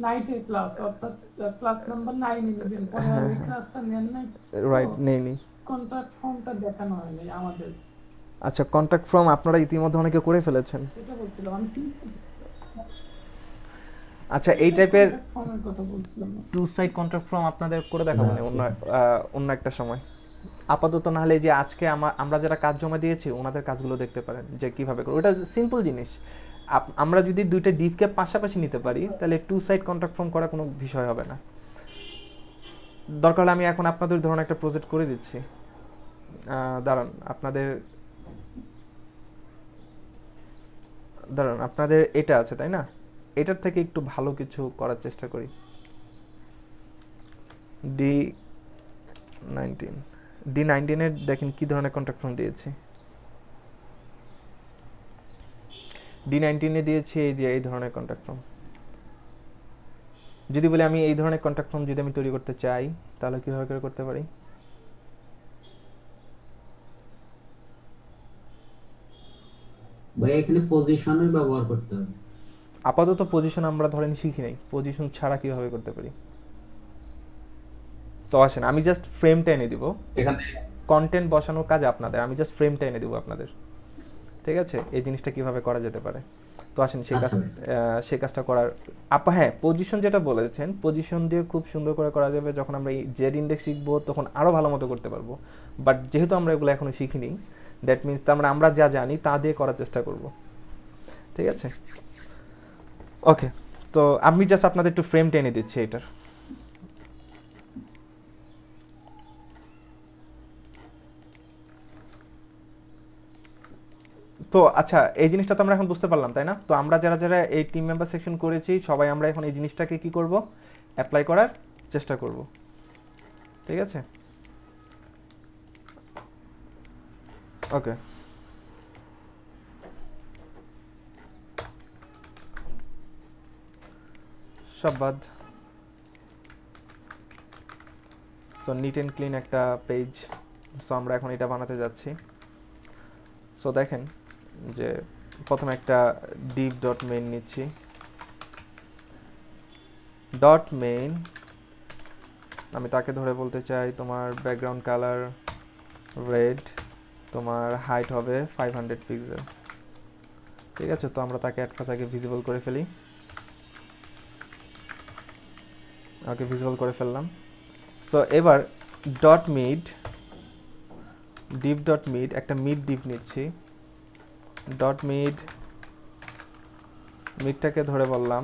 নাইটের ক্লাস, অর্থাৎ ক্লাস নাম্বার 9 এ নেবেন। পরে আর ওই ক্লাসটা নেন নাই, রাইট, নেইনি। কন্টাক্ট ফর্মটা দেখানো হয়নি আমাদের। আচ্ছা, কন্ট্যাক্ট ফর্ম আপনারা ইতিমধ্যে অনেকে করে ফেলেছেন। সেটা বলছিলাম আমি, আচ্ছা, এই টাইপের ফর্মের কথা বলছিলাম না। টু সাইড কন্ট্রাক্ট ফর্ম আপনাদের করে দেখাবো না অন্য একটা সময়। আপাতত না হলে যে আজকে আমরা যারা কাজ জমা দিয়েছি ওনাদের কাজগুলো দেখতে পারেন যে কিভাবে করে। ওটা সিম্পল জিনিস। আমরা যদি দুইটা ডিপকে পাশাপাশি নিতে পারি তাহলে টু সাইড কন্ট্রাক্ট ফর্ম করা কোনো বিষয় হবে না। দরকার হলে আমি এখন আপনাদের ধরুন একটা প্রজেক্ট করে দিচ্ছি। দাঁড়ান, আপনাদের এটা আছে তাই না, এটার থেকে একটু ভালো কিছু করার চেষ্টা করি। D19 এর দেখেন কি ধরনের কন্ট্রাক্ট ফর্ম দিয়েছি। D19 এ দিয়েছি এই যে এই ধরনের কন্ট্রাক্ট ফর্ম। যদি বলি আমি এই ধরনের কন্ট্রাক্ট ফর্ম যদি আমি তৈরি করতে চাই তাহলে কিভাবে করে করতে পারি? ভাই এখানে পজিশনের ব্যবহার করতে হবে। আপাতত পজিশন আমরা ধরেন শিখি নাই, পজিশন ছাড়া কিভাবে করতে পারি? তো আসেন আমি জাস্ট ফ্রেমটা এনে দিব, এখানে কন্টেন্ট বসানোর কাজ আপনাদের, আমি জাস্ট ফ্রেমটা এনে দিব আপনাদের। ঠিক আছে, এই জিনিসটা কিভাবে করা যেতে পারে। তো আসেন সেই কাজটা করার হ্যাঁ, পজিশন যেটা বলেছেন, পজিশন দিয়ে খুব সুন্দর করে করা যাবে। যখন আমরা এই জেড ইন্ডেক্স শিখবো তখন আরও ভালো মতো করতে পারবো। বাট যেহেতু আমরা এগুলো এখনো শিখিনি, দ্যাট মিনস তার মানে আমরা যা জানি তা দিয়ে করার চেষ্টা করব। ঠিক আছে, ওকে। তো আমি জাস্ট আপনাদের একটু ফ্রেমটা এনে দিচ্ছি এটার। তো আচ্ছা, এই জিনিসটা তো আমরা এখন বুঝতে পারলাম তাই না? তো আমরা যারা যারা এই টিম মেম্বার সেকশন করেছি সবাই আমরা এখন এই জিনিসটাকে কি করব, অ্যাপ্লাই করার চেষ্টা করব। ঠিক আছে, ওকে, সব বাদ। সো নিট অ্যান্ড ক্লিন একটা পেজ। সো আমরা এখন এটা বানাতে যাচ্ছি। সো দেখেন যে প্রথমে একটা div ডট মেইন নিচ্ছি। ডট মেইন আমি তাকে ধরে বলতে চাই তোমার ব্যাকগ্রাউন্ড কালার রেড, তোমার হাইট হবে 500 পিক্সেল। ঠিক আছে, তো আমরা তাকে একটা আগে ভিজিবল করে ফেলি। ওকে, ভিজিবল করে ফেললাম। সো এবার dot mid, div dot mid, একটা মিড div নিচ্ছি। ডট মিড, মিডটাকে ধরে বললাম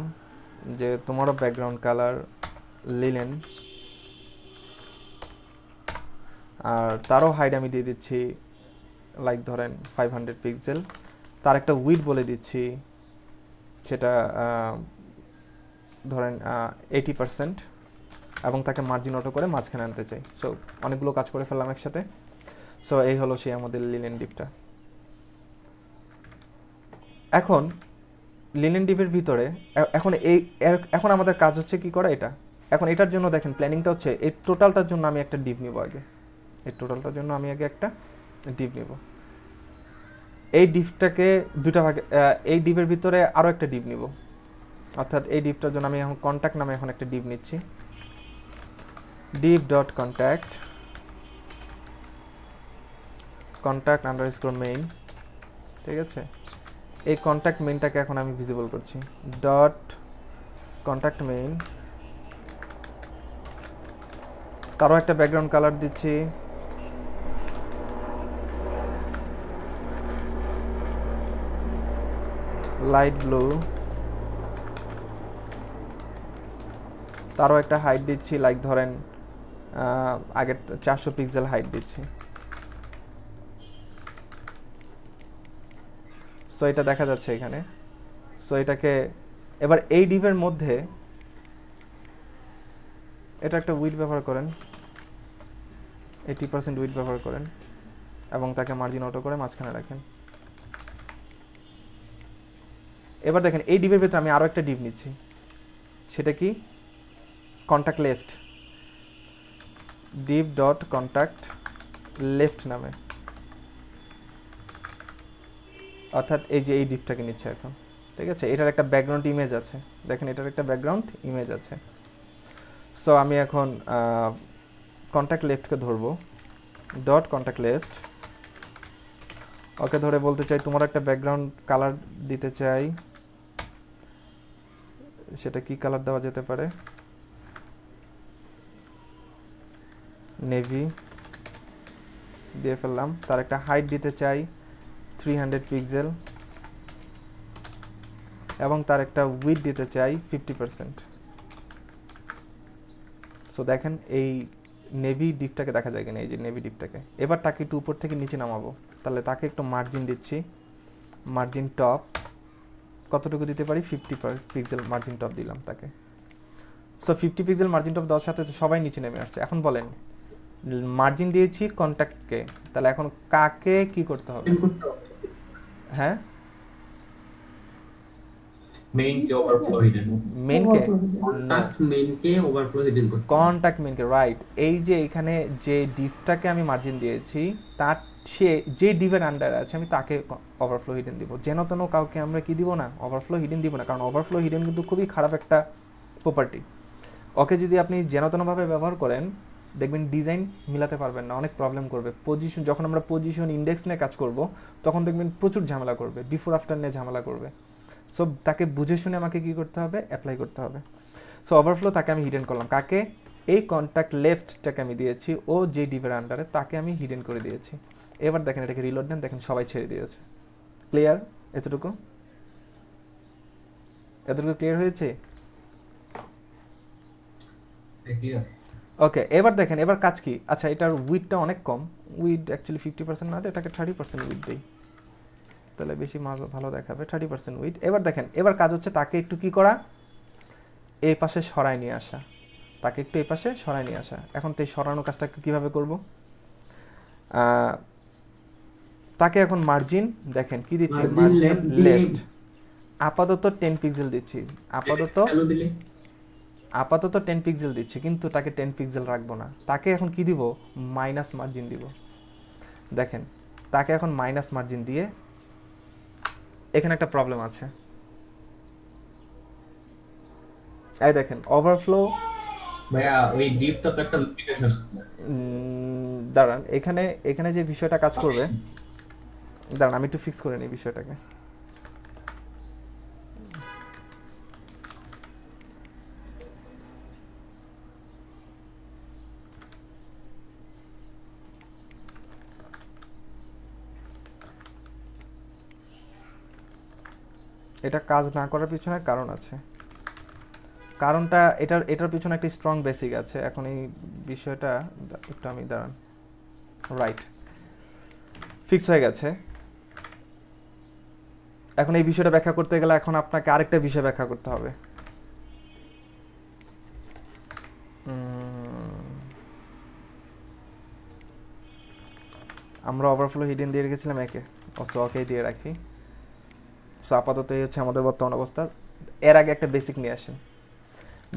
যে তোমারও ব্যাকগ্রাউন্ড কালার লিনেন, আর তারও হাইট আমি দিয়ে দিচ্ছি লাইক ধরেন 500 পিক্সেল। তার একটা উইডথ বলে দিচ্ছি, সেটা ধরেন 80%, এবং তাকে মার্জিন অটো করে মাঝখানে আনতে চাই। সো অনেকগুলো কাজ করে ফেললাম একসাথে। সো এই হলো সেই আমাদের লিনেন ডিপটা। এখন লিনেন ডিপের ভিতরে এখন আমাদের কাজ হচ্ছে কি করা এটা। এখন এটার জন্য দেখেন প্ল্যানিংটা হচ্ছে এই টোটালটার জন্য আমি একটা ডিপ নিব আগে। এই টোটালটার জন্য আমি আগে একটা ডিপ নিব। এই ডিপটাকে দুটা ভাগে, এই ডিপের ভিতরে আরও একটা ডিপ নিব। অর্থাৎ এই ডিপটার জন্য আমি এখন কন্ট্যাক্ট নামে এখন একটা ডিপ নিচ্ছি। div dot contact, contact underscore main. ঠিক আছে, এই কন্ট্যাক্ট মেইনটাকে এখন আমি ভিজিবল করছি। ডট কন্ট্যাক্ট মেইন, তারও একটা ব্যাকগ্রাউন্ড কালার দিচ্ছি। লাইট ব্লু, তারও একটা হাইট দিচ্ছি লাইক ধরেন আগের 400 পিক্সেল হাইট দিচ্ছি। সো এটা দেখা যাচ্ছে এখানে। সো এটাকে এবার এই ডিভের মধ্যে এটা একটা উইডথ ব্যবহার করেন, 80% উইডথ ব্যবহার করেন, এবং তাকে মার্জিন অটো করে মাঝখানে রাখেন। এবার দেখেন এই ডিভের ভিতরে আমি আরও একটা ডিভ নিচ্ছি, সেটা কি contact left, div dot contact left নামে। অর্থাৎ এই যে এই ডিভটাকে নিচ্ছে এখন। ঠিক আছে, এটার একটা ব্যাকগ্রাউন্ড ইমেজ আছে, দেখেন এটার একটা ব্যাকগ্রাউন্ড ইমেজ আছে। সো আমি এখন কন্ট্যাক্ট লেফটকে ধরবো, ডট কন্ট্যাক্ট লেফট, ওকে ধরে বলতে চাই তোমার একটা ব্যাকগ্রাউন্ড কালার দিতে চাই। সেটা কি কালার দেওয়া যেতে পারে? নেভি দিয়ে ফেললাম। তার একটা হাইট দিতে চাই 300 পিক্সেল, এবং তার একটা উইডথ দিতে চাই 50%। সো দেখেন এই নেভি ডিপটাকে দেখা যায় কিনা, এই যে নেভি ডিপটাকে। এবার তাকে একটু উপর থেকে নিচে নামাবো, তাহলে তাকে একটু মার্জিন দিচ্ছি। মার্জিন টপ কতটুকু দিতে পারি? 50 পিক্সেল মার্জিন টপ দিলাম তাকে। সো 50 পিক্সেল মার্জিন টপ দেওয়ার সাথে সবাই নিচে নেমে আসছে। এখন বলেন মার্জিন দিয়েছি কন্ট্যাক্টকে, তাহলে এখন কাকে কি করতে হবে? হ্যাঁ, মেইনকে ওভারফ্লো হিডেন, মেইনকে ওভারফ্লো হিডেন করতে, কন্ট্যাক্ট মেইনকে, রাইট। এই যে এখানে যে ডিভটাকে আমি মার্জিন দিয়েছি, তার সে যে ডিভের আন্ডারে আছে আমি তাকে ওভারফ্লো হিডেন দিব। যেন তেন কাউকে আমরা কি দিব না, ওভারফ্লো হিডেন দিব না। কারণ ওভারফ্লো হিডেন কিন্তু খুবই খারাপ একটা প্রপার্টি। ওকে যদি আপনি যেন তেনভাবে ব্যবহার করেন, দেখবেন ডিজাইন মিলাতে পারবেন না, অনেক প্রবলেম করবে। পজিশন, যখন আমরা পজিশন ইন্ডেক্স নিয়ে কাজ করব, তখন দেখবেন প্রচুর ঝামেলা করবে, বিফোর আফটার নিয়ে ঝামেলা করবে। সো তাকে বুঝে শুনে আমাকে কি করতে হবে? অ্যাপ্লাই করতে হবে। সো ওভারফ্লো তাকে আমি হিডেন করলাম। কাকে? এই কন্ট্যাক্ট লেফটটাকে আমি দিয়েছি, ও যে ডিভের আন্ডারে, তাকে আমি হিডেন করে দিয়েছি। এবার দেখেন এটাকে রিলোড দেন, দেখেন সবাই ছেড়ে দিয়েছে। ক্লিয়ার? এতটুকু ক্লিয়ার হয়েছে? ক্লিয়ার। ওকে, এবার দেখেন এবার কাজ কি। আচ্ছা, এটার উইডটা অনেক কম, উইড অ্যাকচুয়ালি 50% না দেয়, এটাকে 30% উইড দেই, তাহলে বেশি ভালো দেখাবে। 30% উইড। এবার দেখেন এবার কাজ হচ্ছে তাকে একটু কি করা, এই পাশে সরায় নিয়ে আসা, তাকে একটু এই পাশে সরায় নিয়ে আসা। এখন তো এই সরানো কাজটাকে কীভাবে করব? তাকে এখন মার্জিন দেখেন কি দিচ্ছি, Margin মার্জিন left দিয়ে লেফট, আপাতত 10 পিক্সেল দিচ্ছি, শ্যাডো দিলে আপাতত 10 পিক্সেল দিচ্ছি, কিন্তু তাকে 10 পিক্সেল রাখবো না, তাকে এখন কি দিব, মাইনাস মার্জিন দিব। দেখেন তাকে এখন মাইনাস মার্জিন দিয়ে, এখানে একটা প্রবলেম আছে, এই দেখেন ওভারফ্লো। ভাইয়া ওই ডিফটা তো একটা লিমিটেশন আছে। দাঁড়ান, এখানে যে বিষয়টা কাজ করবে, দাঁড়ান আমি একটু ফিক্স করে নিই বিষয়টাকে। এটা কাজ না করার পিছনে কারণ আছে, কারণটা এটার পিছনে একটা স্ট্রং বেসিক আছে। এখন এই বিষয়টা একটু আমি দাঁড়ান, রাইট ফিক্স হয়ে গেছে। এখন এই বিষয়টা ব্যাখ্যা করতে গেলে এখন আপনাকে আরেকটা বিষয় ব্যাখ্যা করতে হবে। আমরা ওভারফ্লো হিডেন দিয়ে রেখেছিলাম একে, ওকে দিয়ে রাখি। সো আপাতত এই হচ্ছে আমাদের বর্তমান অবস্থা। এর আগে একটা বেসিক নিয়ে আসেন।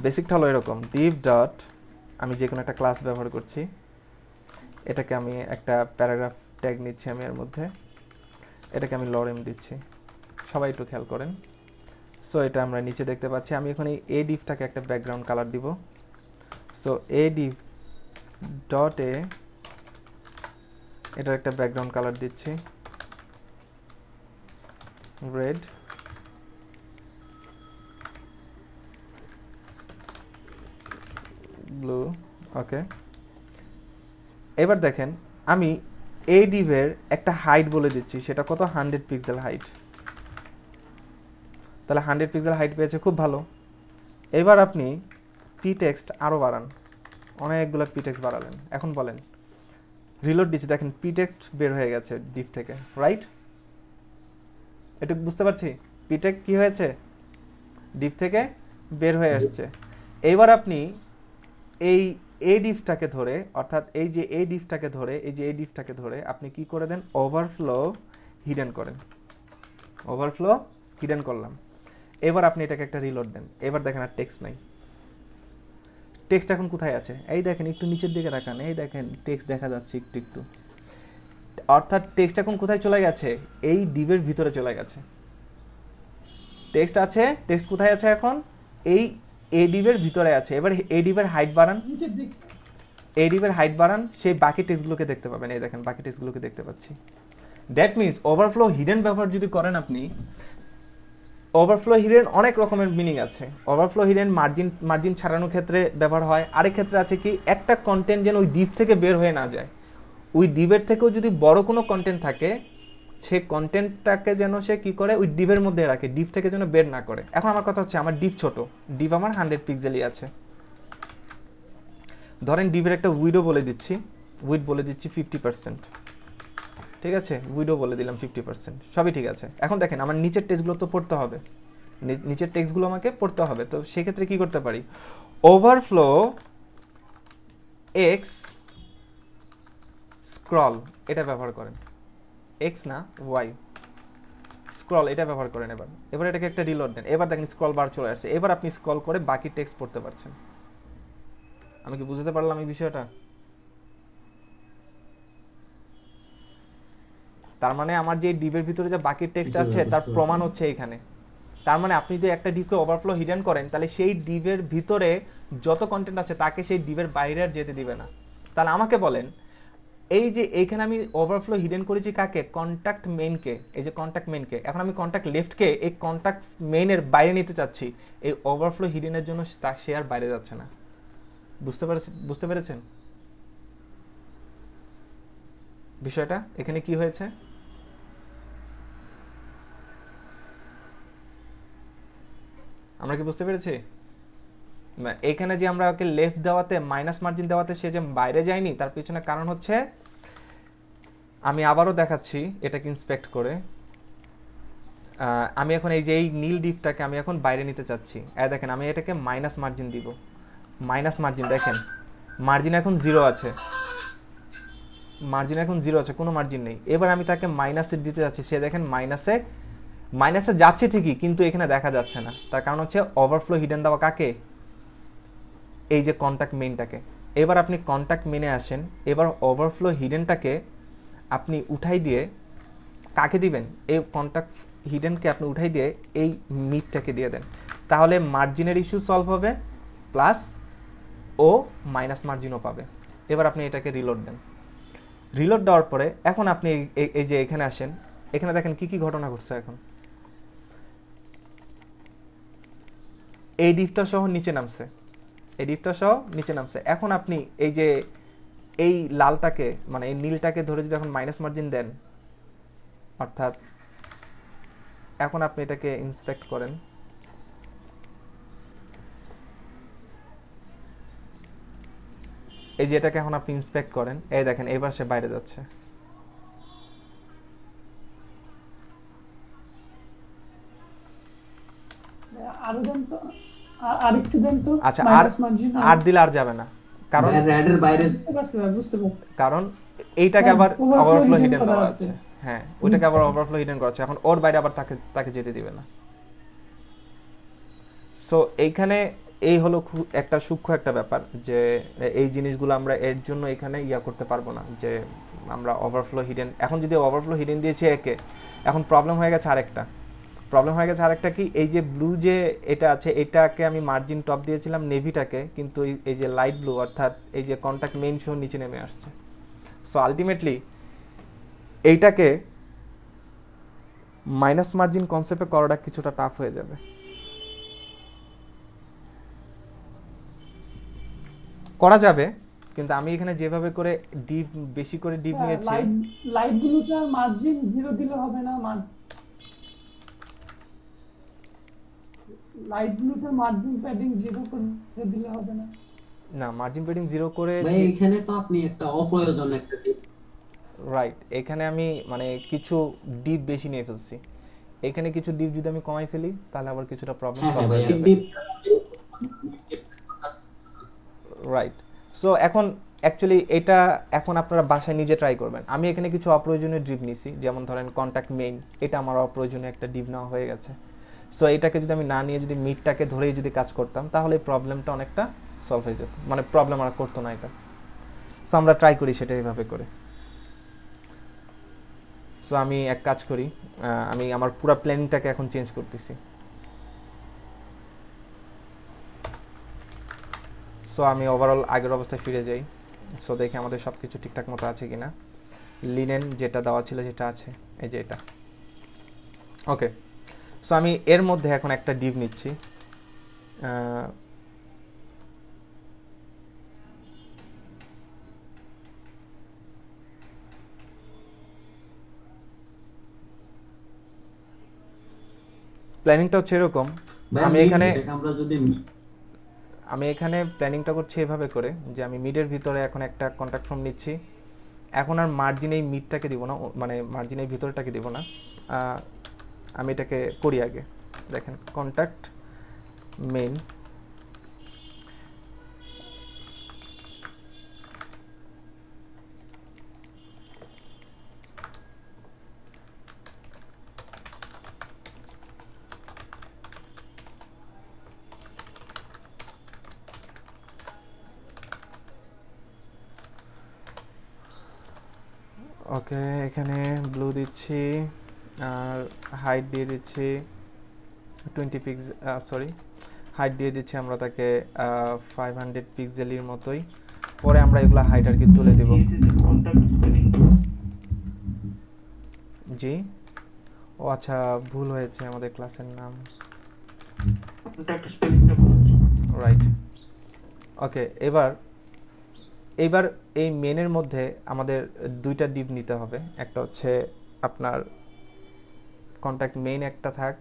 বেসিকটা হলো এরকম, ডিভ ডট, আমি যে কোনো একটা ক্লাস ব্যবহার করছি, এটাকে আমি একটা প্যারাগ্রাফ ট্যাগ নিচ্ছি আমি এর মধ্যে, এটাকে আমি লরেম দিচ্ছি, সবাই একটু খেয়াল করেন। সো এটা আমরা নিচে দেখতে পাচ্ছি। আমি এখন এই এ ডিভটাকে একটা ব্যাকগ্রাউন্ড কালার দিব। So A Depp dot A, এটার একটা ব্যাকগ্রাউন্ড কালার দিচ্ছি রেড, ব্লু, ওকে। এবার দেখেন আমি এই ডিভের একটা হাইট বলে দিচ্ছি, সেটা কত, 100 পিক্সেল হাইট। তাহলে 100 পিক্সেল হাইট পেয়েছে, খুব ভালো। এবার আপনি পি টেক্সট আরও বাড়ান, অনেকগুলো পি টেক্সট বাড়ালেন। এখন বলেন, রিলোড দিচ্ছি, দেখেন পি টেক্সট বের হয়ে গেছে ডিভ থেকে, রাইট? এটা বুঝতে পারছি, পি টেক্সট কী হয়েছে, ডিভ থেকে বের হয়ে আসছে। এবার আপনি এই এ ডিভটাকে ধরে, অর্থাৎ এই যে এ ডিভটাকে ধরে, এই যে এ ডিভটাকে ধরে আপনি কি করে দেন, ওভারফ্লো হিডেন করেন। ওভারফ্লো হিডেন করলাম। এবার আপনি এটাকে একটা রিলোড দেন। এবার দেখেন আর টেক্সট নাই। টেক্সট এখন কোথায় আছে, এই দেখেন একটু নিচের দিকে তাকান, এই দেখেন টেক্সট দেখা যাচ্ছে একটু একটু। অর্থাৎ টেক্সট এখন কোথায় চলে গেছে, এই ডিভের ভিতরে চলে গেছে। টেক্সট আছে, টেক্সট কোথায় আছে এখন, এই এ ডিভের ভিতরে আছে। এবার এ ডিভের হাইট বাড়ান, নিচের দিকে এ ডিভের হাইট বাড়ান, সেই বাকি টেক্সটগুলোকে দেখতে পাবেন। এই দেখেন বাকি টেক্সটগুলোকে দেখতে পাচ্ছি। দ্যাট মিনস ওভারফ্লো হিডেন ব্যবহার যদি করেন আপনি, ওভারফ্লো হিডেন অনেক রকমের মিনিং আছে। ওভারফ্লো হিডেন মার্জিন ছাড়ানোর ক্ষেত্রে ব্যবহার হয়। আরেক ক্ষেত্রে আছে কি, একটা কন্টেন্ট যেন ওই ডিভ থেকে বের হয়ে না যায়, ওই ডিভের থেকেও যদি বড় কোনো কন্টেন্ট থাকে, সে কন্টেন্টটাকে যেন সে কি করে, ওই ডিভের মধ্যে রাখে, ডিভ থেকে যেন বের না করে। এখন আমার কথা হচ্ছে, আমার ডিভ ছোট, ডিভ আমার 100 পিক্সেলই আছে। ধরেন ডিভের একটা উইডো বলে দিচ্ছি, উইড বলে দিচ্ছি 50%, ঠিক আছে, উইডো বলে দিলাম 50%, সবই ঠিক আছে। এখন দেখেন আমার নিচের টেক্সটগুলো তো পড়তে হবে, নিচের টেক্সটগুলো আমাকে পড়তে হবে। তো সেক্ষেত্রে কি করতে পারি, ওভারফ্লো এক্স স্ক্রল, এটা ব্যবহার করেন। এক্স না ওয়াই, স্ক্রল এটা ব্যবহার করেন। এবার এটাকে একটা রিলোড দেন। এবার দেখেন স্ক্রল বার চলে আসছে। এবার আপনি স্ক্রল করে বাকি টেক্সট পড়তে পারছেন। আমি কি বুঝতে পারলাম এই বিষয়টা? তার মানে আমার যে ডিভের ভিতরে যে বাকি টেক্সট আছে তার প্রমাণ হচ্ছে এখানে। তার মানে আপনি যদি একটা ডিভকে ওভারফ্লো হিডেন করেন, তাহলে সেই ডিভের ভিতরে যত কন্টেন্ট আছে তাকে সেই ডিভের বাইরে আর যেতে দিবে না। তাহলে আমাকে বলেন, এই যে এইখানে আমি ওভারফ্লো হিডেন করেছি কাকে, কন্ট্যাক্ট মেইনকে, এই যে কন্ট্যাক্ট মেইনকে। এখন আমি কন্ট্যাক্ট লেফটকে এই কন্ট্যাক্ট মেইনের বাইরে নিতে চাচ্ছি, এই ওভারফ্লো হিডেনের জন্য সে আর বাইরে যাচ্ছে না। বুঝতে পেরেছেন বিষয়টা? এখানে কি হয়েছে, আমরা কি বুঝতে পেরেছি? এখানে যে আমরা ওকে লেফট দেওয়াতে, মাইনাস মার্জিন দেওয়াতে সে যে বাইরে যায়নি, তার পিছনে কারণ হচ্ছে, আমি আবারও দেখাচ্ছি এটাকে ইন্সপেক্ট করে। আমি এখন এই যে এই নীল ডিভটাকে আমি এখন বাইরে নিতে চাচ্ছি। দেখেন আমি এটাকে মাইনাস মার্জিন দিব, মাইনাস মার্জিন, দেখেন মার্জিন এখন 0 আছে, মার্জিন এখন 0 আছে, কোনো মার্জিন নেই। এবার আমি তাকে মাইনাসে দিতে যাচ্ছি, সে দেখেন মাইনাসে যাচ্ছে ঠিকই, কিন্তু এখানে দেখা যাচ্ছে না। তার কারণ হচ্ছে ওভারফ্লো হিডেন দেওয়া কাকে, এই যে কন্ট্যাক্ট মেইনটাকে। এবার আপনি কন্ট্যাক্ট মেনে আসেন, এবার ওভারফ্লো হিডেনটাকে আপনি উঠাই দিয়ে কাকে দিবেন, এই কন্ট্যাক্ট হিডেনকে আপনি উঠাই দিয়ে এই মিডটাকে দিয়ে দেন, তাহলে মার্জিনের ইস্যু সলভ হবে, প্লাস ও মাইনাস মার্জিনও পাবে। এবার আপনি এটাকে রিলোড দেন। রিলোড দেওয়ার পরে এখন আপনি এই যে এখানে আসেন, এখানে দেখেন কি কি ঘটনা ঘটছে। এখন এই ডিপটা সহ নিচে নামছে, এই ডিপটা সহ নিচে নামছে। এখন আপনি এই যে এই লালটাকে মানে এই নীলটাকে ধরে যদি এখন মাইনাস মার্জিন দেন, অর্থাৎ এখন আপনি এটাকে ইন্সপেক্ট করেন, এই যে এটাকে এখন আপনি ইন্সপেক্ট করেন, এই দেখেন এবার সে বাইরে যাচ্ছে। আরো দেন তো, আরেকটু দেন তো। আচ্ছা, আর মাইনাস মার্জিন আর দিলে আর যাবে না, কারণ র্যাডের বাইরে বুঝতে পারছি। কারণ এইটাকে আবার overflow ওভারফ্লো hidden হিডেন করা দেওয়া আছে। আছে। হ্যাঁ, ওইটাকে আবার ওভারফ্লো হিডেন করা আছে, এখন ওর বাইরে আবার তাকে যেতে দিবে না। সো এইখানে এই হলো একটা সূক্ষ্ম একটা ব্যাপার, যে এই জিনিসগুলো আমরা এর জন্য এখানে করতে পারবো না, যে আমরা ওভারফ্লো হিডেন, এখন যদি ওভারফ্লো হিডেন দিয়েছি একে, এখন প্রবলেম হয়ে গেছে আরেকটা কি, এই যে ব্লু যে এটা আছে, এটাকে আমি মার্জিন টপ দিয়েছিলাম নেভিটাকে, কিন্তু এই যে লাইট ব্লু অর্থাৎ এই যে কন্ট্যাক্ট মেইন সহ নিচে নেমে আসছে। সো আলটিমেটলি এইটাকে মাইনাস মার্জিন কনসেপ্টে করাটা কিছুটা টাফ হয়ে যাবে। করা যাবে, কিন্তু আমি এখানে যেভাবে করে ডিপ বেশি করে ডিপ নিয়েছি, লাইট ব্লুটা মার্জিন 0 দিলে হবে না, লাইট ব্লুটা মার্জিন প্যাডিং 0 করে দিলে হবে না। না, মার্জিন প্যাডিং 0 করে ভাই এখানে তো আপনি একটা অপ্রয়োজন একটা রাইট, এখানে আমি মানে কিছু ডিপ বেশি নিয়ে ফেলছি। এখানে কিছু ডিপ যদি আমি কমাই ফেলি, তাহলে আবার কিছুটা প্রবলেম সলভ হয়ে যাবে। রাইট। সো এখন অ্যাকচুয়ালি এটা এখন আপনারা বাসায় নিজে ট্রাই করবেন। আমি এখানে কিছু অপ্রয়োজনীয় ডিপ নিছি, যেমন ধরেন কন্ট্যাক্ট মেইন, এটা আমার অপ্রয়োজনীয় একটা ডিপ নেওয়া হয়ে গেছে। সো এটাকে যদি আমি না নিয়ে যদি মিডটাকে ধরেই যদি কাজ করতাম, তাহলে প্রবলেমটা অনেকটা সলভ হয়ে যেত, মানে প্রবলেম আর করতো না এটা। সো আমরা ট্রাই করি সেটা এইভাবে করে। সো আমি এক কাজ করি, আমি আমার পুরো প্ল্যানিংটাকে এখন চেঞ্জ করতেছি। সো আমি ওভারঅল আগের অবস্থায় ফিরে যাই। সো দেখি আমাদের সব কিছু ঠিকঠাক মতো আছে কিনা। লিনেন যেটা দেওয়া ছিল সেটা আছে, এই যে এটা। ওকে, সো আমি এর মধ্যে এখন একটা ডিপ নিচ্ছি। প্ল্যানিংটা হচ্ছে এরকম, আমি এখানে প্ল্যানিংটা করছি এভাবে করে যে আমি মিডের ভিতরে এখন একটা কন্ট্যাক্ট ফর্ম নিচ্ছি। এখন আর মার্জিন এই মিডটাকে দিব না, মানে মার্জিন এই ভিতরটাকে দিব না, আমি এটাকে করি আগে। দেখেন কন্ট্যাক্ট মেইন, ওকে এখানে ব্লু দিচ্ছি আর হাইট দিয়ে দিচ্ছি 20 পিক্সেল, সরি হাইট দিয়ে দিচ্ছি আমরা তাকে 500 পিক্সেলের মতোই। পরে আমরা এগুলো হাইট আর কি তুলে দেব। জি, ও আচ্ছা ভুল হয়েছে, আমাদের ক্লাসের নাম রাইট। ওকে, এবার এই মেনের মধ্যে আমাদের দুইটা ডিপ নিতে হবে। একটা হচ্ছে আপনার কন্ট্যাক্ট মেইন একটা থাক,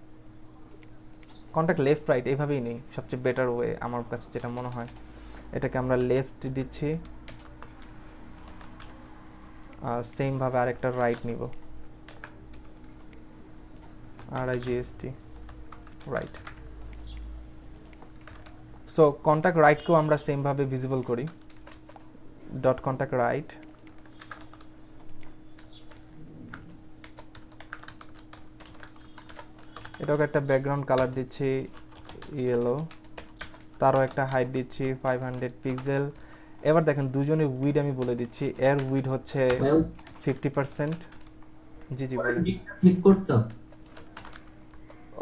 কন্ট্যাক্ট লেফট রাইট এইভাবেই নেই, সবচেয়ে বেটার ওয়ে আমার কাছে যেটা মনে হয়। এটাকে আমরা লেফট দিচ্ছি, সেমভাবে আরেকটা রাইট নিব, RIGST রাইট। সো কন্ট্যাক্ট রাইটকেও আমরা সেমভাবে ভিজিবল করি, ডট কন্ট্যাক্ট রাইট এটাকে একটা ব্যাকগ্রাউন্ড কালার দিচ্ছি ইয়েলো, তারও একটা হাইট দিচ্ছি 500 পিক্সেল। এবার দেখেন দুজনের উইড আমি বলে দিচ্ছি, এর উইড হচ্ছে 50%। জি জি বলেন। ঠিক করতে হবে,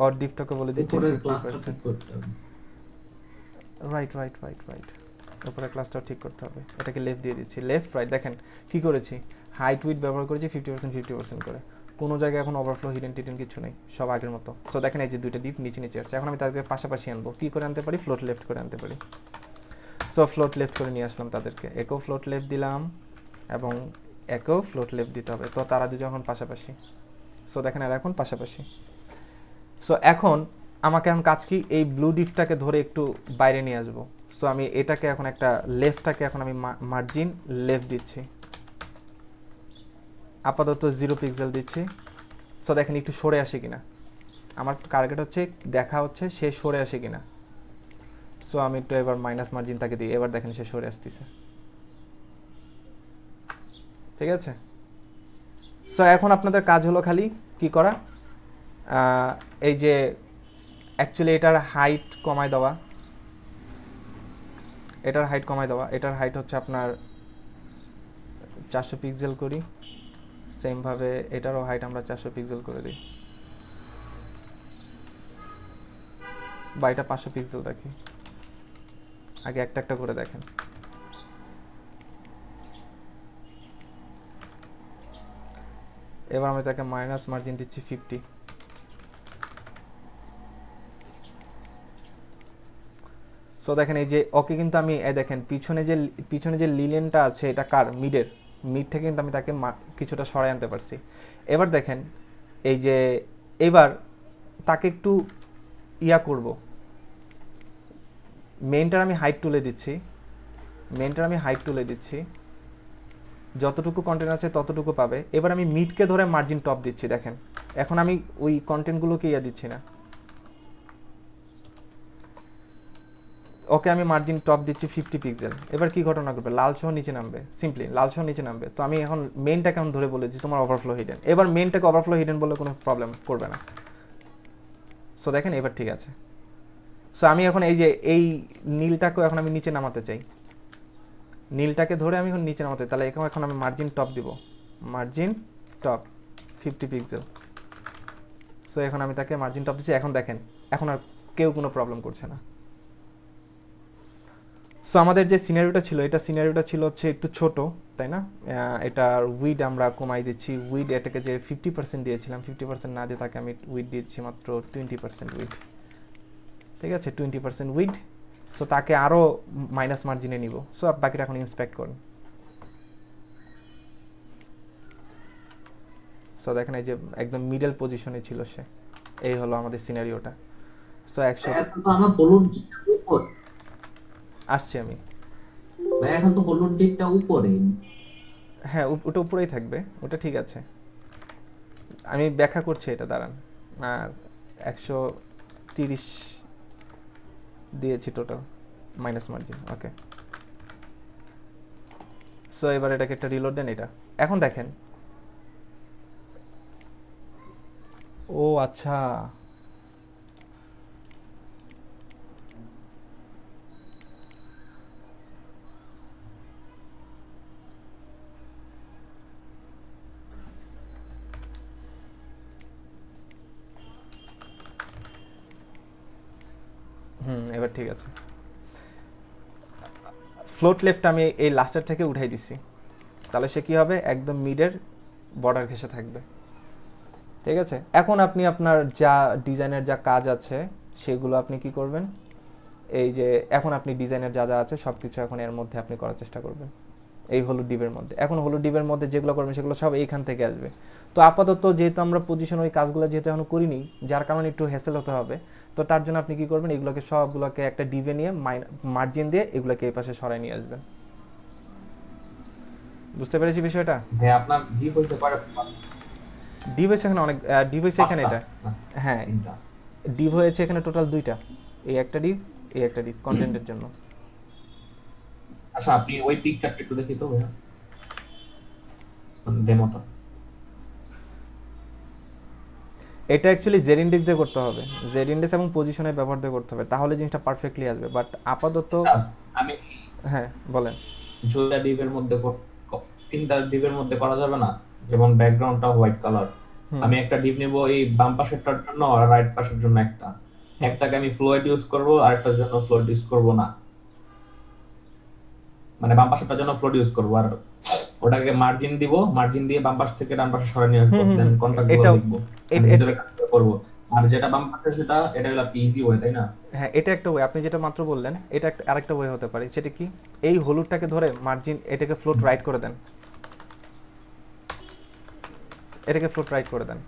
और ডিপটাকে বলে দিচ্ছি উপরের ক্লাসটা 50%। ঠিক করতে হবে। রাইট রাইট রাইট রাইট, উপরে ক্লাসটা ঠিক করতে হবে। এটাকে লেফট দিয়ে দিচ্ছি, লেফট রাইট। দেখেন কি করেছি, হাইট উইড ব্যবহার করেছি 50% 50% করে। কোনো জায়গায় এখন ওভারফ্লো হিডেন টিডেন কিছু নেই, সব আগের মতো। সো দেখেন এই যে দুইটা ডিপ নিচে নিচে আসছে। এখন আমি তাদেরকে পাশাপাশি আনবো, কী করে আনতে পারি, ফ্লোট লেফট করে আনতে পারি। সো ফ্লোট লেফট করে নিয়ে আসলাম তাদেরকে, একেও ফ্লোট লেফট দিলাম এবং একেও ফ্লোট লেফট দিতে হবে। তো তারা দুজন এখন পাশাপাশি। সো দেখেন এরা এখন পাশাপাশি। সো এখন আমাকে এখন কাজ কি, এই ব্লু ডিপটাকে ধরে একটু বাইরে নিয়ে আসবো। সো আমি এটাকে এখন একটা লেফটটাকে এখন আমি মার্জিন লেফট দিচ্ছি, আপাতত 0 পিক্সেল দিচ্ছি। সো দেখেন একটু সরে আসে কিনা, আমার টার্গেট হচ্ছে দেখা হচ্ছে সে সরে আসে কিনা। সো আমি একটু এবার মাইনাস মার্জিন তাকে দিই, এবার দেখেন সে সরে আসতেছে, ঠিক আছে। সো এখন আপনাদের কাজ হলো খালি কি করা, এই যে অ্যাকচুয়ালি এটার হাইট কমায় দেওয়া, এটার হাইট কমায় দেওয়া। এটার হাইট হচ্ছে আপনার 400 পিক্সেল করি, সেমভাবে এটারও হাইট আমরা 400 পিক্সেল করে দিই, বা এটা 500 পিক্সেল রাখি। আগে একটা একটা করে দেখেন। এবার আমি তাকে মাইনাস মার্জিন দিচ্ছি 50। সো দেখেন এই যে ওকে কিন্তু আমি দেখেন পিছনে যে লিলেনটা আছে এটা কার, মিড থেকে কিন্তু আমি তাকে কিছুটা সরাই আনতে পারছি। এবার দেখেন এই যে এবার তাকে একটু ইয়া করব, মেইনটার আমি হাইট তুলে দিচ্ছি, যতটুকু কন্টেন্ট আছে ততটুকু পাবে। এবার আমি মিডকে ধরে মার্জিন টপ দিচ্ছি। দেখেন এখন আমি ওই কন্টেন্টগুলোকে ইয়া দিচ্ছি না, ওকে আমি মার্জিন টপ দিচ্ছি 50 পিক্সেল। এবার কি ঘটনা ঘটবে, লাল সহ নিচে নামবে, সিম্পলি লাল সহ নিচে নামবে। তো আমি এখন মেইনটাকে এখন ধরে বলেছি তোমার ওভারফ্লো হিডেন। এবার মেইনটাকে ওভারফ্লো হিডেন বলে কোনো প্রবলেম করবে না। সো দেখেন এবার ঠিক আছে। সো আমি এখন এই যে এই নীলটাকেও এখন আমি নিচে নামাতে চাই, নীলটাকে ধরে আমি এখন নিচে নামাতে, তাহলে এখন আমি মার্জিন টপ দিব, মার্জিন টপ 50 পিক্সেল। সো এখন আমি তাকে মার্জিন টপ দিচ্ছি। এখন দেখেন এখন আর কেউ কোনো প্রবলেম করছে না। সো আমাদের যে সিনারিওটা ছিল, এটা সিনারিওটা ছিল হচ্ছে একটু ছোট, তাই না। এটার উইড আমরা কমাই দিচ্ছি, উইড এটাকে যে 50% দিয়েছিলাম 50% না দিয়ে তাকে আমি উইড দিচ্ছি মাত্র 20% উইড, ঠিক আছে 20% উইড। সো তাকে আরও মাইনাস মার্জিনে নিব। সো বাকিটা এখন ইন্সপেক্ট করুন। সো দেখেন এই যে একদম মিডল পজিশনে ছিল সে, এই হলো আমাদের সিনারিওটা। সো 100 আমার বলুন উপর আসছে আমি ভাই, এখন তো হলুদ ডিপটা উপরে। হ্যাঁ ওটা উপরেই থাকবে, ওটা ঠিক আছে। আমি ব্যাখ্যা করছি এটা, দাঁড়ান। আর 130 দিয়েছি টোটাল মাইনাস মার্জিন, ওকে। সো এবার এটাকে একটা রিলোড দেন। এটা এখন দেখেন, ও আচ্ছা এবার ঠিক আছে। ফ্লোট লেফট আমি এই লাস্টার থেকে উঠাই দিছি, তাহলে সে কি হবে, একদম মিডের বর্ডার ঘেঁষে থাকবে, ঠিক আছে। এখন আপনি আপনার যা ডিজাইনের যা কাজ আছে সেগুলো আপনি কি করবেন, এই যে এখন আপনি ডিজাইনের যা যা আছে সব কিছু এখন এর মধ্যে আপনি করার চেষ্টা করবেন, এই হলুদ ডিপের মধ্যে। এখন হলুদ ডিপের মধ্যে যেগুলো করবেন সেগুলো সব এইখান থেকে আসবে। তো আপাতত যেহেতু আমরা পজিশন ওই কাজগুলো যেহেতু এখনো করিনি, যার কারণে একটু হ্যাসেল হতে হবে। তো তার জন্য আপনি কি করবেন, এগুলোকে সবগুলোকে একটা ডিপে নিয়ে মার্জিন দিয়ে এগুলোকে এই পাশে সরাই নিয়ে আসবেন। বুঝতে পেরেছি বিষয়টা? হ্যাঁ, আপনার ডিপ হইছে পারে ডিপ হয়েছে এখানে অনেক, ডিপ হয়েছে এখানে এটা, হ্যাঁ ডিপ হয়েছে এখানে টোটাল 2টা, এই একটা ডিপ এই একটা ডিপ কন্টেন্টের জন্য। আচ্ছা, আপনি ওই পিকচারটা একটু দেখি তো ভাইয়া, ডেমোটা। এটা অ্যাকচুয়ালি জেড ইন্ডেক্স দিয়ে করতে হবে, জেড ইন্ডেক্স এবং পজিশনের ব্যবহার দিয়ে করতে হবে, তাহলে জিনিসটা পারফেক্টলি আসবে। বাট আপাতত আমি হ্যাঁ বলেন। দুইটা ডিভের মধ্যে তিনটা ডিভের মধ্যে করা যাবে না? যেমন ব্যাকগ্রাউন্ডটা হোয়াইট কালার, আমি একটা ডিভ নেব এই বাম পাশেরটার জন্য আর রাইট পাশের জন্য একটাকে আমি ফ্লোয়েড ইউজ করব আর একটার জন্য ফ্লোয়েড ইউজ করব না, মানে বাম পাশেরটার জন্য ফ্লোয়েড ইউজ করব আর ওটাকে মার্জিন দিব, মার্জিন দিয়ে বাম পাশ থেকে ডান পাশে সরিয়ে নিয়ে আসবো, দেন কন্টাক্টগুলো লিখব, ভিতরে কাজ করব। আর যেটা বাম পাশে সেটা এটা হলো ইজি ওয়ে, তাই না? হ্যাঁ এটা একটা ওয়ে, আপনি যেটা মাত্র বললেন এটা একটা আরেকটা ওয়ে হতে পারে। সেটা কি, এই হলুদটাকে ধরে মার্জিন এটাকে ফ্লোট রাইট করে দেন, এটাকে ফ্লোট রাইট করে দেন।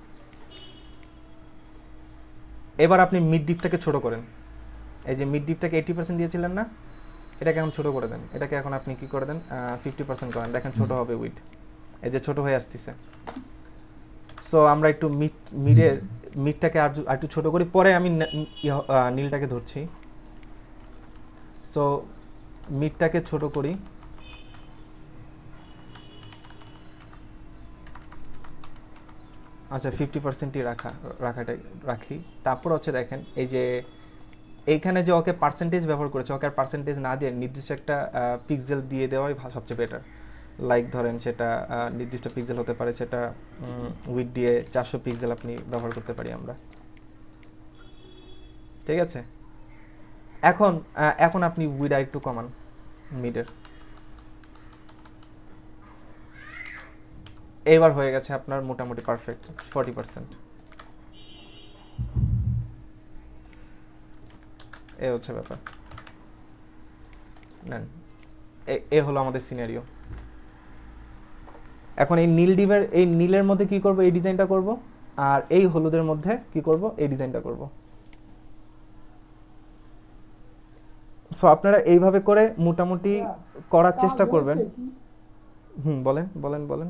এবার আপনি মিড ডিপটাকে ছোট করেন, এই যে মিড ডিপটাকে 80% দিয়েছিলেন না, এটাকে এখন ছোট করে দেন, এটাকে এখন আপনি কি করে দেন 50% করেন, দেখেন ছোট হবে উইড, এই যে ছোট হয়ে আসতেছে। সো আমরা একটু মিডটাকে আর একটু ছোট করি, পরে আমি নীলটাকে ধরছি। সো মিডটাকে ছোট করি, আচ্ছা 50%ই রাখি। তারপর হচ্ছে দেখেন এই যে এইখানে যে ওকে পার্সেন্টেজ ব্যবহার করেছে, ওকে আর পার্সেন্টেজ না দিয়ে নির্দিষ্ট একটা পিক্সেল দিয়ে দেওয়াই সবচেয়ে বেটার। লাইক ধরেন সেটা নির্দিষ্ট পিক্সেল হতে পারে, সেটা উইড দিয়ে 400 পিক্সেল আপনি ব্যবহার করতে পারি আমরা, ঠিক আছে? এখন আপনি উইড আর একটু কমান মিডের, এবার হয়ে গেছে আপনার মোটামুটি পারফেক্ট 40%। এই হচ্ছে ব্যাপার, নেন এ হলো আমাদের সিনারিও। এখন এই নীলের মধ্যে কি করব, এই ডিজাইনটা করব, আর এই হলুদের মধ্যে কি করব, এই ডিজাইনটা করব। সো আপনারা এইভাবে করে মোটামুটি করার চেষ্টা করবেন। বলেন বলেন বলেন।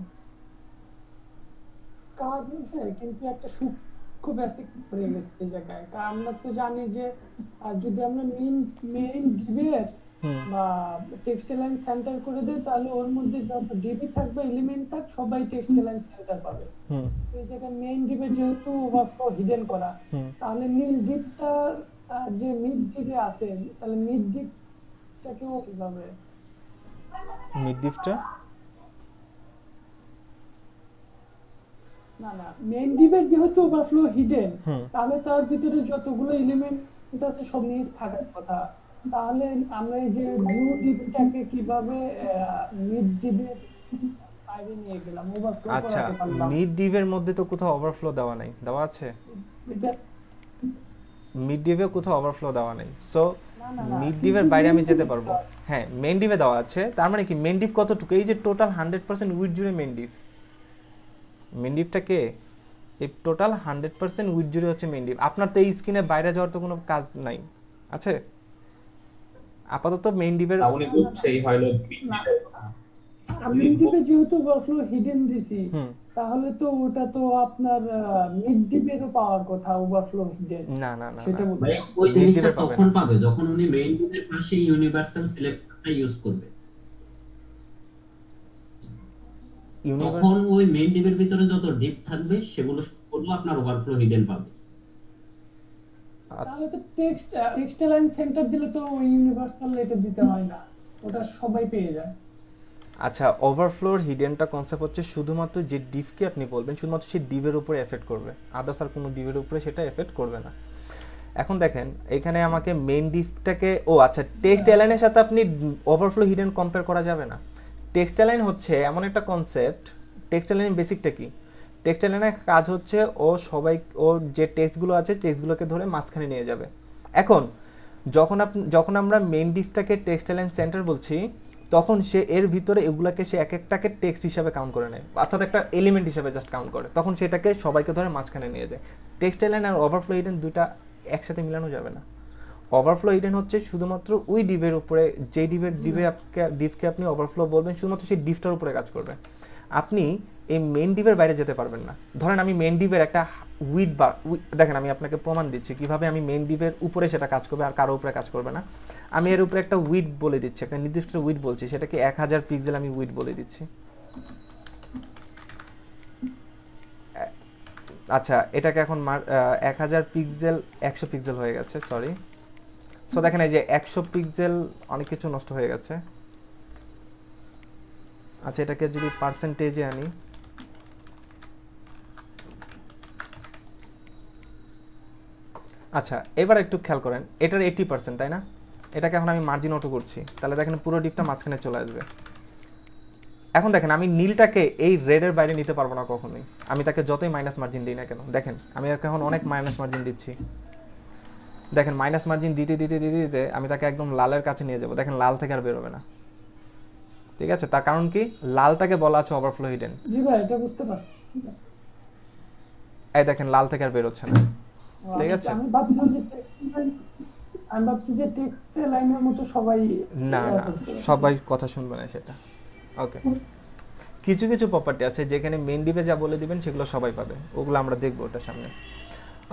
কাজ হয়েছে কিন্তু একটা সূক্ষ্ম বেসিক পড়ে গেছে এই জায়গায়। কারণ আমরা তো জানি যে যদি আমরা মেইন ডিবের বা টেক্সটাইল সেন্টার করে দেই, তাহলে ওর মধ্যে যত ডিবি থাকবে এলিমেন্ট থাক সবাই টেক্সটাইল সেন্টার পাবে। এই জায়গায় মেইন ডিবে যেহেতু ওভারফ্লো হিডেন করা, তাহলে নীল ডিপটা যে মিড ডিবে আছে, তাহলে মিড ডিপটাকেও কিভাবে মিড ডিপটা না মেইন ডিবের যেহেতু ওভারফ্লো হিডেন, তাহলে তার ভিতরে যতগুলো এলিমেন্ট আছে সব নিয়ে থাকার কথা। তাহলে আমরা এই যে ব্লু ডিবটাকে কিভাবে মিড ডিবের বাইরে নিয়ে গেলাম, ওভারফ্লো আচ্ছা করাতে পারলাম? মিড ডিবের মধ্যে তো কোথাও ওভারফ্লো দেওয়া নাই, দেওয়া আছে? মিড ডিবে কোথাও ওভারফ্লো দেওয়া নেই। সো মিড ডিবের বাইরে আমি যেতে পারবো। হ্যাঁ মেইন ডিবে দেওয়া আছে, তার মানে কি মেইন ডিপ কতটুকু, এই যে টোটাল 100% উইড জুড়ে মেইন ডিপটাকে এই টোটাল 100% উইড জুড়ে হচ্ছে মেইন ডিপ। আপনার তো এই স্ক্রিনে বাইরে যাওয়ার তো কোনো কাজ নাই, আছে? আপাতত মেইন ডিপের উনি বুঝছেই হলো মেইন ডিপে যেহেতু ওভারফ্লো হিডেন দিছি, তাহলে তো ওটা তো আপনার মিড ডিপেরও পাওয়ার কথা ওভারফ্লো হিডেন। না না না সেটা ভাই ওই জিনিসটা তখন পাবে যখন উনি মেইন ডিপের পাশে ইউনিভার্সাল সিলেক্টরটা ইউজ করবে। তখন ওই মেইন ডিপের ভিতরে যত ডিপ থাকবে সেগুলো সবগুলো আপনার ওভারফ্লো হিডেন পাবে। তাহলে তো টেক্সটাইল সেন্টার দিলে তো ইউনিভার্সাল এটা দিতে হয় না, ওটা সবাই পেয়ে যায়। আচ্ছা ওভারফ্লোর হিডেনটা কনসেপ্ট হচ্ছে শুধুমাত্র যে ডিভকে আপনি বলবেন শুধুমাত্র সেই ডিভের উপরে এফেক্ট করবে, আদার্স আর কোনো ডিভের উপরে সেটা এফেক্ট করবে না। এখন দেখেন এখানে আমাকে মেইন ডিভটাকে আচ্ছা টেক্সট অ্যালাইনের সাথে আপনি ওভারফ্লো হিডেন কম্পেয়ার করা যাবে না। টেক্সট অ্যালাইন হচ্ছে এমন একটা কনসেপ্ট, টেক্সট অ্যালাইনের বেসিকটা কি, টেক্সট অ্যালাইনের কাজ হচ্ছে ওর যে টেক্সটগুলো আছে টেক্সটগুলোকে ধরে মাঝখানে নিয়ে যাবে। এখন যখন আমরা মেইন ডিভটাকে টেক্সট অ্যালাইন সেন্টার বলছি, তখন সে এর ভিতরে এগুলাকে সে এক একটাকে টেক্সট হিসাবে কাউন্ট করে নেয়, অর্থাৎ একটা এলিমেন্ট হিসাবে জাস্ট কাউন্ট করে, তখন সেটাকে সবাইকে ধরে মাঝখানে নিয়ে যায়। টেক্সট অ্যালাইন আর ওভারফ্লো হিডেন দুইটা একসাথে মিলানো যাবে না। ওভারফ্লো হিডেন হচ্ছে শুধুমাত্র ওই ডিভের উপরে, যে ডিভকে আপনি ওভারফ্লো বলবেন শুধুমাত্র সেই ডিভটার উপরে কাজ করবে। আপনি এই মেইন ডিভের বাইরে যেতে পারবেন না। ধরেন আমি মেইন ডিভের একটা দেখেন আমি আপনাকে প্রমাণ দিচ্ছি কিভাবে আমি মেইন ডিভের উপরে সেটা কাজ করবে আর কারো উপরে কাজ করবে না। আমি এর উপরে একটা উইড বলে দিচ্ছি, একটা নির্দিষ্ট উইড বলছি, সেটাকে 1000 পিক্সেল আমি উইড বলে দিচ্ছি। আচ্ছা এটাকে এখন 1000 পিক্সেল 100 পিক্সেল হয়ে গেছে, সরি। সো দেখেন এই যে 100 পিক্সেল অনেক কিছু নষ্ট হয়ে গেছে। আচ্ছা এটাকে যদি পার্সেন্টেজে আনি, আচ্ছা এবার একটু খেয়াল করেন, এটার 80%, তাই না? এটাকে এখন আমি মার্জিন অটো করছি, তাহলে দেখেন পুরো ডিপটা মাঝখানে চলে আসবে। এখন দেখেন আমি নীলটাকে এই রেডের বাইরে নিতে পারবো না কখনোই, আমি তাকে যতই মাইনাস মার্জিন দিই না কেন। দেখেন আমি এখন অনেক মাইনাস মার্জিন দিচ্ছি, দেখেন মাইনাস মার্জিন দিতে দিতে দিতে দিতে আমি তাকে একদম লালের কাছে নিয়ে যাবো। দেখেন লাল থেকে আর বেরোবে না, ঠিক আছে? তার কারণ কি, লালটাকে বলা আছে ওভারফ্লো হিডেন। জি ভাই এটা বুঝতে পারছি। এই দেখেন লাল থেকে আর বেরোচ্ছে না, ঠিক আছে? আমি ভাবছি যে টেক্সট লাইনের মতো সবাই না না, সবাই কথা শুনবে না সেটা। ওকে, কিছু কিছু প্রপার্টি আছে যেখানে মেইন ডিপে যা বলে দিবেন সেগুলো সবাই পাবে, ওগুলো আমরা দেখবো ওটার সামনে।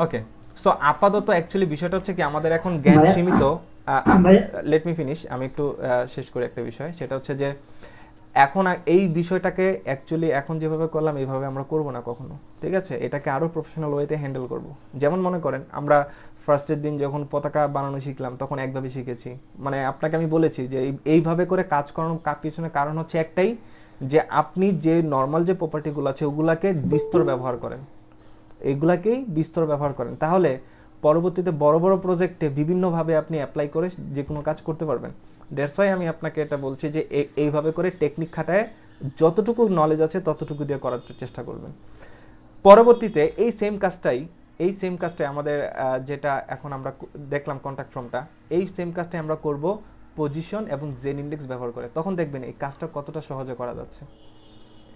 ওকে, সো আপাতত অ্যাকচুয়ালি বিষয়টা হচ্ছে কি, আমাদের এখন জ্ঞান সীমিত। লেট মি ফিনিশ, আমি একটু শেষ করি একটা বিষয়, সেটা হচ্ছে যে এখন এই বিষয়টাকে অ্যাকচুয়ালি এখন যেভাবে করলাম এইভাবে আমরা করব না কখনো, ঠিক আছে? এটাকে আরও প্রফেশনাল ওয়েতে হ্যান্ডেল করব। যেমন মনে করেন আমরা ফার্স্টের দিন যখন পতাকা বানানো শিখলাম তখন একভাবে শিখেছি, মানে আপনাকে আমি বলেছি যে এইভাবে করে কাজ করানোর পিছনে কারণ হচ্ছে একটাই, যে আপনি যে নর্মাল যে প্রপার্টিগুলো আছে ওগুলাকে বিস্তর ব্যবহার করেন, এগুলাকেই বিস্তর ব্যবহার করেন, তাহলে পরবর্তীতে বড় বড় প্রজেক্টে বিভিন্নভাবে আপনি অ্যাপ্লাই করে যে কোনো কাজ করতে পারবেন। দ্যাটস ওয়াই আমি আপনাকে এটা বলছি যে এইভাবে করে টেকনিক খাটায় যতটুকু নলেজ আছে ততটুকু দিয়ে করার চেষ্টা করবেন। পরবর্তীতে এই সেম কাজটাই আমাদের যেটা এখন আমরা দেখলাম কন্ট্যাক্ট ফর্মটা, এই সেম কাজটাই আমরা করব পজিশন এবং জেন ইন্ডেক্স ব্যবহার করে। তখন দেখবেন এই কাজটা কতটা সহজে করা যাচ্ছে।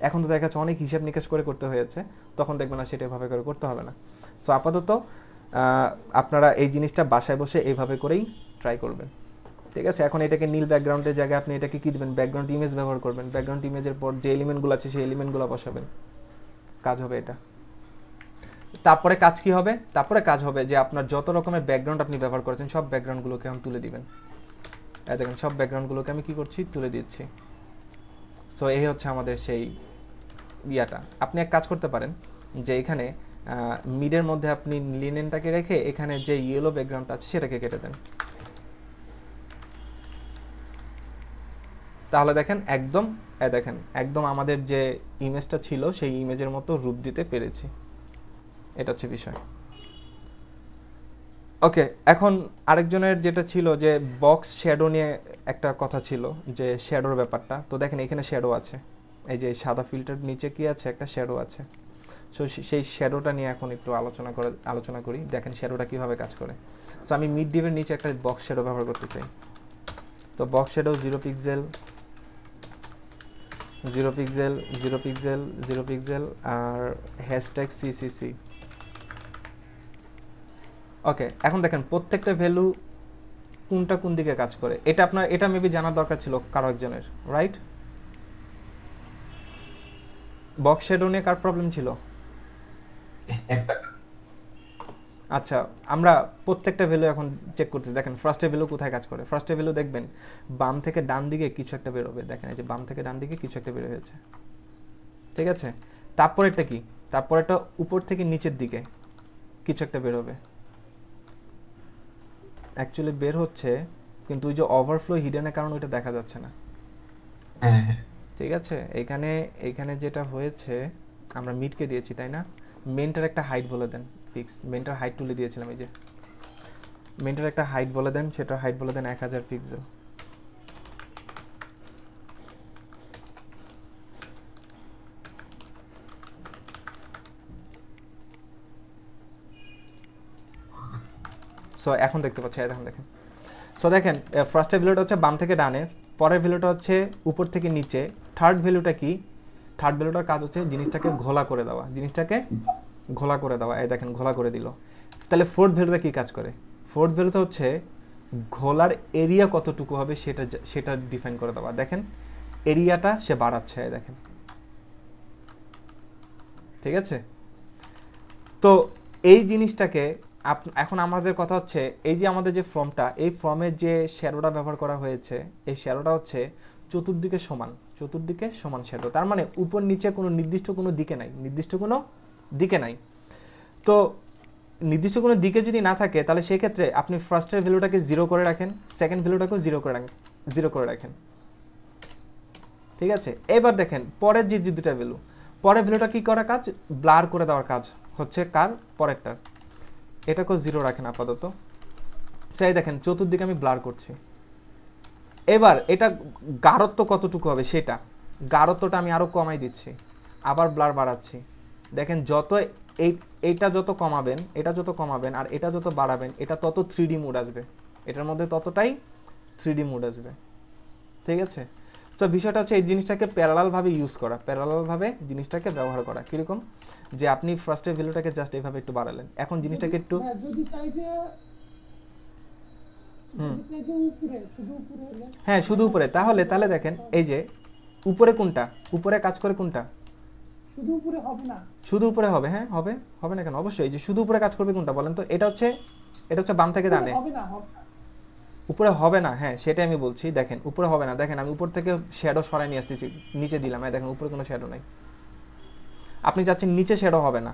এখন তো দেখা যাচ্ছে অনেক হিসাব নিকাশ করে করতে হয়েছে, তখন দেখবেন না সেটা এভাবে করে করতে হবে না। সো আপাতত আপনারা এই জিনিসটা বাসায় বসে এইভাবে করেই ট্রাই করবেন, ঠিক আছে? এখন এটাকে নীল ব্যাকগ্রাউন্ডের জায়গায় আপনি এটাকে কী দেবেন, ব্যাকগ্রাউন্ড ইমেজ ব্যবহার করবেন। ব্যাকগ্রাউন্ড ইমেজের পর যে এলিমেন্টগুলো আছে সেই এলিমেন্টগুলো বসাবেন, কাজ হবে এটা। তারপরে কাজ কি হবে? তারপরে কাজ হবে যে আপনার যত রকমের ব্যাকগ্রাউন্ড আপনি ব্যবহার করেছেন সব ব্যাকগ্রাউন্ডগুলোকে এখন তুলে দিবেন। দেখেন সব ব্যাকগ্রাউন্ডগুলোকে আমি কী করছি, তুলে দিচ্ছি। সো এই হচ্ছে আমাদের সেই ইয়াটা। আপনি এক কাজ করতে পারেন যে এখানে মিডের মধ্যে আপনি লিনেনটাকে রেখে এখানে যে ইয়েলো ব্যাকগ্রাউন্ডটা আছে সেটাকে কেটে দেন, তাহলে দেখেন একদম আমাদের যে ইমেজটা ছিল সেই ইমেজের মতো রূপ দিতে পেরেছি। এটা হচ্ছে বিষয়। ওকে, এখন আরেকজনের যেটা ছিল যে বক্স শ্যাডো নিয়ে একটা কথা ছিল, যে শ্যাডোর ব্যাপারটা। তো দেখেন এখানে শ্যাডো আছে, এই যে সাদা ফিল্টার নিচে কি আছে, একটা শ্যাডো আছে। সো সেই শ্যাডোটা নিয়ে এখন একটু আলোচনা করি। দেখেন শ্যাডোটা কীভাবে কাজ করে। সো আমি মিড ডিপের নিচে একটা বক্স শ্যাডো ব্যবহার করতে চাই। তো box shadow 0 pixel 0 pixel 0 pixel 0 pixel আর হ্যাশট্যাগ সিসিসি। ওকে, এখন দেখেন প্রত্যেকটা ভ্যালু কোনটা কোন দিকে কাজ করে, এটা মেবি জানার দরকার ছিল কারো একজনের, রাইট? বক্স শ্যাডো নিয়ে কার প্রবলেম ছিল? একটা। আচ্ছা, আমরা প্রত্যেকটা ভ্যালু এখন চেক করতেছি। দেখেন ফার্স্টের ভ্যালু কোথায় কাজ করে। ফার্স্টের ভ্যালু দেখবেন বাম থেকে ডান দিকে কিছু একটা বেরোবে। দেখেন এই যে বাম থেকে ডান দিকে কিছু একটা বের হয়েছে, ঠিক আছে? তারপরেরটা কি? তারপরেরটা উপর থেকে নিচের দিকে কিছু একটা বেরোবে। অ্যাকচুয়ালি বের হচ্ছে, কিন্তু ওই যে ওভারফ্লো হিডেনের কারণে ওইটা দেখা যাচ্ছে না। হ্যাঁ, ঠিক আছে, এইখানে যেটা হয়েছে, আমরা মিডকে দিয়েছি তাই না? মেনটার একটা হাইট বলে দেন, ফিক্স। মেনটার হাইট তুলে দিয়েছিলাম, এই যে মেনটার একটা হাইট বলে দেন, সেটার হাইট বলে দেন 1000 পিক্সেল। সো এখন দেখতে পাচ্ছি, এখন দেখেন। সো দেখেন ফার্স্টের ভ্যালুটা হচ্ছে বাম থেকে ডানে, পরের ভ্যালুটা হচ্ছে উপর থেকে নিচে, থার্ড ভ্যালুটা কি? থার্ড ভ্যালুটার কাজ হচ্ছে জিনিসটাকে ঘোলা করে দেওয়া, এই দেখেন ঘোলা করে দিল। তাহলে ফোর্থ ভ্যালুটা কি কাজ করে? ফোর্থ ভ্যালুটা হচ্ছে ঘোলার এরিয়া কতটুকু হবে সেটা ডিফাইন করে দেওয়া। দেখেন এরিয়াটা সে বাড়াচ্ছে, দেখেন, ঠিক আছে? তো এই জিনিসটাকে এখন আমাদের কথা হচ্ছে, এই যে আমাদের যে ফর্মটা, এই ফর্মের যে শ্যাডোটা ব্যবহার করা হয়েছে, এই শ্যাডোটা হচ্ছে চতুর্দিকে সমান শ্যাডো। তার মানে উপর নিচে কোনো নির্দিষ্ট কোনো দিকে নাই। তো নির্দিষ্ট কোনো দিকে যদি না থাকে তাহলে সেই ক্ষেত্রে আপনি ফার্স্টের ভ্যালুটাকে 0 করে রাখেন, সেকেন্ড ভ্যালুটাকেও 0 করে রাখেন। ঠিক আছে, এবার দেখেন পরের যে দুটা ভ্যালু, পরের ভ্যালুটা কি করা কাজ, ব্লার করে দেওয়ার কাজ হচ্ছে কার, পরেরটা। এটাকেও 0 রাখেন আপাতত। চাই দেখেন চতুর্দিকে আমি ব্লার করছি। এবার এটা গাঢ়ত্ব কতটুকু হবে সেটা, গাঢ়ত্বটা আমি আরও কমাই দিচ্ছি, আবার ব্লার বাড়াচ্ছি। দেখেন যত এইটা যত কমাবেন, এটা যত কমাবেন আর এটা যত বাড়াবেন, এটা তত 3D মুড আসবে, এটার মধ্যে ততটাই 3D মুড আসবে। ঠিক আছে, তো বিষয়টা হচ্ছে এই জিনিসটাকে প্যারালালভাবে ইউজ করা, প্যারালালভাবে জিনিসটাকে ব্যবহার করা। কীরকম, যে আপনি ফার্স্টের ভ্যালুটাকে জাস্ট এইভাবে একটু বাড়ালেন, এখন জিনিসটাকে একটু হ্যাঁ শুধু উপরে, তাহলে দেখেন এই যে উপরে কোনটা, উপরে কাজ করে কোনটা, শুধু উপরে হবে না, শুধু উপরে হবে, হ্যাঁ হবে, হবে না কেন, অবশ্যই। যে শুধু উপরে কাজ করবে কোনটা বলেন তো, এটা হচ্ছে বাম থেকে ডানে, উপরে হবে না, হ্যাঁ সেটাই আমি বলছি। দেখেন উপরে হবে না, দেখেন আমি উপর থেকে শ্যাডো সরাই নিয়ে আসতেছি, নিচে দিলাম, দেখেন উপরে কোনো শ্যাডো নাই। আপনি চাচ্ছেন নিচে শ্যাডো হবে না,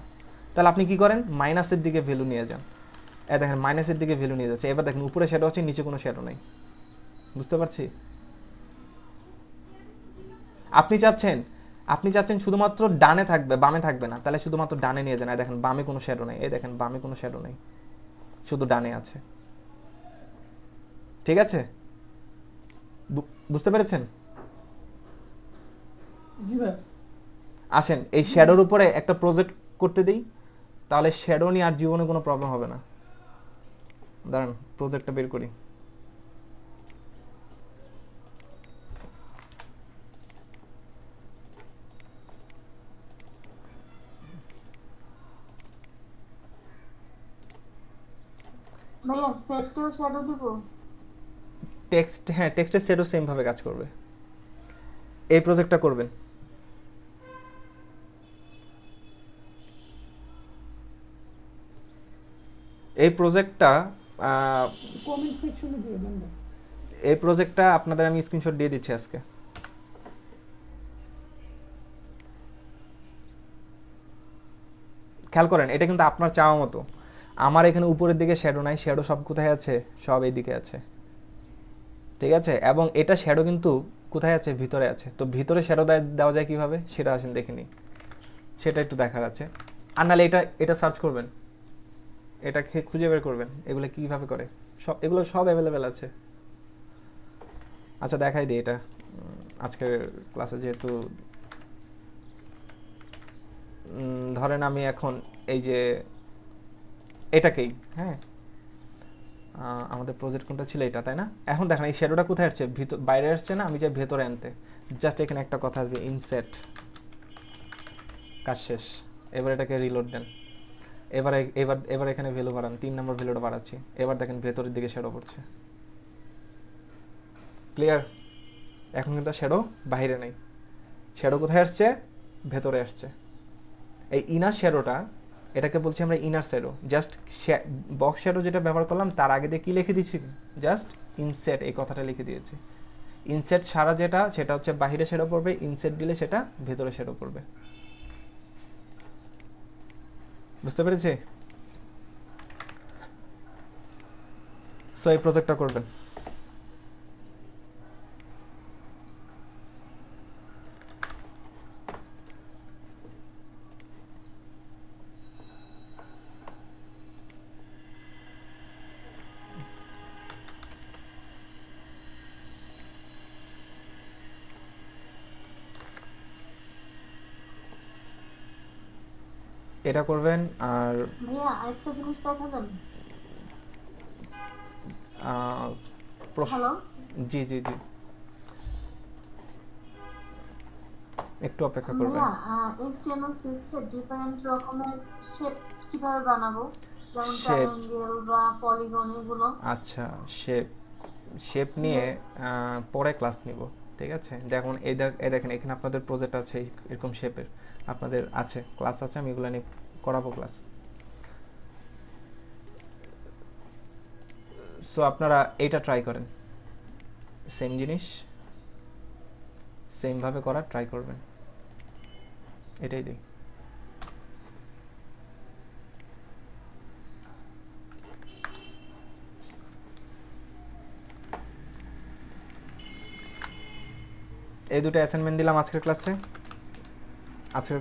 তাহলে আপনি কি করেন, মাইনাসের দিকে ভ্যালু নিয়ে যান। দেখেন মাইনাসের দিকে ভ্যালু নিয়ে যাচ্ছে, এবার দেখেন উপরে শ্যাডো আছে, নিচে কোনো শ্যাডো নাই। বুঝতে পারছি? আপনি চাচ্ছেন শুধুমাত্র ডানে থাকবে, বামে থাকবে না, তাহলে শুধুমাত্র ডানে নিয়ে যান। দেখেন বামে কোনো শ্যাডো নেই, এই দেখেন বামে কোনো শ্যাডো নেই, শুধু ডানে আছে। ঠিক আছে, বুঝতে পেরেছেন? আসেন এই শ্যাডোর উপরে একটা প্রজেক্ট করতে দিই, তাহলে শ্যাডো নিয়ে আর জীবনে কোনো প্রবলেম হবে না। দাঁড়ান প্রজেক্টটা বের করি। ভাইয়া টেক্সটেও শ্যাডো দিব? টেক্সট, হ্যাঁ টেক্সটের শ্যাডো সেম ভাবে কাজ করবে। এই প্রজেক্টটা করবেন, এই প্রজেক্টটা কমেন্ট সেকশনে দিয়ে দেন। এই প্রজেক্টটা আপনাদের আমি স্ক্রিনশট দিয়ে দিচ্ছি আজকে। খেয়াল করেন, এটা কিন্তু আপনার চাওয়া মতো। আমার এখানে উপরের দিকে শ্যাডো নাই, শ্যাডো সব কোথায় আছে, সব এই দিকে আছে। ঠিক আছে, এবং এটা শ্যাডো কিন্তু কোথায় আছে, ভিতরে আছে। তো ভিতরে শ্যাডো দেওয়া যায় কিভাবে সেটা আসেন দেখে নিই, সেটা একটু দেখার আছে। আর নাহলে এটা সার্চ করবেন, এটা খুঁজে বের করবেন এগুলো কিভাবে করে, এগুলো সব অ্যাভেলেবেল আছে। আচ্ছা দেখাই দিই এটা আজকের ক্লাসে, যেহেতু ধরেন আমি এখন এই যে এটাকেই, হ্যাঁ আমাদের প্রজেক্ট কোনটা ছিল, এটা তাই না? এখন দেখেন এই শ্যাডোটা কোথায় আসছে, বাইরে আসছে না, আমি চাই ভেতরে আনতে। জাস্ট এখানে একটা কথা আসবে, ইনসেট, কাজ শেষ। এবার এটাকে রিলোড দেন, এবার এখানে ভ্যালু বাড়ান, 3 নম্বর ভ্যালুটা বাড়াচ্ছি। এবার দেখেন ভেতরের দিকে শ্যাডো পড়ছে। ক্লিয়ার? এখন কিন্তু শ্যাডো বাইরে নেই, শ্যাডো কোথায় আসছে, ভেতরে আসছে। এই ইনার শ্যাডোটা, এটাকে বলছি আমরা inner shadow. Just box shadow যেটা ব্যবহার করলাম তার আগে দিয়ে কি লিখে দিচ্ছি, জাস্ট ইনসেট এই কথাটা লিখে দিয়েছি। ইনসেট সারা যেটা, সেটা হচ্ছে বাইরে শ্যাডো পড়বে, ইনসেট দিলে সেটা ভেতরে শ্যাডো পড়বে। বুঝতে পেরেছি? সো এই প্রজেক্টটা করবেন। এটা করবেন। আর ভাইয়া আরেকটা জিনিস দেখাবেন? হ্যালো, জি জি জি, একটু অপেক্ষা করবেন। ভাইয়া HTML5 এর ডিফারেন্ট রকমের শেপ কিভাবে বানাবো, যেমন ট্রায়াঙ্গেল বা পলিগন এগুলো? আচ্ছা, শেপ নিয়ে পরে ক্লাস নিব, ঠিক আছে? দেখুন এই দেখেন এখানে আপনাদের প্রজেক্ট আছে এরকম শেপের, আপনাদের আছে ক্লাস আছে, আমি এগুলো নিয়ে করাবো ক্লাস। সো আপনারা এইটা ট্রাই করেন, সেম জিনিস সেম ভাবে করার ট্রাই করবেন, এটাই দিই। এই দুটো অ্যাসাইনমেন্ট দিলাম আজকের ক্লাসে। আজকের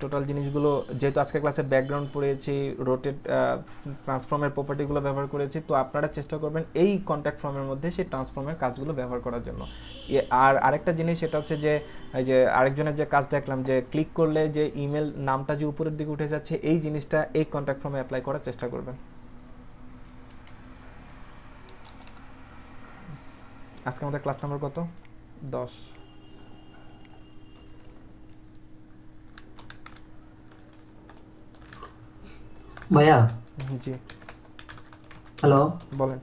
টোটাল জিনিসগুলো যেহেতু আজকের ক্লাসে ব্যাকগ্রাউন্ড পড়িয়েছি, রোটেট ট্রান্সফর্মের প্রপার্টিগুলো ব্যবহার করেছি, তো আপনারা চেষ্টা করবেন এই কন্ট্যাক্ট ফর্মের মধ্যে সেই ট্রান্সফর্মের কাজগুলো ব্যবহার করার জন্য। আর আরেকটা জিনিস সেটা হচ্ছে যে এই যে আরেকজনের যে কাজ দেখলাম যে ক্লিক করলে যে ইমেল নামটা যে উপরের দিকে উঠে যাচ্ছে, এই জিনিসটা এই কন্ট্যাক্ট ফর্মে অ্যাপ্লাই করার চেষ্টা করবেন। আজকে আমাদের ক্লাস নাম্বার কত? 10। ভাইয়া জি হ্যালো বলেন।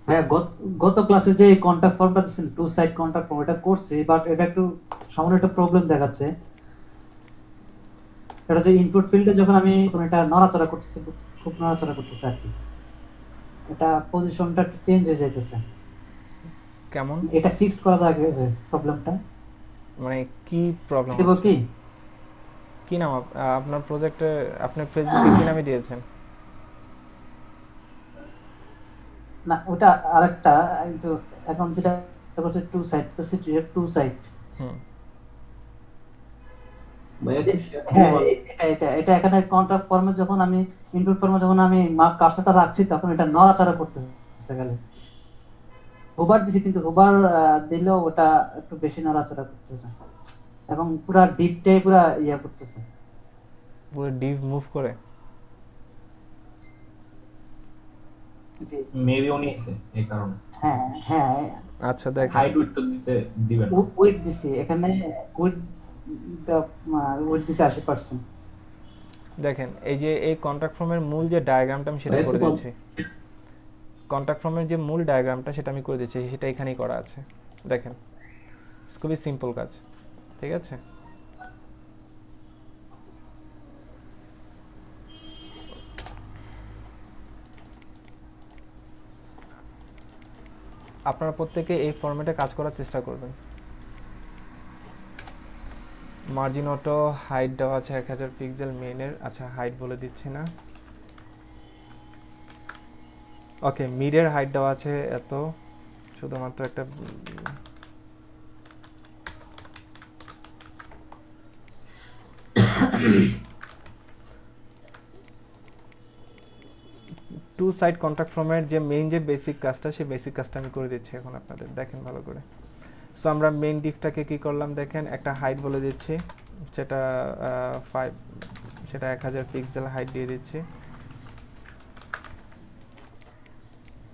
ভাইয়া, গত ক্লাসে যে কন্টাক্ট ফর্মটা দিচ্ছেন, টু সাইড কন্টাক্ট ফর্ম, এটা করছি, বাট এটা একটু সামান্য একটা প্রবলেম দেখাচ্ছে। এটা যে ইনপুট ফিল্ডে যখন আমি এটা নড়াচড়া করতেছি, খুব নড়াচড়া করতেছে আর কি, এটা পজিশনটা চেঞ্জ হয়ে যাইতেছে। কেমন এটা ফিক্সড করা যাবে প্রবলেমটা? মানে কি প্রবলেম দেব হচ্ছে? কি? কি নাম আপনার প্রজেক্টে? আপনি ফেসবুকে কি নামে দিয়েছেন? না, ওটা আরেকটা, কিন্তু এখন যেটা করছে টু সাইড, তো সিচুয়েশন টু সাইড। হ্যাঁ, এটা এখানে কন্ট্রাক্ট ফর্মে যখন আমি ইনপুট ফর্মে যখন আমি কার্সরটা রাখছি, তখন এটা নড়াচড়া করতেছে গেলে। হোভার দিছি, কিন্তু হোভার দিলেও ওটা একটু বেশি নড়াচড়া করতেছে এবং পুরা ডিপটাই পুরা ইয়া করতেছে, পুরো ডিভ মুভ করে। জি মেবি উনি আছে এই কারণে। হ্যাঁ হ্যাঁ, আচ্ছা দেখেন, হাইট উইডথ তো দিতে দিবেন। উইথ দিছি এখানে, উইথ দিছি 80%। দেখেন এই যে এই কন্ট্যাক্ট ফর্মের মূল যে ডায়াগ্রামটা আমি সেটা করে দিয়েছি। কন্ট্যাক্ট ফর্মের যে মূল ডায়াগ্রামটা সেটা আমি করে দিয়েছি, সেটা এখানেই করা আছে। দেখেন খুবই সিম্পল কাজ, ঠিক আছে? আপনারা প্রত্যেকে এই ফরম্যাটে কাজ করার চেষ্টা করবেন। মার্জিন অটো হাইট দেওয়া আছে 1000 পিক্সেল মেইনের। আচ্ছা হাইট বলে দিচ্ছি না। ওকে, মিডের হাইট দেওয়া আছে এত, শুধুমাত্র একটা টু সাইড কন্ট্যাক্ট ফর্মের যে মেইন যে বেসিক কাজটা, সেই বেসিক কাজটা আমি করে দিচ্ছি এখন আপনাদের, দেখেন ভালো করে। সো আমরা মেইন ডিভটাকে কি করলাম দেখেন, একটা হাইট বলে দিচ্ছি, সেটা 1000 পিক্সেল হাইট দিয়ে দিচ্ছি।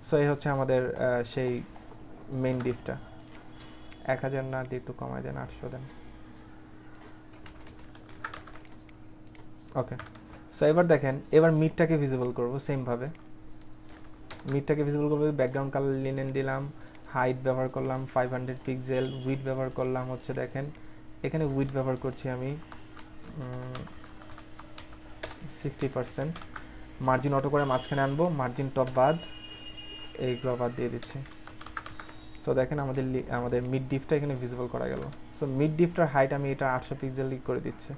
সো এই হচ্ছে আমাদের সেই মেইন ডিভটা। 1000 না দিয়ে একটু কমাই দেন, 800 দেন। ওকে, সো এবার দেখেন, এবার মিডটাকে ভিজিবল করব সেম ভাবে। মিডটাকে ভিজিবল করব, ব্যাকগ্রাউন্ড কালার লিনেন দিলাম, হাইট ব্যবহার করলাম 500 পিক্সেল, উইডথ ব্যবহার করলাম হচ্ছে দেখেন এখানে উইডথ ব্যবহার করছি আমি 60%। মার্জিন অটো করে মাঝখানে আনবো, মার্জিন টপ বাদ, এইগুলো বাদ দিয়ে দিচ্ছি। সো দেখেন আমাদের মিড ডিভটা এখানে ভিজিবল করা গেল। সো মিড ডিভটার হাইট আমি এটা 800 পিক্সেল করে দিচ্ছি।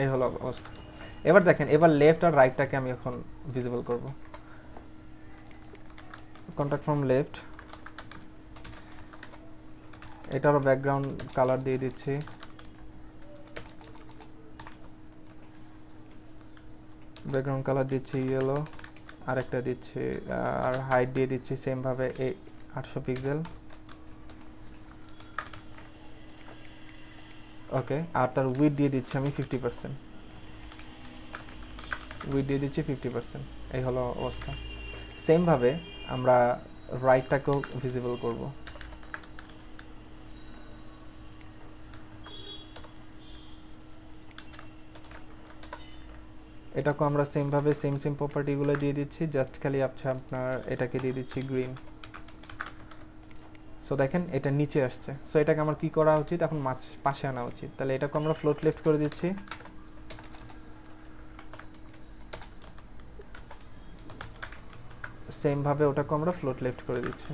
এই হলো অবস্থা। এবার দেখেন, এবার লেফট আর রাইটটাকে আমি এখন ভিজিবল করব। কন্ট্যাক্ট ফ্রম লেফট, এটারও ব্যাকগ্রাউন্ড কালার দিয়ে দিচ্ছি। ব্যাকগ্রাউন্ড কালার দিচ্ছি ইয়েলো, আরেকটা দিচ্ছি, আর হাইট দিয়ে দিচ্ছি সেম ভাবে 800 পিক্সেল। ওকে, আর তার উইডথ দিয়ে দিচ্ছি আমি 50%। উইডথ দিয়ে দিচ্ছি 50%। এই হলো অবস্থা। সেম ভাবে আমরা রাইটটাকেও ভিজিবল করব। এটাকেও আমরা সেম ভাবে সেম প্রপার্টিগুলো দিয়ে দিচ্ছি, জাস্ট খালি আপনার এটাকে দিয়ে দিচ্ছি গ্রিন। সো দেখেন এটা নিচে আসছে। সো এটাকে আমার কি করা উচিত, এখন পাশে আনা উচিত। তাহলে এটাকে আমরা ফ্লোট লেফট করে দিচ্ছি। সেম ভাবে ওটাকে আমরা ফ্লোট লেফট করে দিচ্ছি।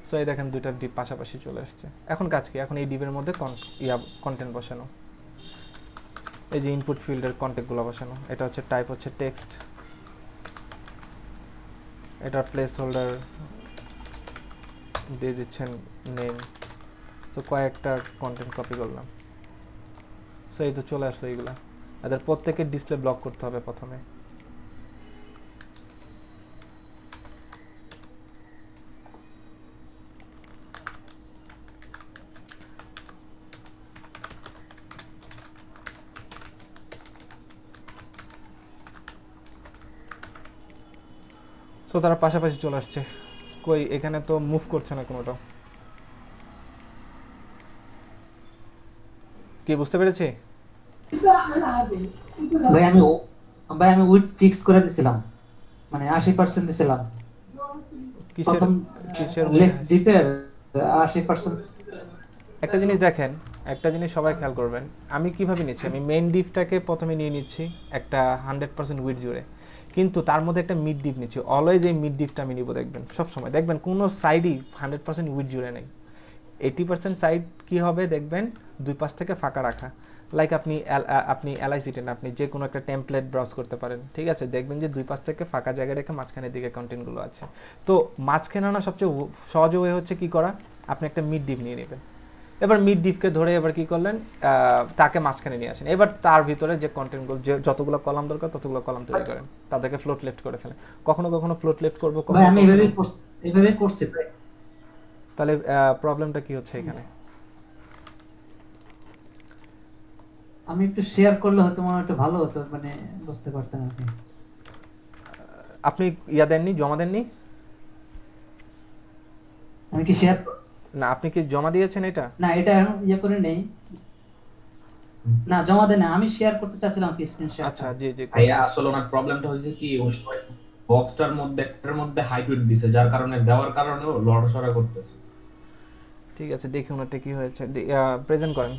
সো এই দেখেন দুইটা ডিপ পাশাপাশি চলে আসছে। এখন কাজ কি, এখন এই ডিপের মধ্যে কন্টেন্ট বসানো। এই যে ইনপুট ফিল্ডের কন্টেক্টগুলো বসানো, এটা হচ্ছে টাইপ হচ্ছে টেক্সট, এটার প্লেস হোল্ডার দিয়ে দিচ্ছেন নেম। সো কয়েকটা কন্টেন্ট কপি করলাম। সো এই তো চলে আসলো এইগুলা। এদের প্রত্যেকের ডিসপ্লে ব্লক করতে হবে প্রথমে। সো তারা পাশাপাশি চলে আসছে। কই এখানে তো মুভ করছে না কোনোটা, কি বুঝতে পেরেছি? ভাই আমি উইথ ফিক্স করে দিছিলাম, মানে 80% দিছিলাম কিসের প্রথম কিসের লেফট ডিপের 80%। একটা জিনিস দেখেন, একটা জিনিস সবাই খেয়াল করবেন, আমি কিভাবে নিচ্ছি, আমি মেইন ডিপটাকে প্রথমে নিয়ে নিচ্ছি একটা 100% উইড জুড়ে, কিন্তু তার মধ্যে একটা মিড ডিপ নিচ্ছি। অলওয়েজ এই মিড ডিপটা আমি নিব, দেখবেন সবসময় দেখবেন কোনো সাইডই 100% উইড জুড়ে নেই। 80% সাইড কি হবে দেখবেন দুই পাশ থেকে ফাঁকা রাখা। লাইক আপনি এলআইসিটেন আপনি যে কোনো একটা টেমপ্লেট ব্রাউজ করতে পারেন, ঠিক আছে, দেখবেন যে দুই পাশ থেকে ফাঁকা জায়গা রেখে মাঝখানের দিকে কন্টেন্টগুলো আছে। তো মাঝখানে আনা সবচেয়ে সহজ ওয়ে হচ্ছে কি করা, আপনি একটা মিড ডিপ নিয়ে নেবেন। এবার মিড ডিপকে ধরে এবার কি করলেন, তাকে মাঝখানে নিয়ে আসেন। এবার তার ভিতরে যে কন্টেন্টগুলো, যে যতগুলো কলাম দরকার ততগুলো কলাম তৈরি করেন, তাদেরকে ফ্লোট লেফট করে ফেলেন। কখনো কখনো ফ্লোট লেফট করবো, ভাই আমি কখনো এইভাবে করছি ভাই। তাহলে প্রবলেমটা কি হচ্ছে এখানে? আমি একটু শেয়ার করলে হয়তো মনে হয় একটু ভালো হতো, মানে বুঝতে পারতাম আপনি। আপনি ইয়া দেননি, জমা দেননি? আমি কি শেয়ার না, আপনি কি জমা দিয়েছেন এটা? না, এটা এখন ইয়ে করে নেই, না জমা দেন না, আমি শেয়ার করতে চাচ্ছিলাম কি স্ক্রিন শেয়ার। আচ্ছা জি জি। ভাইয়া আসলে ওনার প্রবলেমটা হয়েছে কি, উনি বক্সটার মধ্যে একটার মধ্যে হাইট উইড দিছে, যার কারণে দেওয়ার কারণেও লড়াচড়া করতেছে। ঠিক আছে, দেখি ওনারটা কি হয়েছে, প্রেজেন্ট করেন।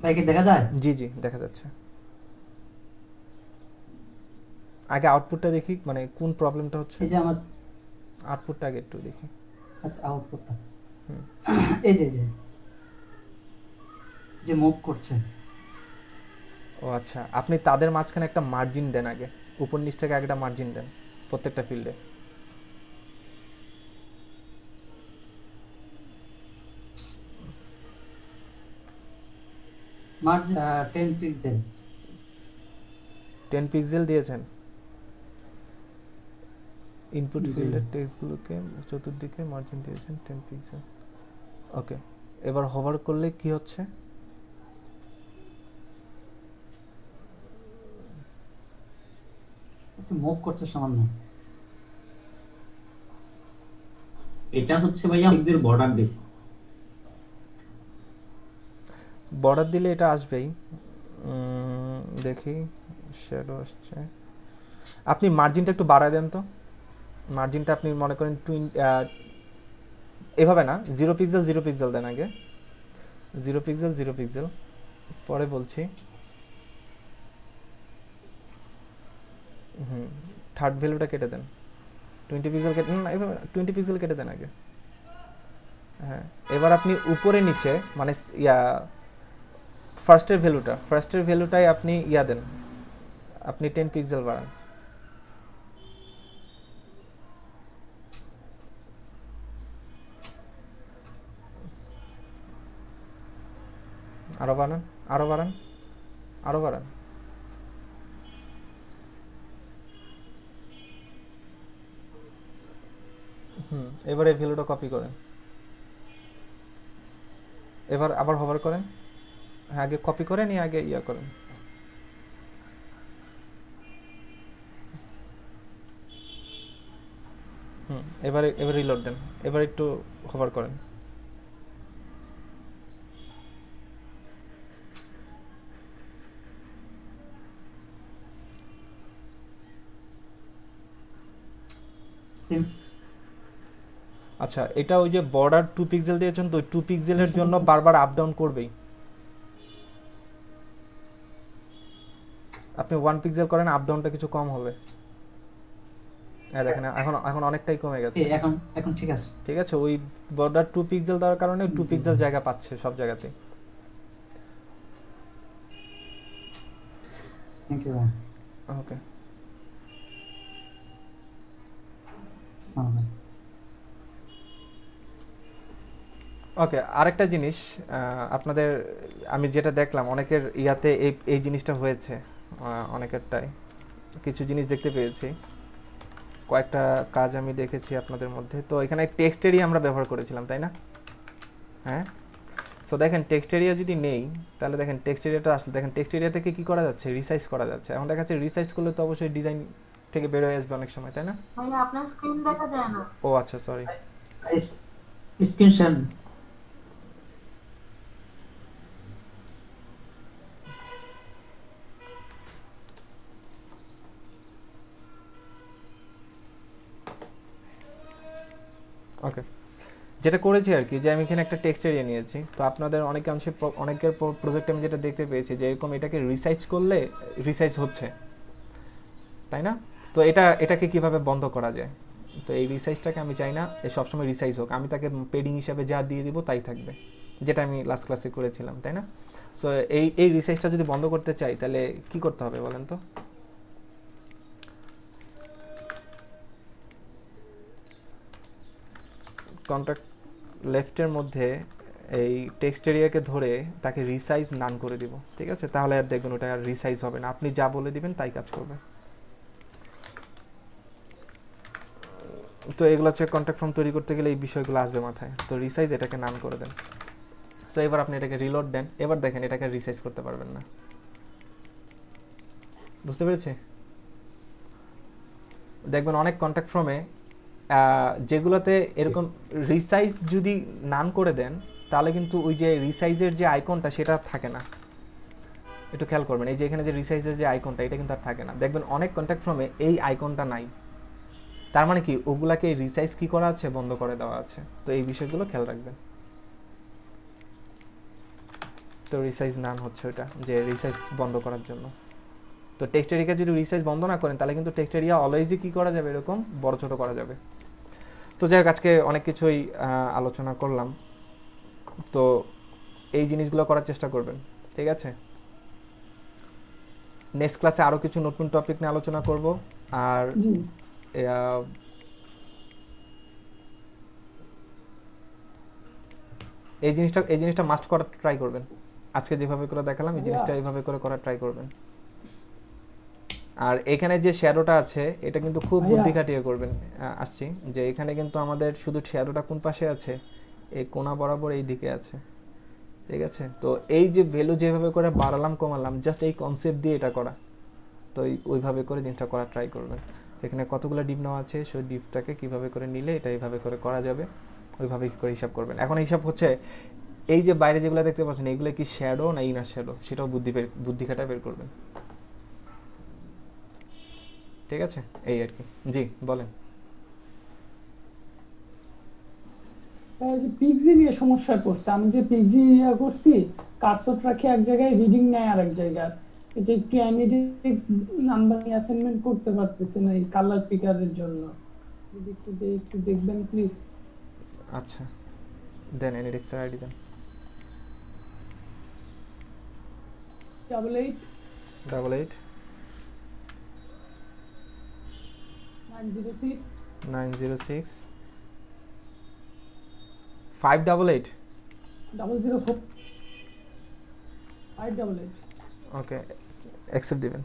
ভাই কি দেখা যায়? জি জি দেখা যাচ্ছে। আগে আউটপুটটা দেখি, মানে কোন প্রবলেমটা হচ্ছে। এই যে আমার আউটপুটটা আগে একটু দেখি। আচ্ছা আউটপুটটা এই যে যে মুভ করছে। ও আচ্ছা, আপনি তাদের মাঝখানে একটা মার্জিন দেন, আগে উপর নিচ থেকে একটা মার্জিন দেন প্রত্যেকটা ফিল্ডে। মার্জ 10 পিক্সেল 10 পিক্সেল দিয়েছেন। ইনপুট জি। ফিল্ডের টেক্সটগুলোকে চতুর্দিকে মার্জিন দিয়েছেন 10 পিক্সেল। ওকে, এবার হোভার করলে কি হচ্ছে? একটু মুভ করছে সামান্য। এটা হচ্ছে ভাইয়া আমাদের বর্ডার দিছি। বর্ডার দিলে এটা আসবেই। দেখি শ্যাডো আসছে। আপনি মার্জিনটা একটু বাড়ায় দেন তো। মার্জিনটা আপনি মনে করেন এভাবে না, 0 পিক্সেল 0 পিক্সেল দেন আগে, 0 পিক্সেল 0 পিক্সেল, পরে বলছি। থার্ড ভ্যালুটা কেটে দেন, 20 পিক্সেল কেটে না, এভাবে 20 পিক্সেল কেটে দেন আগে। হ্যাঁ, এবার আপনি উপরে নিচে মানে ফার্স্টের ভ্যালুটাই আপনি দেন, আপনি 10 পিক্সেল বাড়ান। আরো বাড়ান, আরো বাড়ান, আরো বাড়ান। এবার এই ভ্যালুটা কপি করেন, এবার আবার হোভার করেন। হ্যাঁ, আগে কপি করেন, আগে করেন। এবার রিলোড দেন, এবার একটু হোভার করেন। আচ্ছা, এটা ওই যে বর্ডার 2 পিক্সেল দিয়েছেন তো 2 পিক্সেলের জন্য বারবার আপ ডাউন করবেই। আপনি 1 পিক্সেল করেন আপ ডাউনটা কিছু কম হবে। হ্যাঁ দেখেন এখন এখন অনেকটাই কমে গেছে। এখন এখন ঠিক আছে। ঠিক আছে, ওই বর্ডার 2 পিক্সেল দেওয়ার কারণে 2 পিক্সেল জায়গা পাচ্ছে সব জায়গাতে। Thank you. Okay, okay. আরেকটা জিনিস আপনাদের, আমি যেটা দেখলাম অনেকের ইয়াতে এই জিনিসটা হয়েছে, অনেকেরটাই কিছু জিনিস দেখতে পেয়েছি, কয়েকটা কাজ আমি দেখেছি আপনাদের মধ্যে। তো এখানে টেক্সট এরিয়া আমরা ব্যবহার করেছিলাম, তাই না? হ্যাঁ, সো দেখেন টেক্সট এরিয়া যদি নেই তাহলে দেখেন টেক্সট এরিয়াটা আসলে দেখেন টেক্সট এরিয়া থেকে কি করা যাচ্ছে, রিসাইজ করা যাচ্ছে। এখন দেখা যাচ্ছে রিসাইজ করলে তো অবশ্যই ডিজাইন থেকে বের হয়ে আসবে অনেক সময়, তাই না? ভাইয়া আপনার স্ক্রিন দেখা যায় না। ও আচ্ছা, সরি। Screen share. ওকে, যেটা করেছি আর কি, যে আমি এখানে একটা টেক্সট এরিয়া নিয়েছি। তো আপনাদের অনেকের প্রজেক্টে আমি যেটা দেখতে পেয়েছি যে এরকম এটাকে রিসাইজ করলে রিসাইজ হচ্ছে, তাই না? তো এটাকে কিভাবে বন্ধ করা যায়? তো এই রিসাইজটাকে আমি চাই না এ সবসময় রিসাইজ হোক, আমি তাকে পেডিং হিসাবে যা দিয়ে দিব তাই থাকবে, যেটা আমি লাস্ট ক্লাসে করেছিলাম, তাই না? সো এই রিসাইজটা যদি বন্ধ করতে চাই তাহলে কি করতে হবে বলেন তো? কন্ট্যাক্ট লেফটের মধ্যে এই টেক্সট এরিয়াকে ধরে তাকে রিসাইজ নান করে দিব, ঠিক আছে? তাহলে আর দেখবেন ওটা আর রিসাইজ হবে না, আপনি যা বলে দিবেন তাই কাজ করবে। তো এগুলো হচ্ছে কন্ট্যাক্ট ফর্ম তৈরি করতে গেলে এই বিষয়গুলো আসবে মাথায়। তো রিসাইজ এটাকে নান করে দেন। সো এবার আপনি এটাকে রিলোড দেন, এবার দেখেন এটাকে রিসাইজ করতে পারবেন না। বুঝতে পেরেছি? দেখবেন অনেক কন্ট্যাক্ট ফর্মে যেগুলোতে এরকম রিসাইজ যদি নান করে দেন তাহলে কিন্তু ওই যে রিসাইজের যে আইকনটা সেটা থাকে না। একটু খেয়াল করবেন, এই যে এখানে যে রিসাইজের যে আইকনটা এটা কিন্তু আর থাকে না। দেখবেন অনেক কন্ট্যাক্ট ফর্মে এই আইকনটা নাই, তার মানে কি ওগুলাকে রিসাইজ কি করা আছে, বন্ধ করে দেওয়া আছে। তো এই বিষয়গুলো খেয়াল রাখবেন। তো রিসাইজ নান হচ্ছে ওটা, যে রিসাইজ বন্ধ করার জন্য। তো টেক্সট এরিয়াকে যদি রিসাইজ বন্ধ না করেন তাহলে কিন্তু টেক্সট এরিয়া অলওয়েজই কী করা যাবে, এরকম বড় ছোটো করা যাবে। তো যাই হোক, আজকে অনেক কিছুই আলোচনা করলাম। তো এই জিনিসগুলো করার চেষ্টা করবেন, ঠিক আছে? নেক্সট ক্লাসে আরও কিছু নতুন টপিক নিয়ে আলোচনা করব। আর এই জিনিসটা মাস্ট করার ট্রাই করবেন। আজকে যেভাবে করে দেখালাম এই জিনিসটা এইভাবে করে করার ট্রাই করবেন। আর এখানে যে শ্যাডোটা আছে এটা কিন্তু খুব বুদ্ধি খাটিয়ে করবেন। আসছি যে এখানে কিন্তু আমাদের শুধু শ্যাডোটা কোন পাশে আছে, এই কোণা বরাবর এই দিকে আছে, ঠিক আছে? তো এই যে ভ্যালু যেভাবে করে বাড়ালাম কমালাম, জাস্ট এই কনসেপ্ট দিয়ে এটা করা। তো ওইভাবে করে জিনিসটা করার ট্রাই করবেন। এখানে কতগুলো ডিপ নেওয়া আছে, সেই ডিপটাকে কীভাবে করে নিলে এটা এইভাবে করে করা যাবে, ওইভাবে করে হিসাব করবেন। এখন হিসাব হচ্ছে এই যে বাইরে যেগুলো দেখতে পাচ্ছেন এগুলো কি শ্যাডো না ইনার শ্যাডো, সেটাও বুদ্ধি খাটায় বের করবেন, ঠিক আছে? এই আর কি। জি বলেন। যে পিক্সি নিয়ে সমস্যায় পড়ছে। আমি যে পিক্সি করছি, কার্সর রাখি এক জায়গায়, রিডিং নেয় আর এক জায়গায়। এটা একটু অ্যানিডেক্স নাম্বার অ্যাসাইনমেন্ট করতে পারতেছি না এই কালার পিকারের জন্য। যদি একটু দেখবেন প্লিজ। আচ্ছা দেন, অ্যানিডেক্সের আইডি দেন। 88 88 906 906 588 004 588। ওকে, অ্যাকসেপ্ট দিবেন।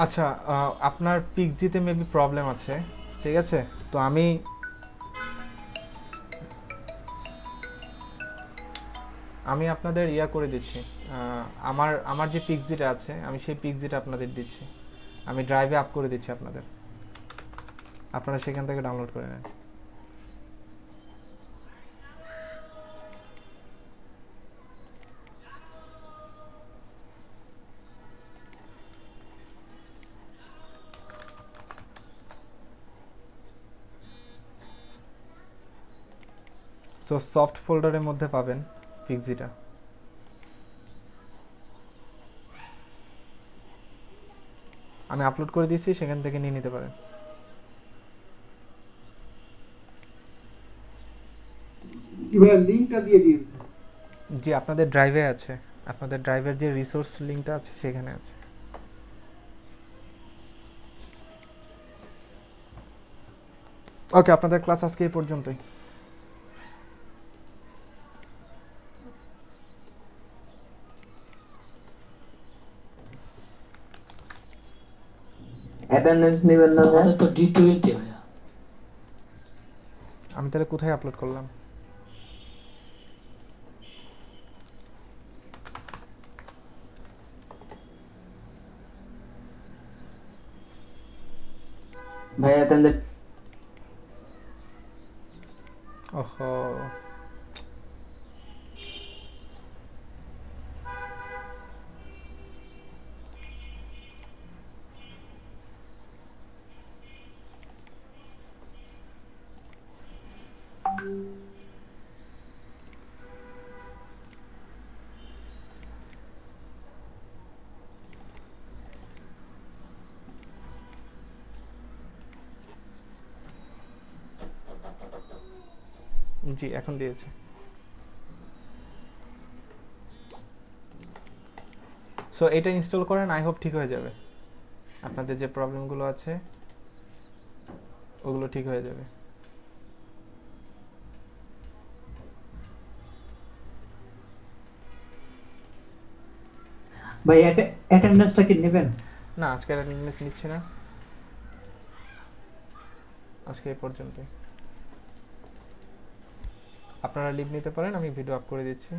আচ্ছা, আপনার পিক্সিতে মেবি প্রবলেম আছে, ঠিক আছে? তো আমি আপনাদের ইয়া করে দিচ্ছি। আমার আমার যে পিক্সিটা আছে আমি সেই পিক্সিটা আপনাদের দিচ্ছি, আমি ড্রাইভে আপ করে দিচ্ছি আপনাদের, আপনারা সেখান থেকে ডাউনলোড করে নেন। তো সফট ফোল্ডারের মধ্যে পাবেন পিক্সিটা। আমি আপলোড করে দিয়েছি, সেখান থেকে নিয়ে নিতে পারেন। এবার লিংকটা দিয়ে দিন। জি, আপনাদের ড্রাইভে আছে, আপনাদের ড্রাইভের যে রিসোর্স লিঙ্কটা আছে সেখানে আছে। ওকে, আপনাদের ক্লাস আজকে এই পর্যন্তই। অ্যাটেন্ডেন্স নেবেন না? আমাদের তো D20 ভাইয়া। আমি তাহলে কোথায় আপলোড করলাম? ভাই অ্যাটেন্ডেন্স ওহো, জি এখন দিয়েছে। সো এটা ইনস্টল করেন, আই হোপ ঠিক হয়ে যাবে। আপনাদের যে প্রবলেমগুলো আছে ওগুলো ঠিক হয়ে যাবে। ভাই অ্যাটেন্ডেন্সটা কি নেবেন? না, আজকে অ্যাটেন্ডেন্স নিচ্ছি না, আজকে এই পর্যন্তই। আপনারা লিভ নিতে পারেন, আমি ভিডিও আপ করে দিচ্ছি।